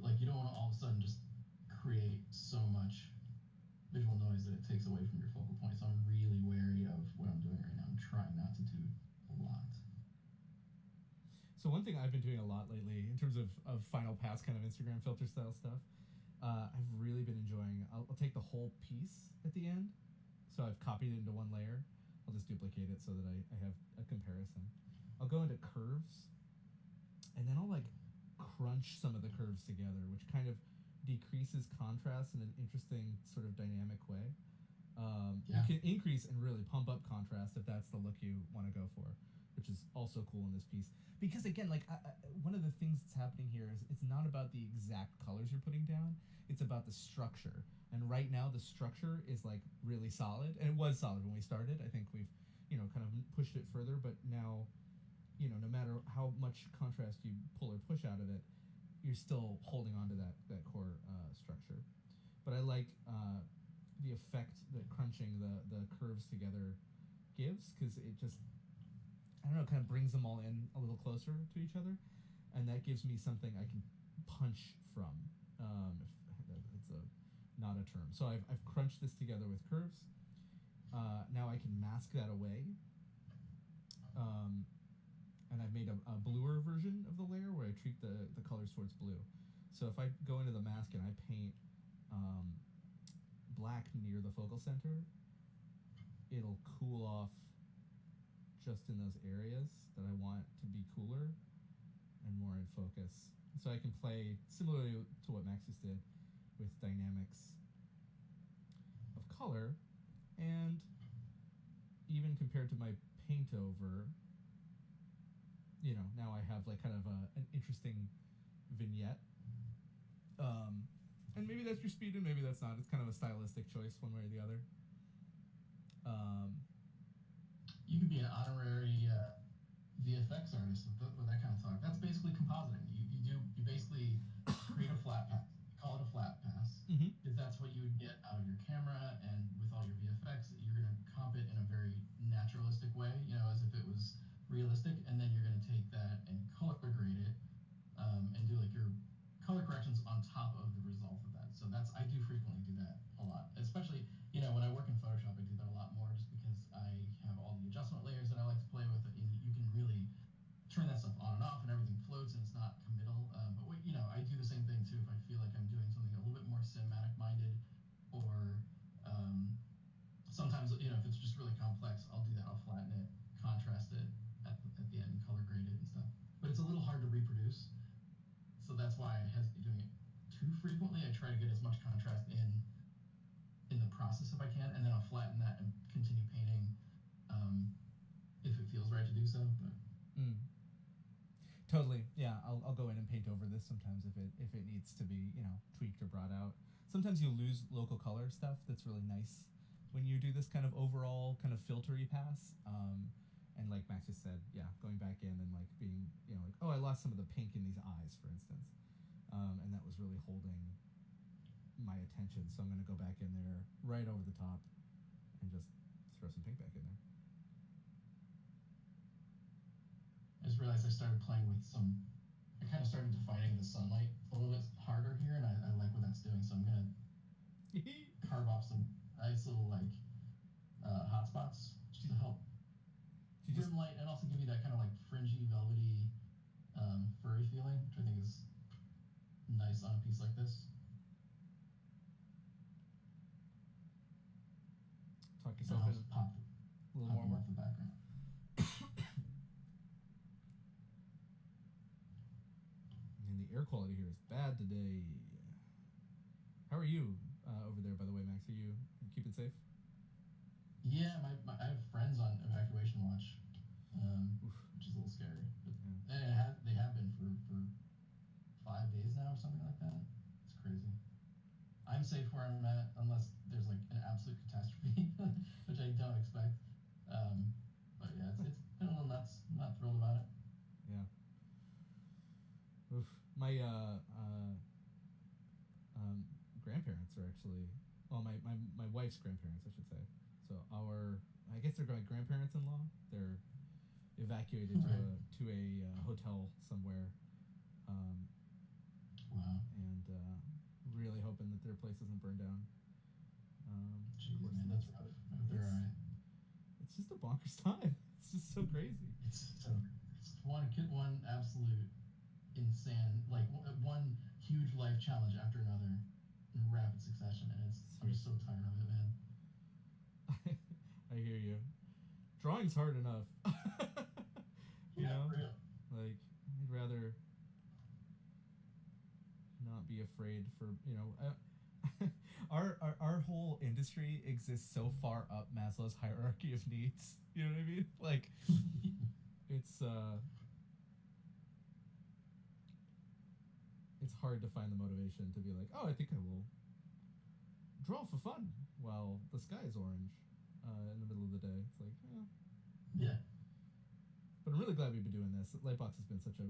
like you don't want to all of a sudden just create so much visual noise that it takes away from your focal point. So I'm really wary of what I'm doing right now. I'm trying not to do a lot. So one thing I've been doing a lot lately in terms of final pass kind of Instagram filter style stuff, I've really been enjoying. I'll take the whole piece at the end. So I've copied it into one layer. I'll just duplicate it so that I have a comparison. I'll go into curves, and then I'll like crunch some of the curves together, which kind of decreases contrast in an interesting sort of dynamic way. You can increase and really pump up contrast if that's the look you want to go for, which is also cool in this piece. Because again, like one of the things that's happening here is it's not about the exact colors you're putting down, it's about the structure. And right now the structure is like really solid, and it was solid when we started. I think we've kind of pushed it further, but now no matter how much contrast you pull or push out of it, you're still holding on to that core structure. But I like the effect that crunching the curves together gives, because it just, I don't know, kind of brings them all in a little closer to each other, and that gives me something I can punch from. If it's not a term. So I've crunched this together with curves, Now I can mask that away. Um, and I've made a bluer version of the layer where I treat the colors towards blue. So if I go into the mask and I paint black near the focal center, it'll cool off just in those areas that I want to be cooler and more in focus. So I can play similarly to what Max just did with dynamics of color, and even compared to my paint over, now I have like kind of an interesting vignette. And maybe that's your speed and maybe that's not. It's kind of a stylistic choice one way or the other. You could be an honorary VFX artist with that kind of talk. That's basically compositing. You basically create a flat pass. You call it a flat pass. Mm-hmm. If that's what you would get out of your camera and with all your VFX, you're going to comp it in a very naturalistic way, as if it was realistic, and then you're going to take that and color grade it, and do like your color corrections on top of the result of that. So I do frequently do that a lot, especially when I work in Photoshop. I do that a lot more just because I have all the adjustment layers that I like to play with, and you can really turn that stuff on and off, and everything floats, and it's not committal. I do the same thing too if I feel like I'm doing something a little bit more cinematic minded, or sometimes if it's just really complex, I'll do that. I'll flatten it, contrast it at the end, color grade it and stuff. But it's a little hard to reproduce, so that's why I hesitate doing it too frequently. I try to get as much contrast in the process if I can, and then I'll flatten that and continue painting if it feels right to do so. But Totally, yeah. I'll go in and paint over this sometimes if it needs to be tweaked or brought out. Sometimes you lose local color stuff that's really nice when you do this kind of overall kind of filtery pass. And like Max just said, yeah, going back in and like being like, oh, I lost some of the pink in these eyes, for instance, and that was really holding my attention. So I'm going to go back in there right over the top and just throw some pink back in there. I just realized I started playing with I kind of started defining the sunlight a little bit harder here, and I like what that's doing. So I'm gonna carve off some nice little hot spots just to help dim light and also give you that kind of like fringy, velvety, furry feeling, which I think is nice on a piece like this. Talk yourself in. Pop A little more off the background. And the air quality here is bad today. How are you over there, by the way, Max? Are you keeping safe? Yeah, I have friends on evacuation watch, which is a little scary. But they have been for 5 days now or something like that. It's crazy. I'm safe where I'm at unless there's like an absolute catastrophe, which I don't expect. But yeah, it's been a little nuts. I'm not thrilled about it. Yeah. Oof. My grandparents are actually, well, my wife's grandparents, I should say. So I guess they're my grandparents-in-law. They're evacuated to a hotel somewhere. Wow. And really hoping that their place doesn't burn down. Jeez, man, that's rough. I hope they're alright. It's just a bonkers time. It's just so crazy. It's one absolute insane, like one huge life challenge after another in rapid succession, and I'm just so tired of it, man. I hear you. Drawing's hard enough. you know? For real. Like, I'd rather not be afraid for, our whole industry exists so far up Maslow's hierarchy of needs. You know what I mean? Like, it's hard to find the motivation to be like, oh, I think I will draw for fun while the sky is orange in the middle of the day. It's like, yeah. But I'm really glad we've been doing this. Lightbox has been such a,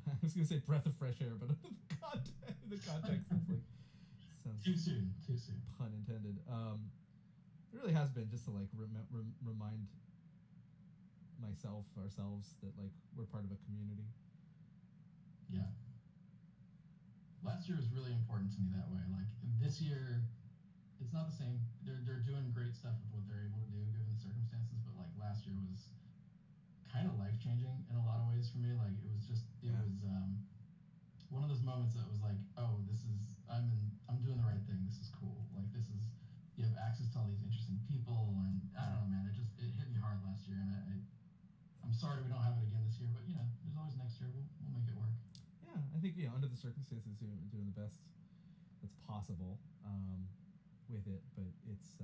I was going to say breath of fresh air, but the context is like, sounds too soon. Pun intended. It really has been just to like remind ourselves that like we're part of a community. Yeah. Last year was really important to me that way. Like this year it's not the same. They're doing great stuff with what they're able to do given the circumstances, but like last year was kind of life changing in a lot of ways for me. Like it Yeah. was one of those moments that was like, oh, I'm doing the right thing. This is cool. Like this is you have access to all these interesting people, and I Yeah. don't know, man. It hit me hard last year, and I'm sorry we don't have it again this year, but there's always next year. We'll make it work. Yeah, I think under the circumstances, you're doing the best that's possible with it. But it's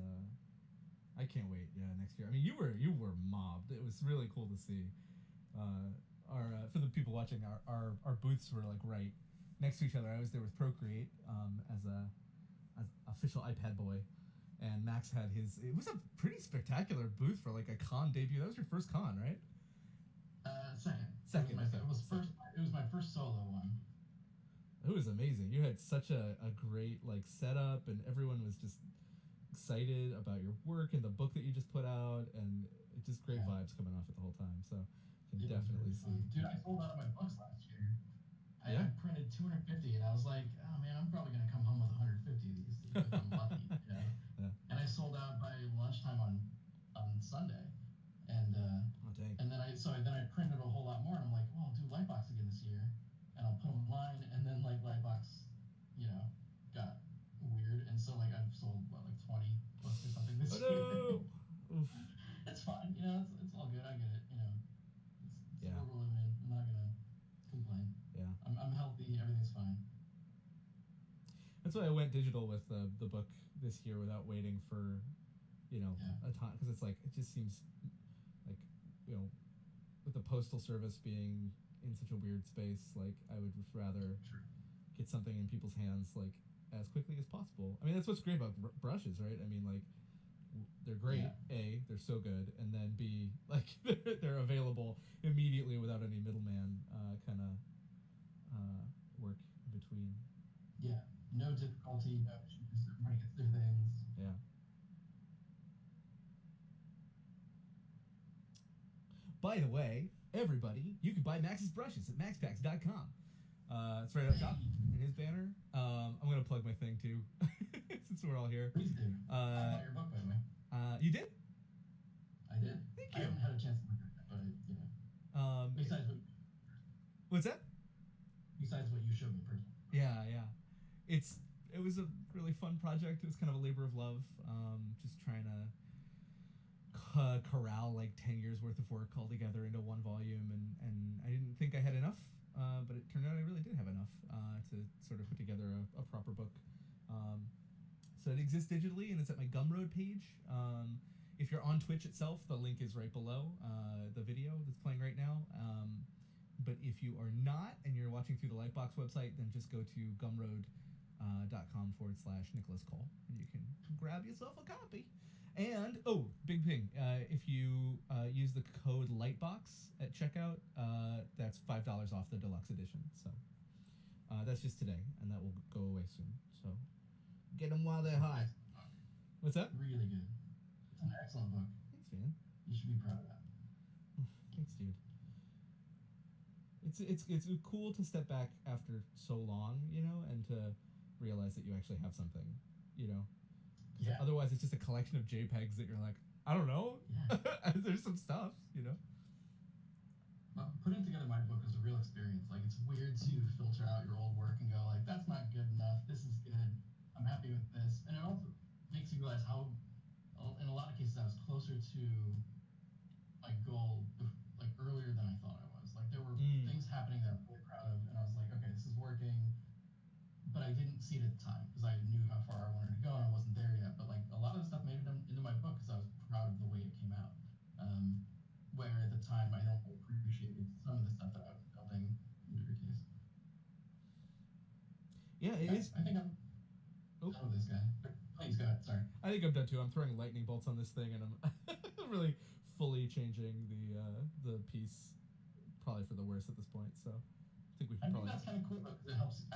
I can't wait. Yeah, next year. I mean, you were mobbed. It was really cool to see. Our For the people watching, our booths were like right next to each other. I was there with Procreate as official iPad boy, and Max had his. It was a pretty spectacular booth for like a con debut. That was your first con, right? Second. Second. Okay. It was my first solo one. It was amazing. You had such a great like setup, and everyone was just excited about your work and the book that you just put out, and it just great Yeah. vibes coming off it the whole time. So can It was definitely really see. fun, dude. I sold out of my books last year. Yeah. I printed 250, and I was like, oh man, I'm probably gonna come home with 150 of these if I'm lucky. Yeah. And I sold out by lunchtime on Sunday, and Oh dang. and then I printed a whole lot more, and I'm like, well, I'll do Lightbox again this year, and I'll put them online, and then like Lightbox, you know, got weird, and so like I've sold like 20 books or something this Oh year. no. Oof. It's fine, it's all good. I get it, it's the Yeah. world we're living in. I'm not gonna complain. Yeah. I'm healthy. Everything's fine. That's why I went digital with the book this year without waiting for, Yeah. a time, because it's like it just seems like, with the postal service being in such a weird space, like I would just rather True. get something in people's hands like as quickly as possible. I mean, that's what's great about brushes, right? I mean, like they're great. Yeah. A, they're so good, and then B, like they're available immediately without any middleman kind of work in between. Yeah. No difficulty. No issues. Everybody gets their things. Yeah. By the way, everybody, you can buy Max's brushes at maxpacks.com. It's right up top in his banner. I'm going to plug my thing too, since we're all here. Please do. I bought your book, by the way. You did? I did. Thank I you. haven't had a chance to look at it, but besides What's that? what you showed me personally. Yeah, yeah. It was a really fun project. It was kind of a labor of love. Just trying to corral like 10 years worth of work all together into one volume, and I didn't think I had enough, but it turned out I really did have enough to sort of put together a proper book. So it exists digitally, and it's at my Gumroad page. If you're on Twitch itself, the link is right below the video that's playing right now. But if you are not and you're watching through the Lightbox website, then just go to gumroad.com/Nicholas Cole, and you can grab yourself a copy. And, big thing, if you use the code Lightbox at checkout, that's $5 off the deluxe edition. So that's just today, and that will go away soon. So get them while they're hot. What's that? Really good. It's an excellent book. Thanks, man. You should be proud of that. Thanks, dude. It's cool to step back after so long, and to realize that you actually have something, Yeah. Otherwise, it's just a collection of JPEGs that you're like, I don't know. Yeah. There's some stuff, But putting together my book was a real experience. Like, it's weird to filter out your old work and go, like, that's not good enough. This is good. I'm happy with this. And it also makes you realize how, in a lot of cases, I was closer to my goal, like, earlier than I thought I was. Like, there were things happening that I'm really proud of, and I was like, okay, this is working. But I didn't see it at the time because I knew how far I wanted to go and I wasn't there yet. But like a lot of the stuff made it into my book because I was proud of the way it came out. Where at the time I don't appreciate some of the stuff that I was building in your case. Yeah, it is. I think I'm done with this guy. Please go ahead. Sorry. I think I'm done too. I'm throwing lightning bolts on this thing, and I'm really fully changing the piece, probably for the worse at this point. So. I think that's kind of cool because it helps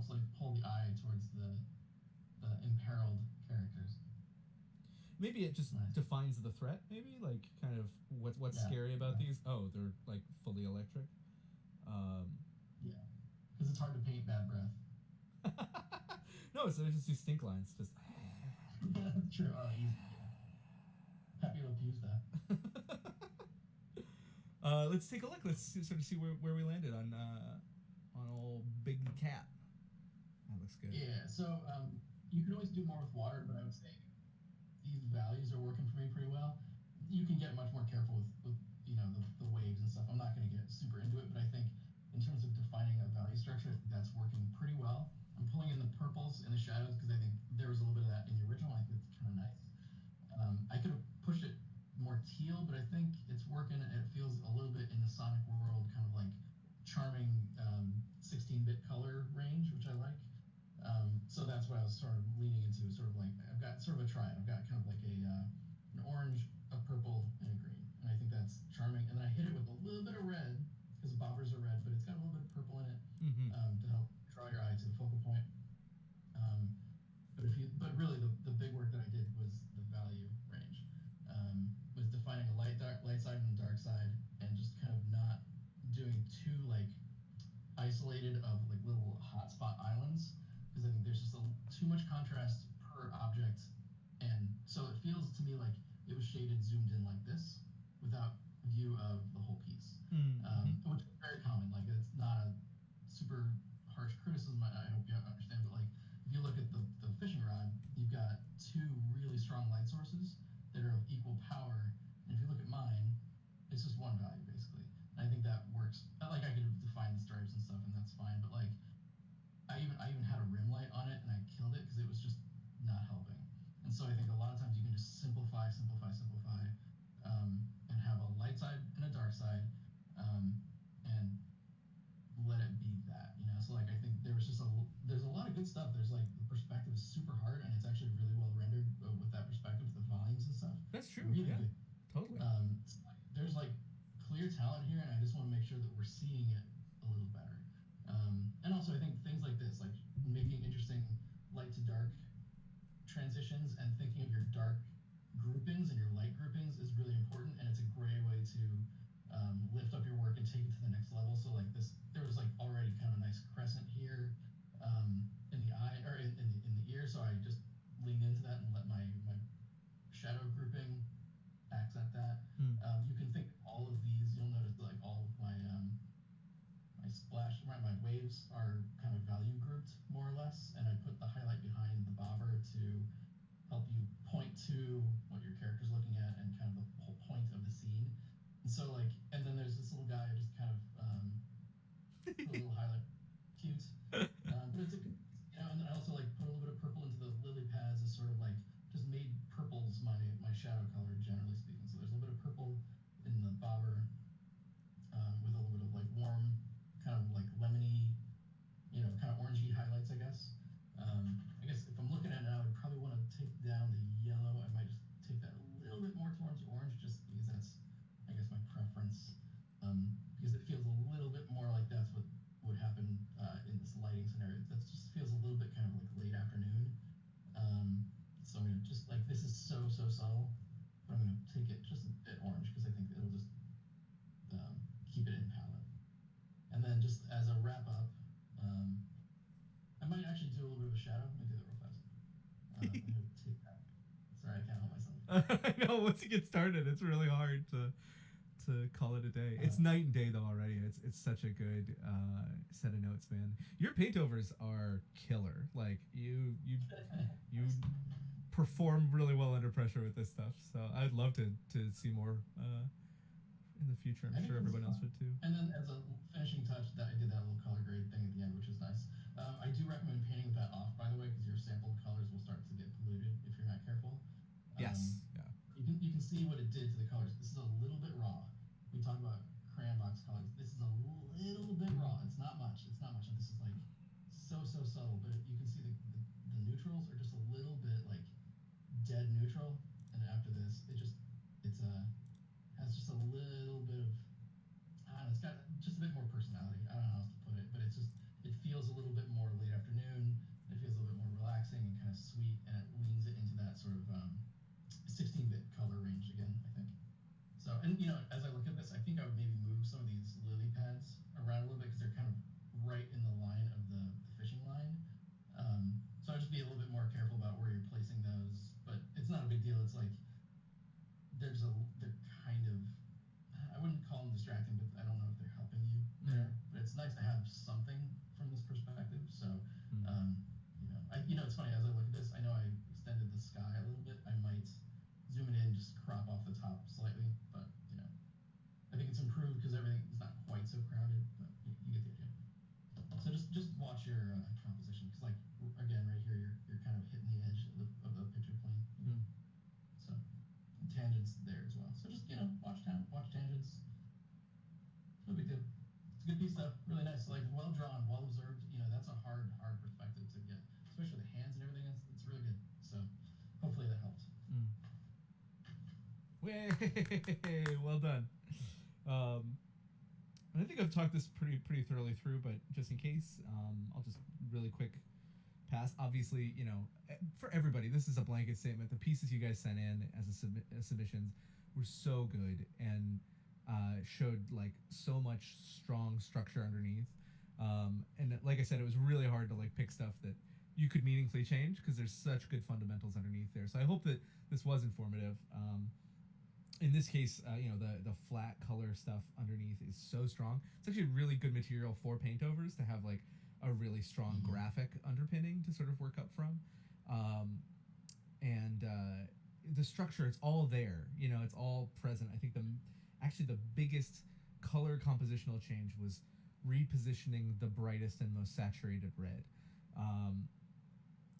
like pull the eye towards the imperiled characters. Maybe it just defines the threat. Maybe like kind of what's scary about these. Oh, they're like fully electric. Yeah, because it's hard to paint bad breath. No, so they just do stink lines. Just True. Easy. Yeah. Happy to use that. Let's take a look. Sort of see where we landed on old Big Cat. That looks good. Yeah. So you can always do more with water, but I would say these values are working for me pretty well. You can get much more careful with the waves and stuff. I'm not going to get super into it, but I think in terms of defining a value structure, I think that's working pretty well. I'm pulling in the purples and the shadows because I think there was a little bit of that in the original. I think it's kind of nice. I could have pushed it more teal, but I think it's working. It feels a little bit in the Sonic world, kind of like charming 16-bit color range, which I like. So that's what I was sort of leaning into. Sort of like I've got sort of a triad. I've got kind of like an orange, a purple, and a green, and I think that's charming. And then I hit it with a little bit of red because bobbers are red, but it's got a little bit of purple in it Mm-hmm. to help draw your eye to the focal point. Um, but really the big work that I did was the value range, was defining a light side and a dark side, and just kind of not doing too like isolated of like little hotspot islands because I think there's just too much contrast per object, and so it feels to me like it was shaded zoomed in like this without view of the whole piece, Mm-hmm. which is very common. Like it's not a super harsh criticism. I hope you understand, but like if you look at the fishing rod, you've got two really strong light sources that are of equal power, and if you look at mine, it's just one value basically. And I think that works. Like I could define the stripes and stuff, and that's fine. But like I even had a rim light on it, and I killed it because it was just not helping. And so I think a lot of times you can just simplify, simplify, simplify, and have a light side and a dark side, and let it be that. So like I think there's a lot of good stuff. There's like the perspective is super hard, and it's actually really well rendered with that perspective, the volumes and stuff. That's true. Really Yeah. good. Totally. So there's like clear talent here, and I just want to make sure that we're seeing it a little better. And also, I think things like this, like making interesting light to dark transitions and thinking of your dark groupings and your light groupings is really important, and it's a great way to lift up your work and take it to the next level. So like this, there was like already kind of a nice crescent here in the eye or in the ear, so I just leaned into that and let my shadow grouping accent that. Mm. You can think all of these. You'll notice like all of my splash, my waves are kind of value grouped more or less, and I put the highlight behind the bobber to help you point to what your character's looking at and kind of the whole point of the scene. And so like, and then there's this little guy I just kind of put a little highlight, cute, but it's a and then I also like put a little bit of purple into the lily pads as sort of like just made purples my shadow color generally speaking. So there's a little bit of purple in the bobber with a little bit of like warm, kind of like lemony, kind of orangey highlights, I guess. I guess if I'm looking at it now, I'd probably want to take down the yellow. I might just take that a little bit more towards orange, just because that's, I guess, my preference. Because it feels a little bit more like that's what would happen in this lighting scenario. That just feels a little bit kind of like late afternoon. So I'm gonna just like this is so subtle, but I'm gonna take it just a bit orange because I think it'll just keep it in palette. And then just as a wrap up, I might actually do a little bit of a shadow. Let me do that real fast. I'm gonna take that. Sorry, I can't help myself. I know once you get started, it's really hard to call it a day. It's night and day though already. It's such a good set of notes, man. Your paintovers are killer. Like you perform really well under pressure with this stuff. So I'd love to see more in the future. I'm sure everyone else would too. And then as a finishing touch, that I did that little color grade thing at the end, which is nice. I do recommend painting with that off, by the way, because your sampled colors will start to get polluted if you're not careful. Yes. Yeah. You can see what it did to the colors. This is a little bit raw. We talk about crayon box colors. This is a little bit raw. It's not much. It's not much. And this is like so subtle, but you can see the neutrals are just a little bit like dead neutral. And after this, it's has just a little bit of I don't know. It's got just a bit more personality. I don't know how else to put it, but it feels a little bit more late afternoon. It feels a little bit more relaxing and kind of sweet, and it leans it into that sort of 16-bit color range again. I think. So, and as I look at this, I think I would maybe move some of these lily pads around a little bit because they're kind of right in the line of the fishing line. So I'd just be a little bit more careful about where you're placing those. But stuff, really nice. Like well drawn, well observed. That's a hard perspective to get, especially the hands and everything. It's really good. So hopefully that helped. Mm. Way, well done. Um, and I think I've talked this pretty thoroughly through, but just in case, I'll just really quick pass. Obviously, for everybody, this is a blanket statement. The pieces you guys sent in as submissions were so good and showed like so much strong structure underneath. And like I said, it was really hard to like pick stuff that you could meaningfully change because there's such good fundamentals underneath there. So I hope that this was informative. In this case, the flat color stuff underneath is so strong. It's actually really good material for paint overs to have like a really strong graphic underpinning to sort of work up from. And the structure, it's all there. It's all present. I think the biggest color compositional change was repositioning the brightest and most saturated red.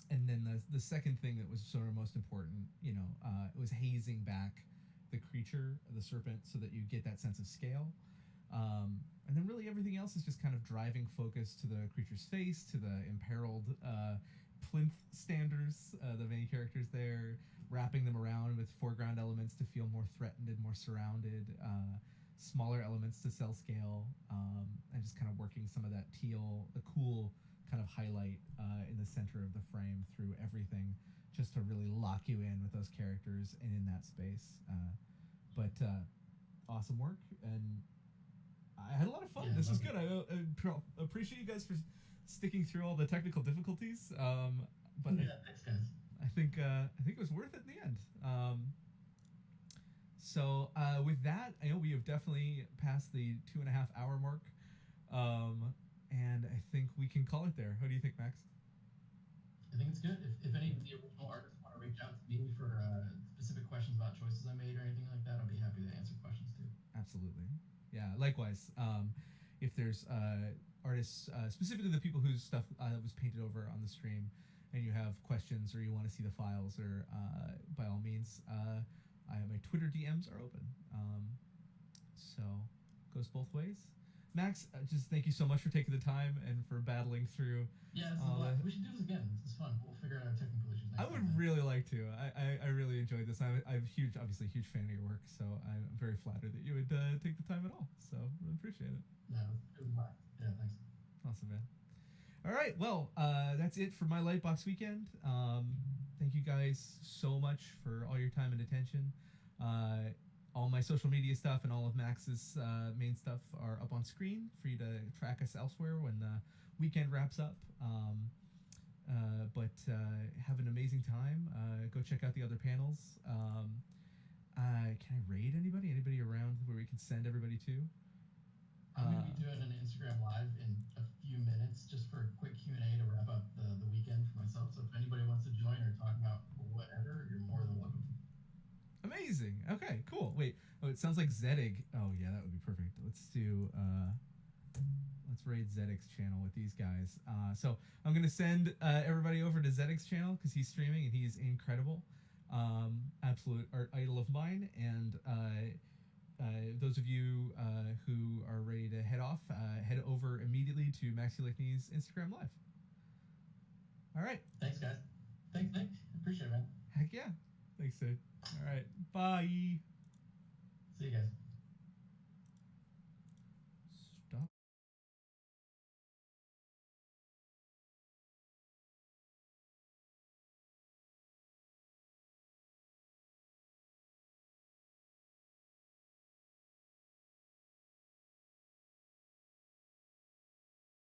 And then the second thing that was sort of most important, it was hazing back the creature, the serpent, so that you get that sense of scale. And then really everything else is just kind of driving focus to the creature's face, to the imperiled plinth standers, the main characters there, wrapping them around with foreground elements to feel more threatened and more surrounded, smaller elements to cell scale, and just kind of working some of that teal, the cool kind of highlight in the center of the frame through everything, just to really lock you in with those characters and in that space. But awesome work, and I had a lot of fun. This was good. I appreciate you guys for sticking through all the technical difficulties. But thanks, guys. I think it was worth it in the end. So with that, I know we have definitely passed the 2.5 hour mark, and I think we can call it there. What do you think, Max? I think it's good. If any of the original artists want to reach out to me for specific questions about choices I made or anything like that, I'll be happy to answer questions too. Absolutely. Yeah, likewise. If there's artists, specifically the people whose stuff was painted over on the stream, and you have questions or you want to see the files, or by all means, my Twitter DMs are open. So goes both ways. Max, just thank you so much for taking the time and for battling through. Yeah, we should do this again. This is fun. We'll figure out our technical issues next I would really like to. I really enjoyed this. I'm obviously a huge fan of your work, so I'm very flattered that you would take the time at all. So really appreciate it. Yeah, it was fun. Yeah, thanks. Awesome, man. All right, well, that's it for my Lightbox weekend. Thank you guys so much for all your time and attention. All my social media stuff and all of Max's main stuff are up on screen for you to track us elsewhere when the weekend wraps up. But have an amazing time. Go check out the other panels. Can I raid anybody? Anybody around where we can send everybody to? I'm going to be doing an Instagram live in a few minutes just for a quick Q&A to wrap up the weekend for myself. So if anybody wants to join or talk about whatever, you're more than welcome. Amazing. Okay, cool. Wait. Oh, it sounds like Zedig. Oh, yeah, that would be perfect. Let's raid Zedig's channel with these guys. So I'm going to send everybody over to Zedig's channel because he's streaming and he's incredible. Absolute art idol of mine. And those of you who are ready to head off, head over immediately to Maxi Lickney's Instagram Live. All right. Thanks, guys. Thanks, Nick. Appreciate it, man. Heck yeah. Thanks, dude. All right. Bye. See you guys.